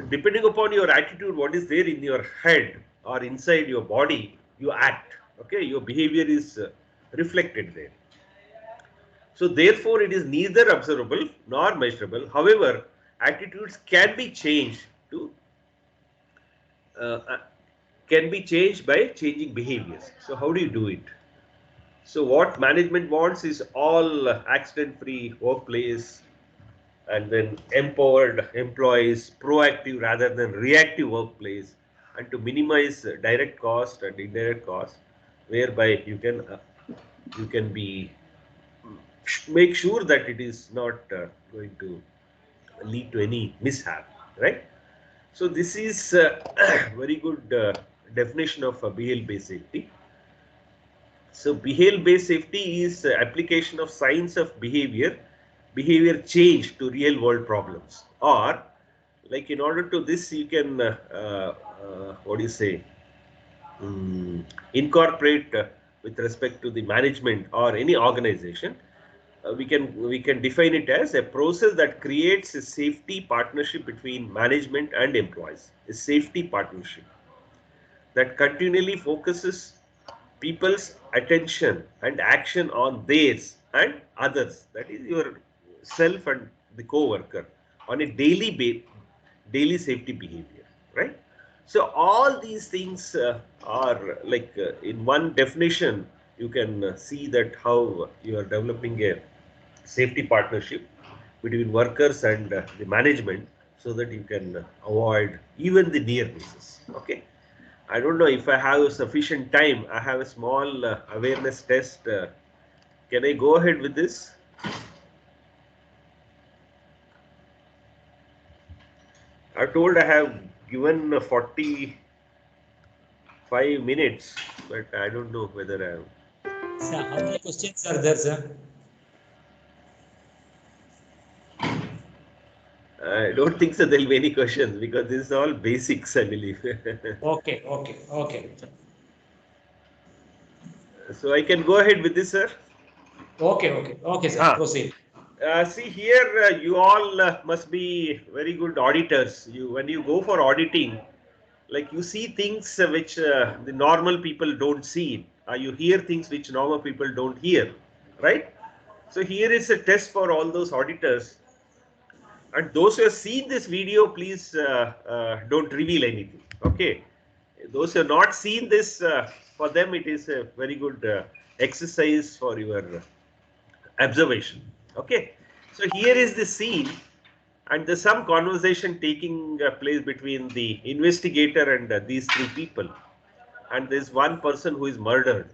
depending upon your attitude, what is there in your head or inside your body, you act. Okay, your behavior is reflected there. So therefore, it is neither observable nor measurable. However, attitudes can be changed to can be changed by changing behaviors. So how do you do it? So what management wants is all accident-free workplace, and then empowered employees, proactive rather than reactive workplace, and to minimize direct cost and indirect cost, whereby you can be make sure that it is not going to lead to any mishap, right? So this is very good definition of behavioral-based safety. So behavioral-based safety is application of science of behavior change to real-world problems. Or, like, in order to this, you can what do you say? Incorporate with respect to the management or any organization. We can define it as a process that creates a safety partnership between management and employees. A safety partnership that continually focuses people's attention and action on theirs and others, that is your self and the co-worker, on a daily safety behavior, right? So all these things are like in one definition. You can see that how you are developing a safety partnership between workers and the management, so that you can avoid even the near misses. Okay, I don't know if I have sufficient time. I have a small awareness test. Can I go ahead with this? I told I have given 45 minutes, but I don't know whether I have. Sir, how many questions are there, sir? I don't think so there will be any questions, because this is all basics, I believe. Okay. So I can go ahead with this, sir. Okay, sir. Proceed. See here, you all must be very good auditors. When you go for auditing, like, you see things which the normal people don't see. You hear things which normal people don't hear, right? So here is a test for all those auditors. And those who have seen this video, please don't reveal anything. Okay. Those who have not seen this, for them it is a very good exercise for your observation. Okay. So here is the scene, and there's some conversation taking place between the investigator and these three people. And there's one person who is murdered.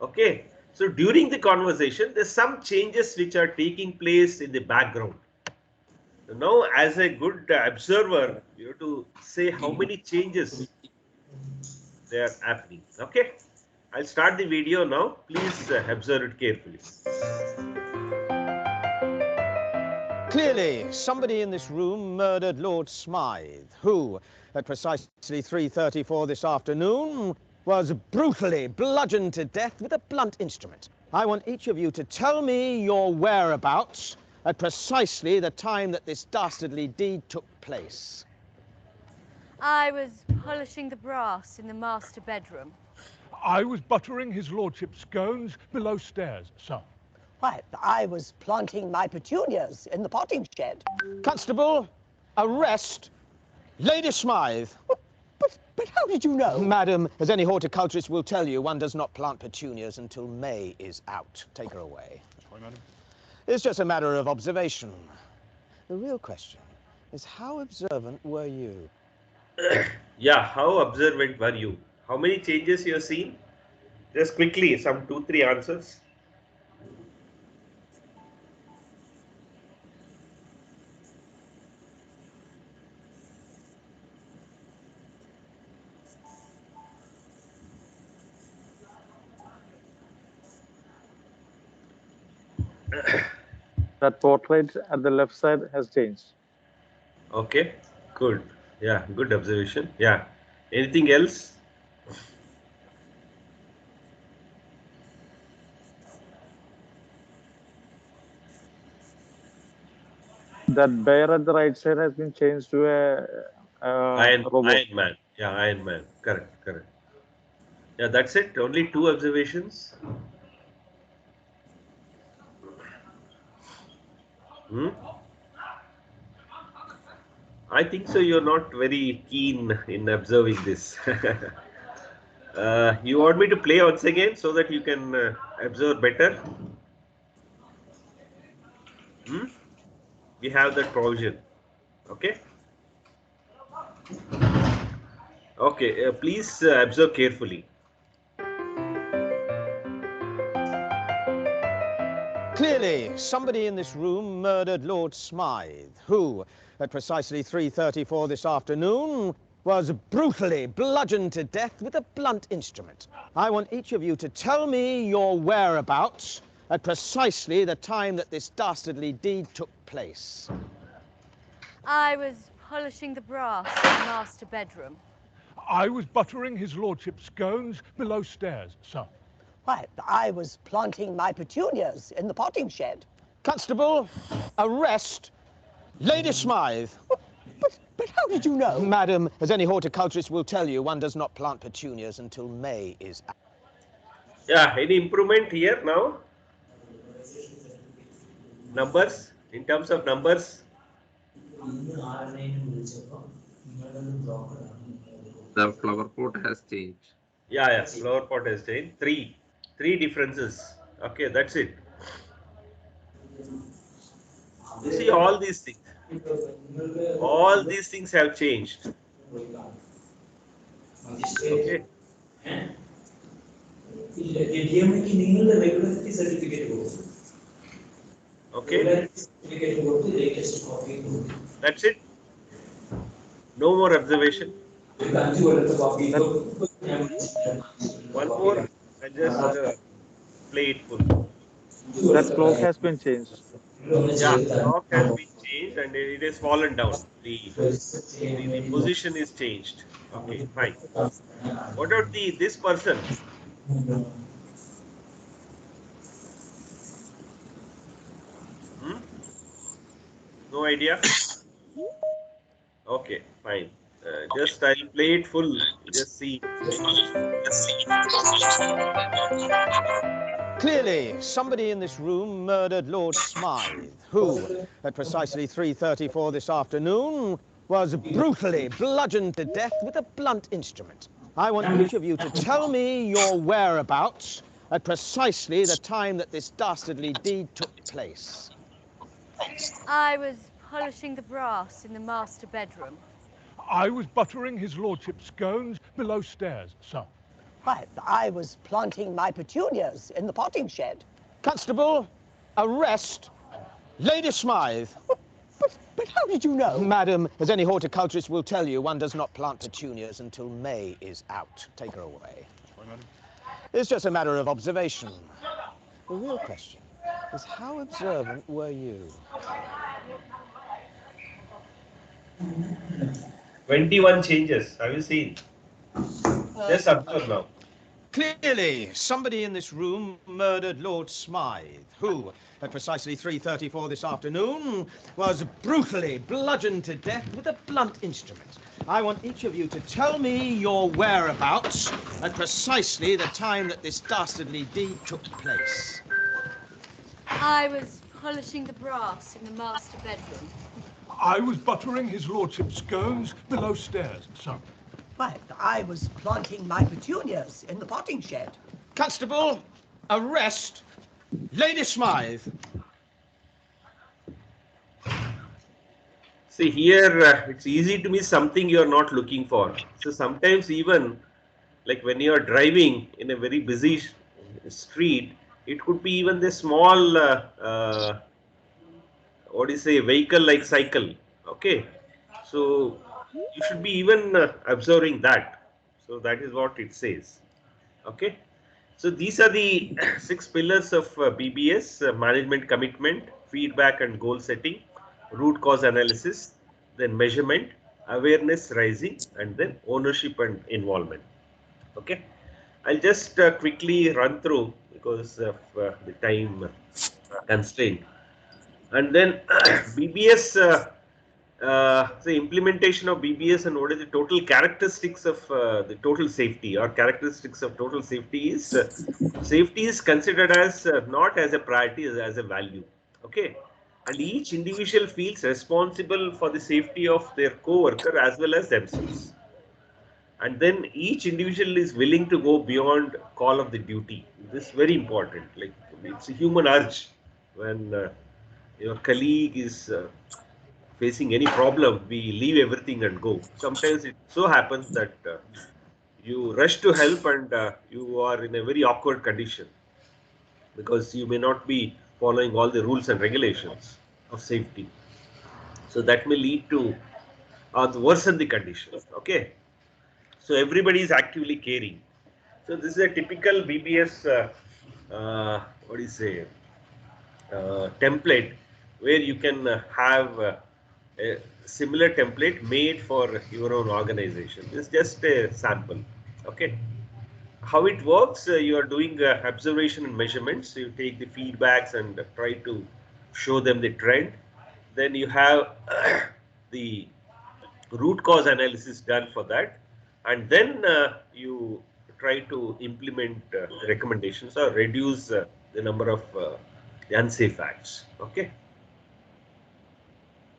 Okay. So during the conversation, there's some changes which are taking place in the background. Now, as a good observer, you have to say how many changes they are happening. Okay. I'll start the video now. Please observe it carefully. Clearly, somebody in this room murdered Lord Smythe, who, at precisely 3:34 this afternoon, was brutally bludgeoned to death with a blunt instrument. I want each of you to tell me your whereabouts at precisely the time that this dastardly deed took place. I was polishing the brass in the master bedroom. I was buttering his lordship's scones below stairs, sir. Why, I was planting my petunias in the potting shed. Constable, arrest Lady Smythe. But how did you know? Madam, as any horticulturist will tell you, one does not plant petunias until May is out. Take her away. Sorry, madam. It's just a matter of observation. The real question is, how observant were you? Yeah, how observant were you? How many changes you have seen? Just quickly, some 2-3 answers. That portrait at the left side has changed. Okay, good. Yeah, good observation. Yeah. Anything else? That bear at the right side has been changed to a Iron robot. Man. Yeah, Iron Man. Correct. Yeah, that's it. Only 2 observations. I think so. You're not very keen in observing this. You want me to play once again so that you can observe better? We have that provision. Okay. Okay. Please observe carefully. Clearly, somebody in this room murdered Lord Smythe, who, at precisely 3:34 this afternoon, was brutally bludgeoned to death with a blunt instrument. I want each of you to tell me your whereabouts at precisely the time that this dastardly deed took place. I was polishing the brass in the master bedroom. I was buttering his lordship's scones below stairs, sir. Why, I was planting my petunias in the potting shed. Constable, arrest Lady Smythe. But how did you know? Madam, as any horticulturist will tell you, one does not plant petunias until May is out. Yeah, any improvement here now? Numbers, in terms of numbers? The flower pot has changed. Yeah, flower pot has changed. Three differences. Okay, that's it. You see all these things. All these things have changed. Okay. Okay. That's it. No more observation. One more. I just play it full. That clock has been changed. Yeah, clock has been changed and it has fallen down. The position is changed. Okay, fine. What about this person? No idea. Okay, fine. Just I'll play it full. Just see. Clearly, somebody in this room murdered Lord Smythe, who, at precisely 3:34 this afternoon, was brutally bludgeoned to death with a blunt instrument. I want each of you to tell me your whereabouts at precisely the time that this dastardly deed took place. I was polishing the brass in the master bedroom. I was buttering his lordship's scones below stairs, sir. Why, I was planting my petunias in the potting shed. Constable, arrest Lady Smythe. But how did you know? Madam, as any horticulturist will tell you, one does not plant petunias until May is out. Take her away. It's just a matter of observation. The real question is, how observant were you? 21 changes. Have you seen? Just observe now. Clearly, somebody in this room murdered Lord Smythe, who, at precisely 3:34 this afternoon, was brutally bludgeoned to death with a blunt instrument. I want each of you to tell me your whereabouts at precisely the time that this dastardly deed took place. I was polishing the brass in the master bedroom. I was buttering his lordship's scones below stairs, sir. Why, I was planting my petunias in the potting shed. Constable, arrest Lady Smythe. See here, it's easy to miss something you are not looking for. So sometimes even like when you are driving in a very busy street, it could be even the small, what do you say, vehicle like cycle. Okay, so you should be even observing that. So that is what it says. Okay, so these are the 6 pillars of BBS: management commitment, feedback and goal setting, root cause analysis, then measurement, awareness raising, and then ownership and involvement. Okay, I'll just quickly run through because of the time constraint. And then BBS, the implementation of BBS and what is the total characteristics of the total safety, or characteristics of total safety is safety is considered as not as a priority, as a value. Okay, and each individual feels responsible for the safety of their co-worker as well as themselves. And then each individual is willing to go beyond call of the duty. This is very important. Like it's a human urge when your colleague is facing any problem, we leave everything and go. Sometimes it so happens that you rush to help and you are in a very awkward condition because you may not be following all the rules and regulations of safety. So that may lead to worsen the condition. Okay. So everybody is actively caring. So this is a typical BBS, what do you say, template where you can have a similar template made for your own organization. It's just a sample. Okay. How it works, you are doing observation and measurements. So you take the feedbacks and try to show them the trend. Then you have the root cause analysis done for that. And then you try to implement recommendations or reduce the number of unsafe acts. Okay.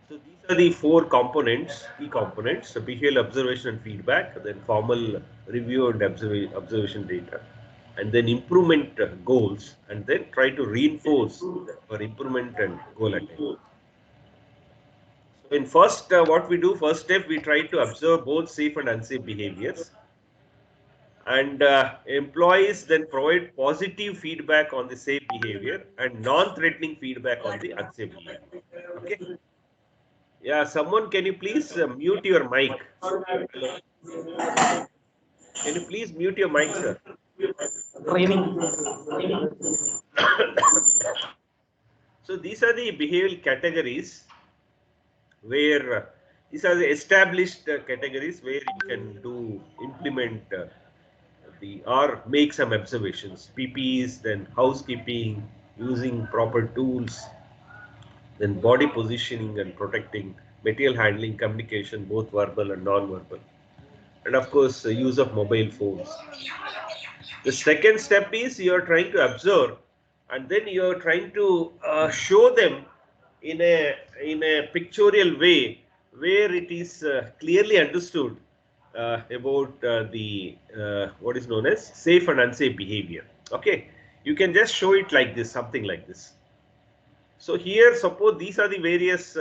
So these are the four components, key components: so behavioral observation and feedback, then formal review and observation data, and then improvement goals, and then try to reinforce for improvement and goal attainment. So in first, what we do, first step, we try to observe both safe and unsafe behaviors. And employees then provide positive feedback on the safe behavior and non-threatening feedback on the unsafe behavior. Okay. Yeah, someone, can you please mute your mic? Hello. Can you please mute your mic, sir? So these are the behavioral categories where these are the established categories where you can implement or make some observations. PPEs, then housekeeping, using proper tools, then body positioning and protecting, material handling, communication, both verbal and non-verbal, and of course use of mobile phones. The second step is you are trying to observe, and then you are trying to show them in a pictorial way where it is clearly understood about the what is known as safe and unsafe behavior. Okay, you can just show it like this, something like this. So here, suppose these are the various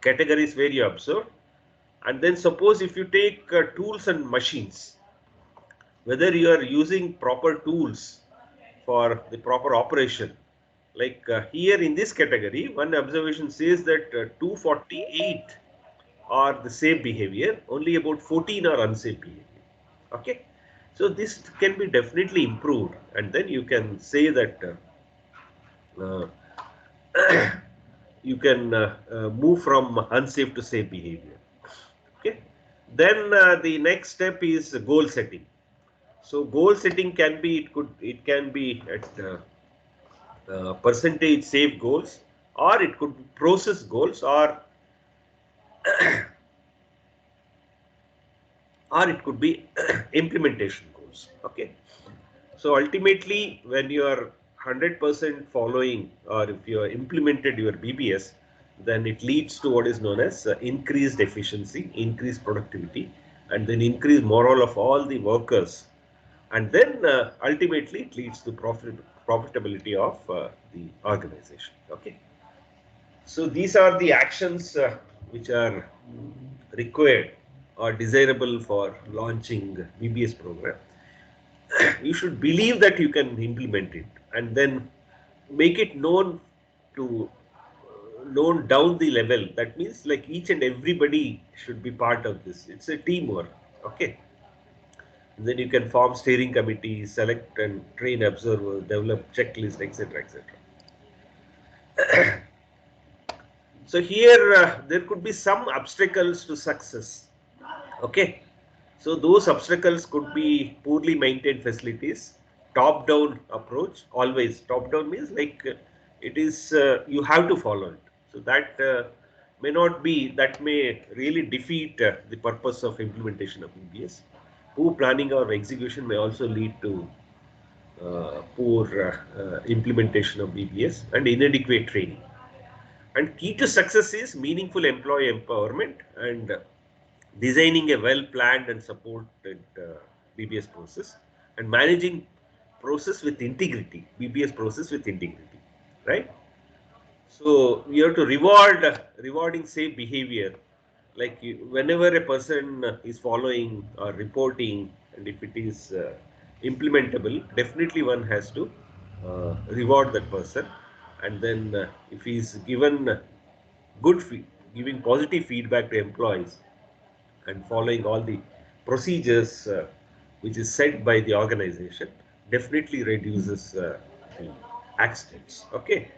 categories where you observe, and then suppose if you take tools and machines, whether you are using proper tools for the proper operation. Like here in this category, one observation says that 248 are the safe behavior, only about 14 are unsafe behavior. Okay, so this can be definitely improved, and then you can say that you can move from unsafe to safe behavior. Okay, then the next step is goal setting. So goal setting can be, it can be at percentage safe goals, or it could be process goals, or it could be implementation goals. Okay. So ultimately, when you are 100% following, or if you are implemented your BBS, then it leads to what is known as increased efficiency, increased productivity, and then increased morale of all the workers. And then ultimately it leads to profitability of the organization. Okay. So these are the actions which are required or desirable for launching BBS program. You should believe that you can implement it, and then make it known down the level. That means like each and everybody should be part of this. It's a teamwork. Okay. And then you can form steering committees, select and train observers, develop checklists, etc., etc. So here there could be some obstacles to success. Okay. So those obstacles could be poorly maintained facilities, top-down approach. Always top-down means like it is you have to follow it. So that may not be, that may really defeat the purpose of implementation of BBS. Poor planning or execution may also lead to poor implementation of BBS and inadequate training. And key to success is meaningful employee empowerment and designing a well-planned and supported BBS process, and managing process with integrity, BBS process with integrity, right? So we have to rewarding safe behavior. Like whenever a person is following or reporting, and if it is implementable, definitely one has to reward that person, and then if he's given giving positive feedback to employees and following all the procedures which is set by the organization, definitely reduces the accidents. Okay,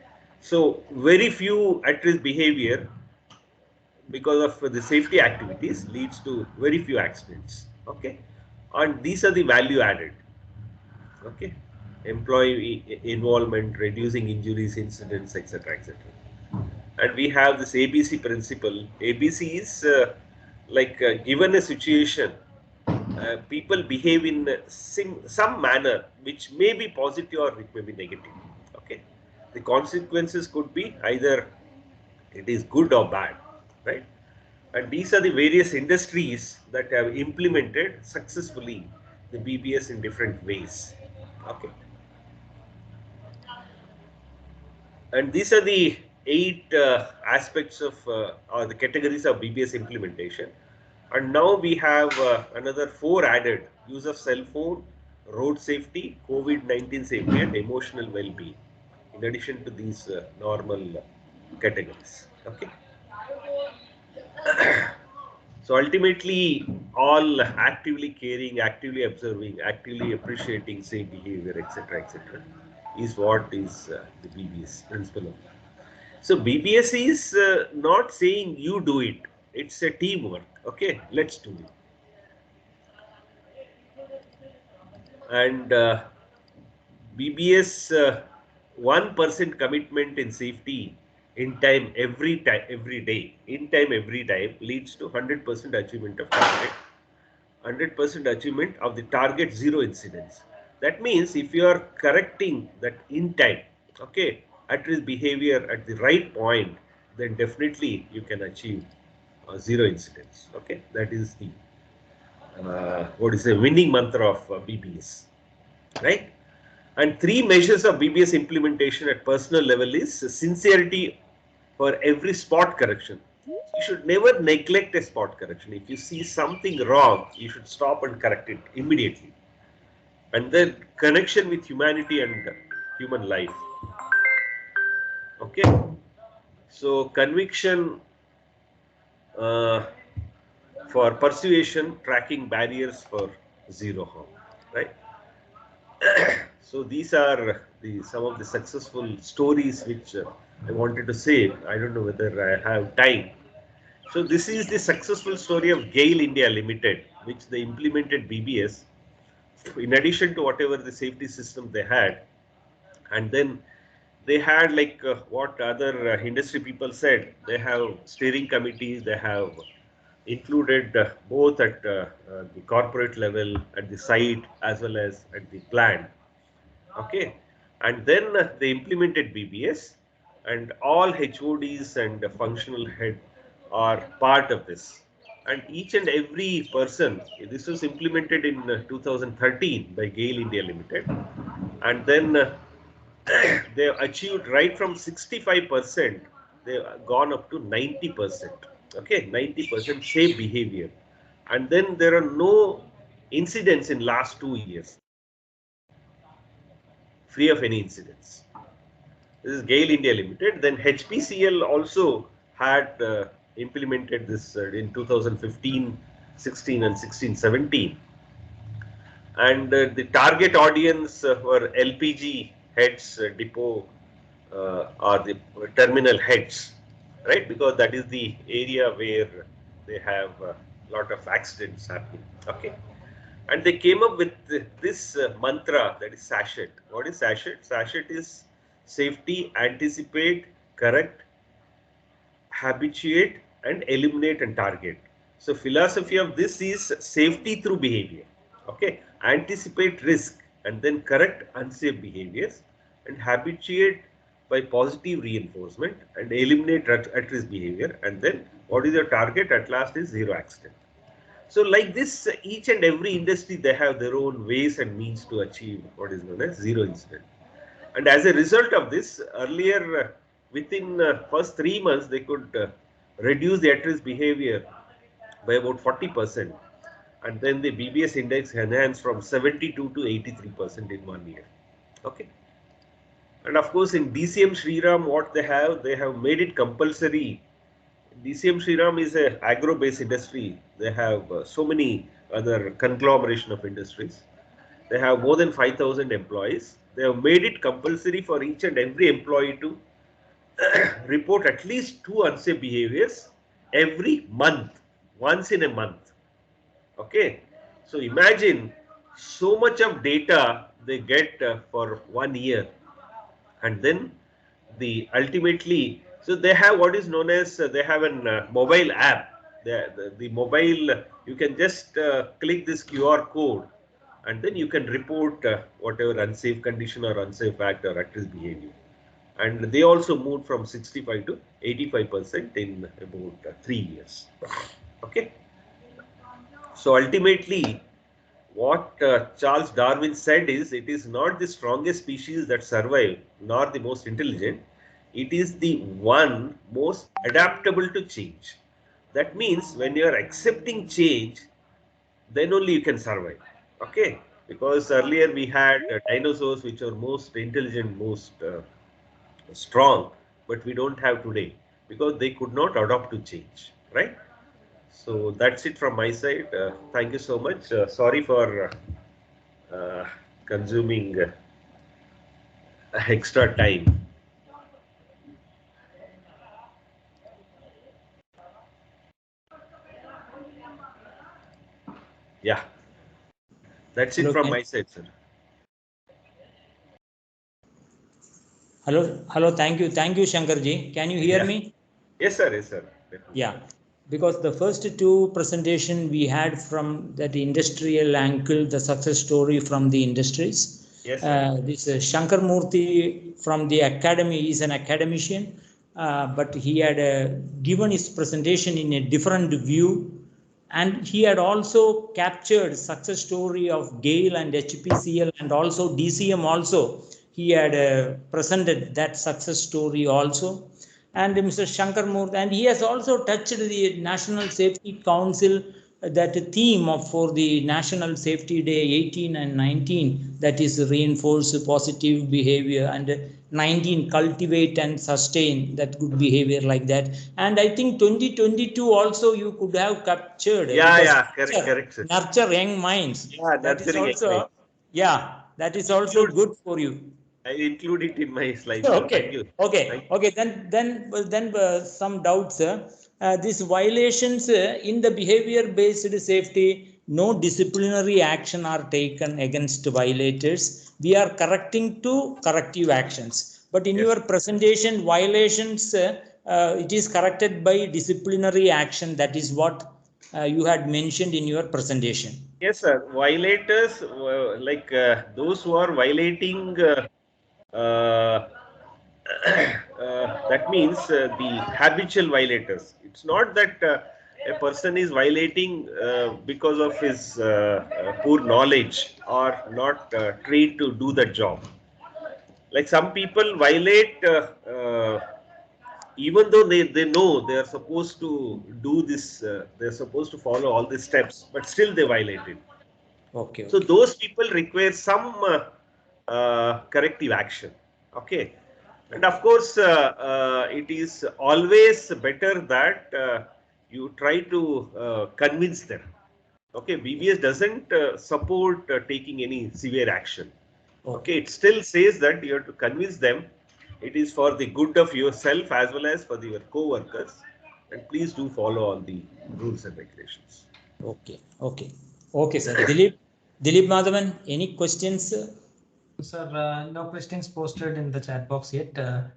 so very few at-risk behavior because of the safety activities leads to very few accidents. Okay, and these are the value added. Okay, employee involvement, reducing injuries, incidents, etc., etc. And we have this ABC principle. ABC is given a situation, people behave in some manner which may be positive or it may be negative. Okay, the consequences could be either it is good or bad, right? And these are the various industries that have implemented successfully the BBS in different ways. Okay. And these are the 8 aspects of or the categories of BBS implementation. And now we have another 4 added: use of cell phone, road safety, COVID-19 safety, and emotional well-being, in addition to these normal categories. Okay. So ultimately, all actively caring, actively observing, actively appreciating safe behavior, etc., etc., is what is the BBS principle of. So BBS is not saying you do it; it's a teamwork. Okay, let's do it. And BBS 1% commitment in safety in time every day, in time every time, leads to 100% achievement of target. 100% achievement of the target, 0 incidents. That means if you are correcting that in time, okay, at-risk behavior at the right point, then definitely you can achieve 0 incidents. Okay, that is the what is the winning mantra of BBS, right? And 3 measures of BBS implementation at personal level is sincerity for every spot correction. You should never neglect a spot correction. If you see something wrong, you should stop and correct it immediately. And then connection with humanity and human life. Okay. So conviction for persuasion, tracking barriers for 0 harm, right? So these are some of the successful stories which I wanted to say. I don't know whether I have time. So this is the successful story of GAIL India Limited, which they implemented BBS in addition to whatever the safety system they had. And then they had what other industry people said, they have steering committees, they have included both at the corporate level, at the site, as well as at the plant. Okay, and then they implemented BBS, and all HODs and functional head are part of this. And each and every person, this was implemented in 2013 by GAIL India Limited, and then they have achieved right from 65%, they've gone up to 90%. Okay, 90% safe behavior, and then there are no incidents in last 2 years. Free of any incidents. This is GAIL India Limited. Then HPCL also had implemented this in 2015, 16 and 16, 17. And the target audience were LPG heads, depot or the terminal heads, right? Because that is the area where they have a lot of accidents happening. Okay. And they came up with this mantra, that is SASHET. What is SASHET? SASHET is safety, anticipate, correct, habituate, and eliminate and target. So philosophy of this is safety through behavior. Okay, anticipate risk and then correct unsafe behaviors, and habituate by positive reinforcement, and eliminate at-risk behavior. And then what is your target? At last is 0 accident. So like this, each and every industry, they have their own ways and means to achieve what is known as 0 incident. And as a result of this, earlier within first 3 months, they could reduce the at-risk behavior by about 40%. And then the BBS index enhanced from 72 to 83% in 1 year. Okay. And of course, in DCM Shriram, what they have made it compulsory. DCM Shriram is a agro-based industry. They have so many other conglomeration of industries. They have more than 5,000 employees. They have made it compulsory for each and every employee to report at least 2 unsafe behaviors every month, once in a month. Okay. So imagine so much of data they get for 1 year, and then ultimately, so they have what is known as they have an mobile app. The mobile, you can just click this QR code, and then you can report whatever unsafe condition or unsafe act or at risk behavior. And they also moved from 65 to 85% in about 3 years. Okay. So ultimately, what Charles Darwin said is, it is not the strongest species that survive, nor the most intelligent. It is the one most adaptable to change. That means when you are accepting change, then only you can survive. Okay. Because earlier we had dinosaurs which are most intelligent, most strong, but we don't have today because they could not adapt to change. Right. So that's it from my side. Thank you so much. Sorry for consuming extra time. Yeah, that's it from my side, sir. Hello. Thank you, Shankarji. Can you hear me? Yes, sir. Yes, sir. Definitely. Yeah, because the first two presentation we had from that industrial angle, the success story from the industries. Yes, this Shankar Murthy from the academy is an academician, but he had given his presentation in a different view, and he had also captured success story of GAIL and HPCL and also DCM also. He had presented that success story also. And Mr. Shankar Murthy, and he has also touched the National Safety Council, that theme for the National Safety Day 18 and 19, that is reinforce positive behavior, and 19 cultivate and sustain that good behavior like that. And I think 2022 also you could have captured. Correct, sir. Nurture young minds. Yeah, that is also, that is also good for you. I include it in my slides. Okay. Thank you. Then some doubts. These violations in the behavior-based safety, no disciplinary action are taken against violators. We are correcting to corrective actions. But in your presentation, violations, it is corrected by disciplinary action. That is what you had mentioned in your presentation. Yes, sir. Violators, like those who are violating. That means the habitual violators. It's not that a person is violating because of his poor knowledge or not trained to do the job. Like some people violate even though they know they are supposed to do this, they're supposed to follow all these steps, but still they violate it. Okay. So those people require some corrective action. Okay. And of course, it is always better that you try to convince them. Okay, BBS doesn't support taking any severe action. Okay, it still says that you have to convince them. It is for the good of yourself as well as for your co-workers. And please do follow all the rules and regulations. Okay, sir. Dilip Madhavan, any questions? Sir, no questions posted in the chat box yet.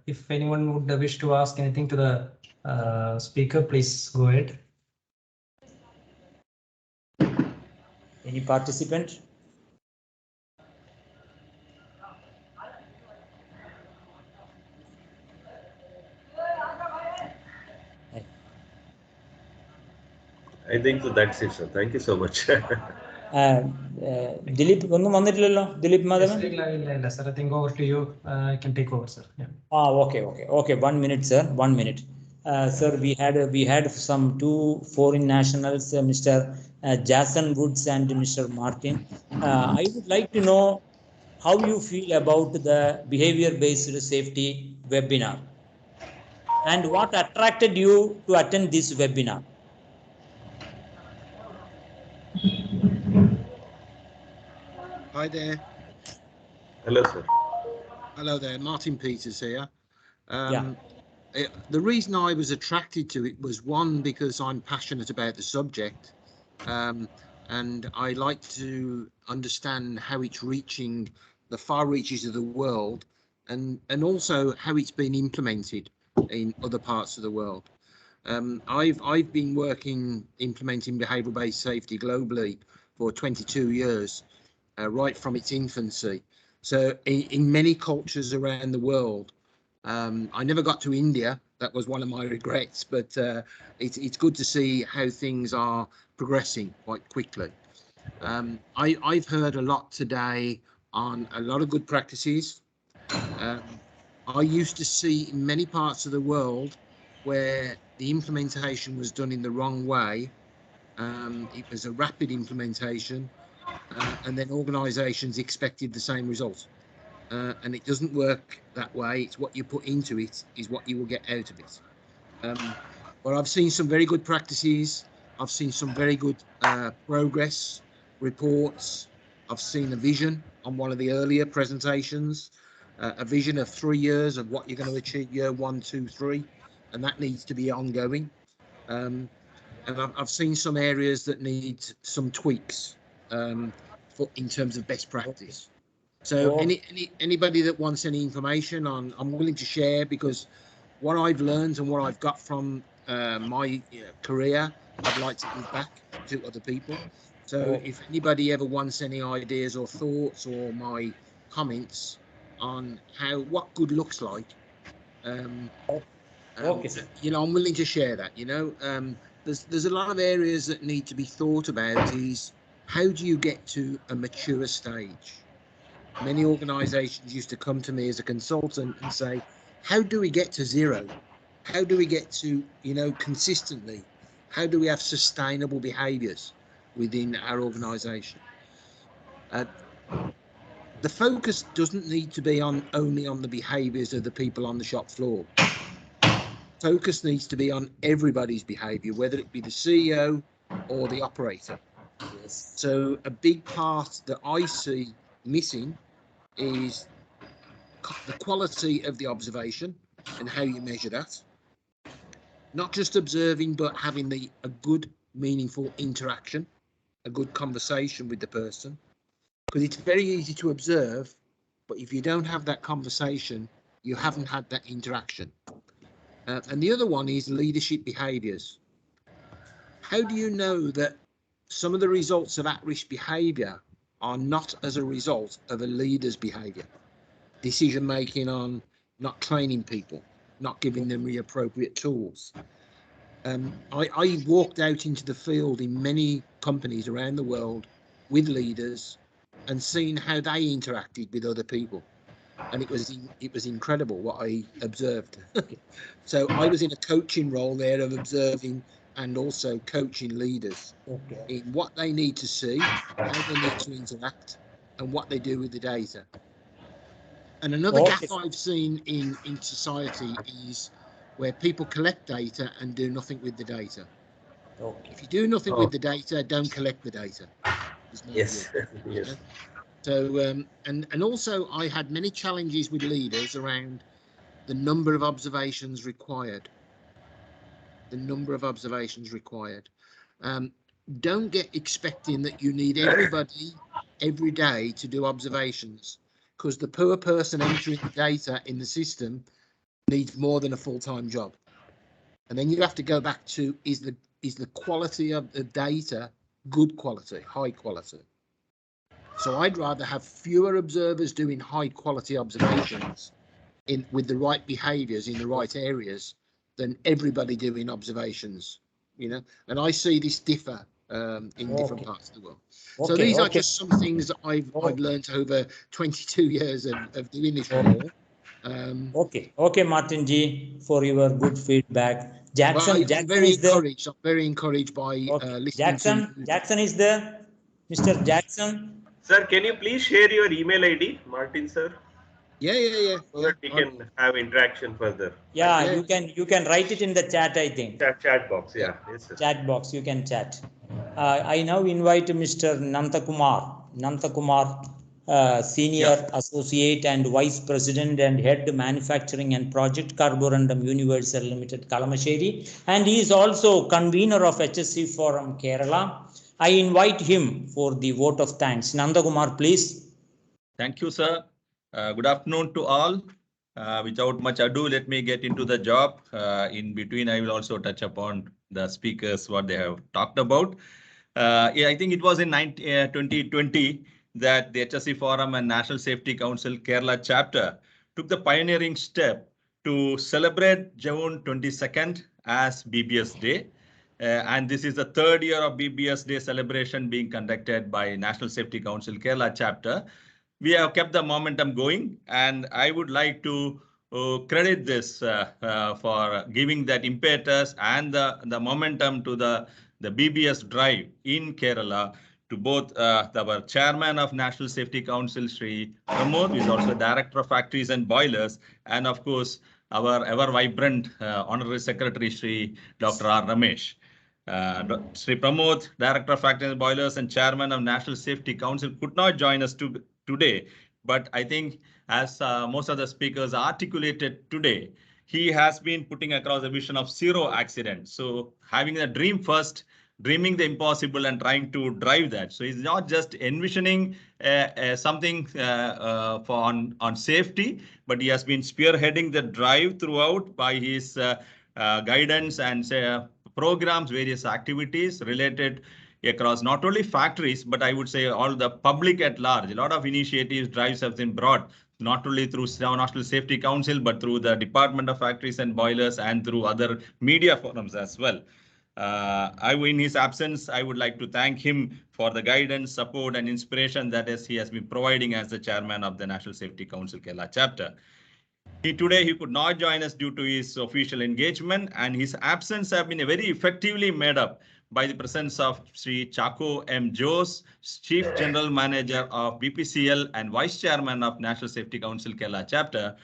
If anyone would wish to ask anything to the speaker, please go ahead. Any participant? I think so that's it, sir. Thank you so much. Dilip, ഒന്നും വന്നിട്ടില്ലല്ലോ ദിലീപ് മാധവൻ? ഇല്ല sir. I think over to you. I can take over, sir. Yeah. Okay. 1 minute, sir. 1 minute. Sir, we had some 2 foreign nationals, Mr. Jason Woods and Mr. Martin. I would like to know how you feel about the behavior-based safety webinar, and what attracted you to attend this webinar? Hi there. Hello, sir. Hello there. Martin Peters here. Yeah. The reason I was attracted to it was, one, because I'm passionate about the subject, and I like to understand how it's reaching the far reaches of the world, and also how it's been implemented in other parts of the world. I've been implementing behavioral-based safety globally for 22 years, right from its infancy. So in many cultures around the world, I never got to India. That was one of my regrets, but it's good to see how things are progressing quite quickly. I've heard a lot today on a lot of good practices. I used to see in many parts of the world where the implementation was done in the wrong way. It was a rapid implementation, and then organisations expected the same result. And it doesn't work that way. It's what you put into it is what you will get out of it. But I've seen some very good practices. I've seen some very good progress reports. I've seen a vision on one of the earlier presentations, a vision of 3 years of what you're going to achieve year 1, 2, 3, and that needs to be ongoing. And I've seen some areas that need some tweaks in terms of best practice. So anybody that wants any information on, I'm willing to share, because what I've learned and what I've got from my career, I'd like to give back to other people. So if anybody ever wants any ideas or thoughts or my comments on what good looks like, you know, I'm willing to share that. You know, there's a lot of areas that need to be thought about. Is how do you get to a mature stage? Many organizations used to come to me as a consultant and say, how do we get to 0? How do we get to, you know, consistently? How do we have sustainable behaviors within our organization? The focus doesn't need to be only on the behaviors of the people on the shop floor. Focus needs to be on everybody's behavior, whether it be the CEO or the operator. Yes. So a big part that I see missing is the quality of the observation and how you measure that. Not just observing, but having a good, meaningful interaction, a good conversation with the person. Because it's very easy to observe, but if you don't have that conversation, you haven't had that interaction. And the other one is leadership behaviours. How do you know that some of the results of at-risk behaviour are not as a result of a leader's behaviour? Decision making on not training people, not giving them the appropriate tools. I walked out into the field in many companies around the world with leaders and seen how they interacted with other people, and it was incredible what I observed. So I was in a coaching role there of observing and also coaching leaders in what they need to see, how they need to interact, and what they do with the data. And another gap I've seen in society is where people collect data and do nothing with the data. If you do nothing with the data, don't collect the data. Yes. Yes. Yeah? So, and also I had many challenges with leaders around the number of observations required. The number of observations required. Don't get expecting that you need everybody every day to do observations, because the poor person entering the data in the system needs more than a full-time job. And then you have to go back to, is the quality of the data good quality, high quality? So I'd rather have fewer observers doing high quality observations with the right behaviors in the right areas than everybody doing observations, you know. And I see this differ in different parts of the world. So these are just some things that I've learned over 22 years of doing this role. Okay, Martin G, for your good feedback. Jackson, I'm very encouraged by listening Jackson, to. Jackson is there. Mr. Jackson. Sir, can you please share your email ID, Martin sir? Yeah. So that we can have interaction further. Yeah, you can write it in the chat, I think. Chat box, yeah. Yes, sir. Chat box, you can chat. I now invite Mr. Nantakumar, Senior Associate and Vice President and Head Manufacturing and Project Carborundum Universal Limited, Kalamassery, and he is also convener of HSC Forum Kerala. I invite him for the vote of thanks. Nandakumar, please. Thank you, sir. Good afternoon to all. Without much ado, let me get into the job. In between, I will also touch upon the speakers, what they have talked about. I think it was in 2020 that the HSC Forum and National Safety Council Kerala chapter took the pioneering step to celebrate June 22nd as BBS Day. And this is the third year of BBS Day celebration being conducted by National Safety Council Kerala chapter. We have kept the momentum going, and I would like to credit this for giving that impetus and the momentum to the BBS drive in Kerala, to both our chairman of National Safety Council, Sri Pramod, who is also Director of Factories and Boilers, and of course, our ever vibrant Honorary Secretary, Sri Dr. R. Ramesh. Sri Pramod, Director of Factories and Boilers and Chairman of National Safety Council, could not join us today. But I think, as most of the speakers articulated today, he has been putting across a vision of zero accidents. So having a dream first, dreaming the impossible and trying to drive that. So he's not just envisioning something on safety, but he has been spearheading the drive throughout by his guidance and programs, various activities related across not only factories, but I would say all the public at large. A lot of initiatives, drives have been brought, not only through National Safety Council, but through the Department of Factories and Boilers and through other media forums as well. In his absence, I would like to thank him for the guidance, support, and inspiration that he has been providing as the chairman of the National Safety Council Kerala chapter. Today, he could not join us due to his official engagement, and his absence has been very effectively made up by the presence of Sri Chako M. Jose, Chief General Manager of BPCL and Vice Chairman of National Safety Council Kerala chapter.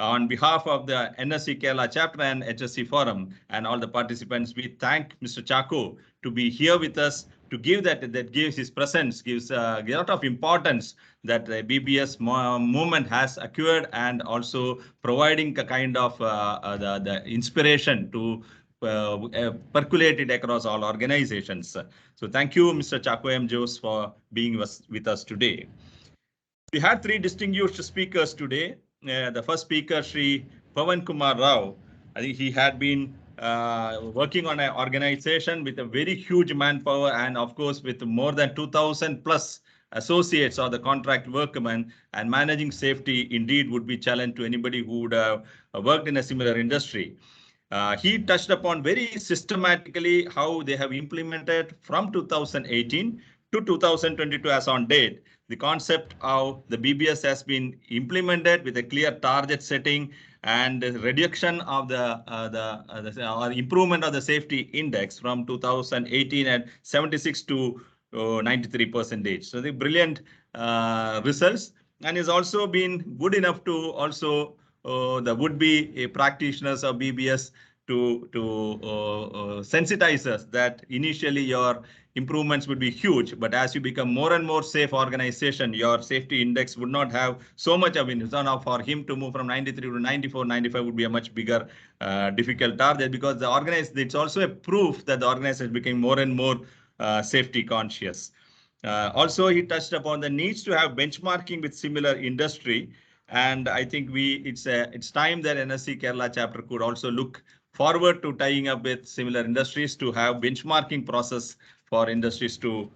On behalf of the NSC-Kerala chapter and HSC Forum and all the participants, we thank Mr. Chako to be here with us, to give that gives his presence, gives a lot of importance that the BBS movement has acquired, and also providing a kind of the inspiration to percolate it across all organizations. So thank you, Mr. Chako M. Jose, for being with us today. We had three distinguished speakers today. The first speaker, Sri Pawan Kumar Rao, I think he had been working on an organization with a very huge manpower, and of course with more than 2,000 plus associates or the contract workmen, and managing safety indeed would be a challenge to anybody who would have worked in a similar industry. He touched upon very systematically how they have implemented from 2018 to 2022 as on date. The concept of the BBS has been implemented with a clear target setting and reduction of or improvement of the safety index from 2018 at 76 to 93%. So the brilliant results, and is also been good enough to also the would-be practitioners of BBS to sensitize us that initially your improvements would be huge, but as you become more and more safe organization, your safety index would not have so much of it. So now for him to move from 93 to 94, 95 would be a much bigger difficult target, because the organization, it's also a proof that the organization is becoming more and more safety conscious. Also, he touched upon the needs to have benchmarking with similar industry. And I think it's time that NSC Kerala chapter could also look forward to tying up with similar industries to have benchmarking process for industries to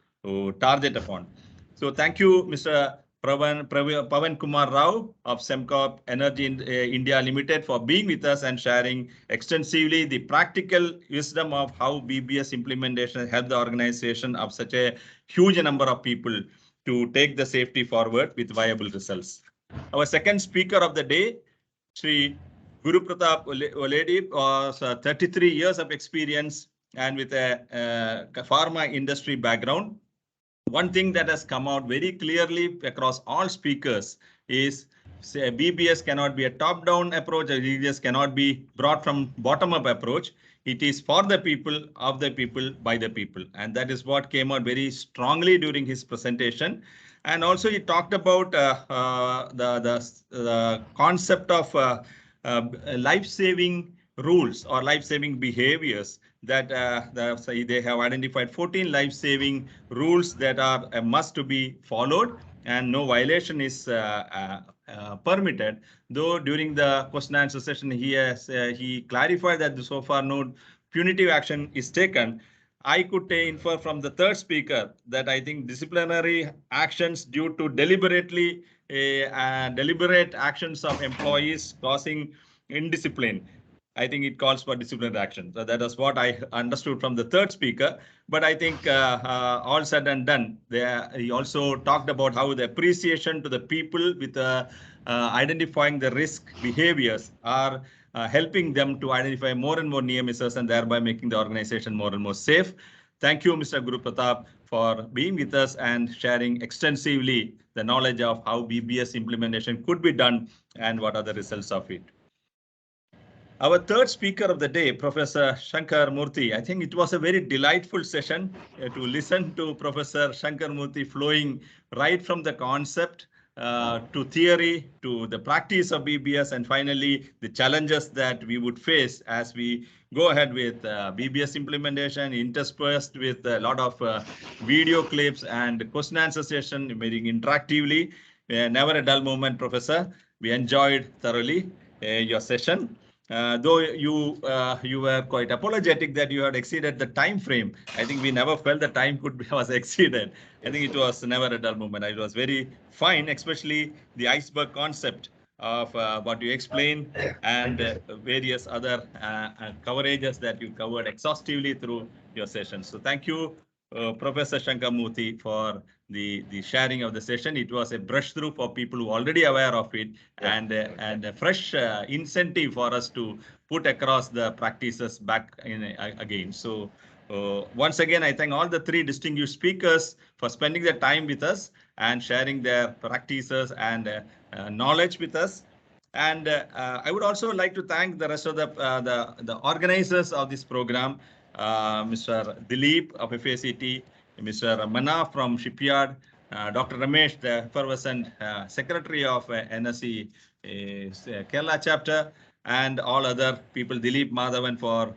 target upon. So thank you, Mr. Pawan Kumar Rao of Semcorp Energy India Limited, for being with us and sharing extensively the practical wisdom of how BBS implementation helped the organization of such a huge number of people to take the safety forward with viable results. Our second speaker of the day, Sri Guru Pratap Oledi, was 33 years of experience and with a pharma industry background. one thing that has come out very clearly across all speakers is BBS cannot be a top-down approach, or BBS cannot be brought from bottom-up approach. It is for the people, of the people, by the people. And that is what came out very strongly during his presentation. And also he talked about the concept of life-saving rules or life-saving behaviors that they have identified 14 life-saving rules that are a must to be followed, and no violation is permitted. Though during the question and answer session, he clarified that so far no punitive action is taken. I could infer from the third speaker that I think disciplinary actions due to deliberate actions of employees causing indiscipline, I think it calls for disciplinary action. So that is what I understood from the third speaker. But I think all said and done, he also talked about how the appreciation to the people with identifying the risk behaviors are helping them to identify more and more near misses and thereby making the organization more and more safe. Thank you, Mr. Guru Pratap, for being with us and sharing extensively the knowledge of how BBS implementation could be done and what are the results of it. Our third speaker of the day, Professor Shankar Murthy. I think it was a very delightful session to listen to Professor Shankar Murthy flowing right from the concept to theory, to the practice of BBS, and finally the challenges that we would face as we go ahead with BBS implementation, interspersed with a lot of video clips and question answer session, very interactively. Never a dull moment, Professor. We enjoyed thoroughly your session. Though you were quite apologetic that you had exceeded the time frame, I think we never felt the time was exceeded. I think it was never a dull moment. It was very fine, especially the iceberg concept of what you explained and various other coverages that you covered exhaustively through your session. So thank you, Professor Shankar Murthy, for the sharing of the session. It was a brush through for people who are already aware of it, and a fresh incentive for us to put across the practices back in again. So once again, I thank all the three distinguished speakers for spending their time with us and sharing their practices and knowledge with us. And I would also like to thank the rest of the organizers of this program, Mr. Dilip of FACT, Mr. Mana from Shipyard, Dr. Ramesh, the effervescent secretary of NSC-Kerala chapter, and all other people, Dilip Madhavan for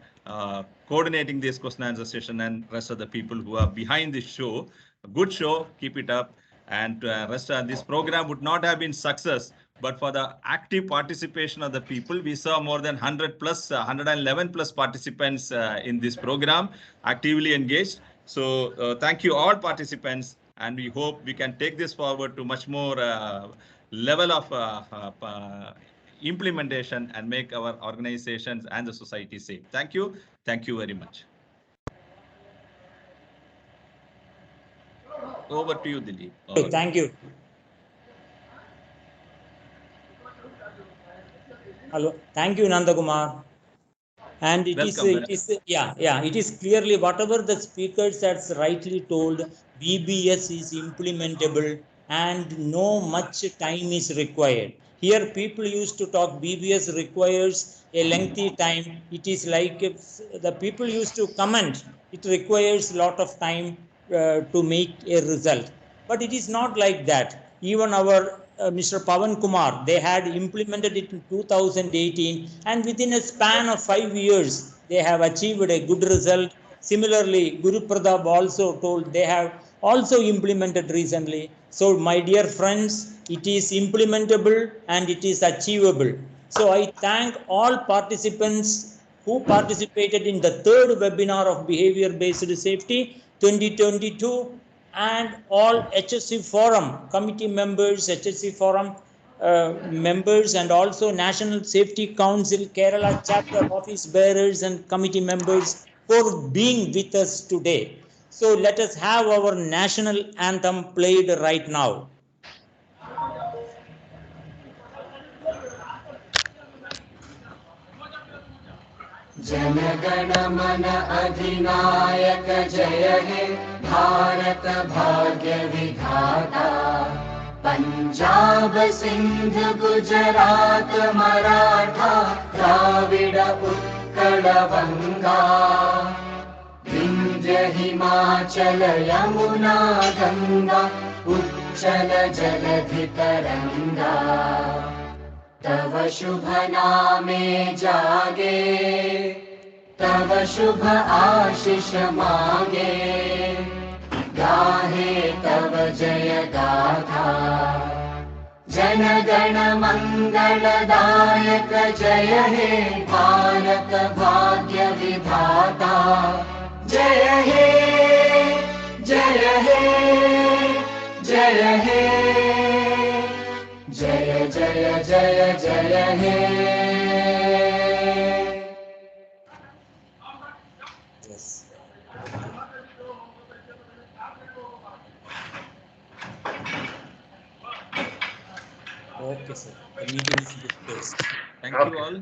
coordinating this question and answer session, and rest of the people who are behind this show. A good show, keep it up. And rest of this program would not have been success, but for the active participation of the people. We saw more than 100 plus, 111 plus participants in this program, actively engaged. So thank you all participants, and we hope we can take this forward to much more level of implementation and make our organizations and the society safe. Thank you. Thank you very much. Over to you, Dilip. Okay, thank you. Hello, thank you, Nandakumar. And it is clearly whatever the speakers has rightly told, BBS is implementable and no much time is required. Here people used to talk BBS requires a lengthy time. It is like the people used to comment, it requires a lot of time to make a result. But it is not like that. Even our Mr. Pawan Kumar, they had implemented it in 2018, and within a span of 5 years, they have achieved a good result. Similarly, Guru Pratap also told they have also implemented recently. So my dear friends, it is implementable and it is achievable. So I thank all participants who participated in the third webinar of behavior-based safety 2022, and all HSC Forum committee members, HSC Forum members, and also National Safety Council Kerala chapter office bearers and committee members for being with us today. So let us have our national anthem played right now. जनगण मन अधिनायक जय हे भारत भाग्य विधाता पंजाब सिंध गुजरात मराठा द्राविड उत्कल गंगा विंध्य हिमाचल यमुना गंगा उच्चल जलधि तरंगा तव शुभ नामे जागे तव शुभ आशीष मांगे गाहे तव जय गाथा जन गण मंगलदायक जय हे भारत भाग्य विधाता जय हे जय हे जय हे जय जय जय जय हे Okay, sir. The meeting is disclosed. Thank you all.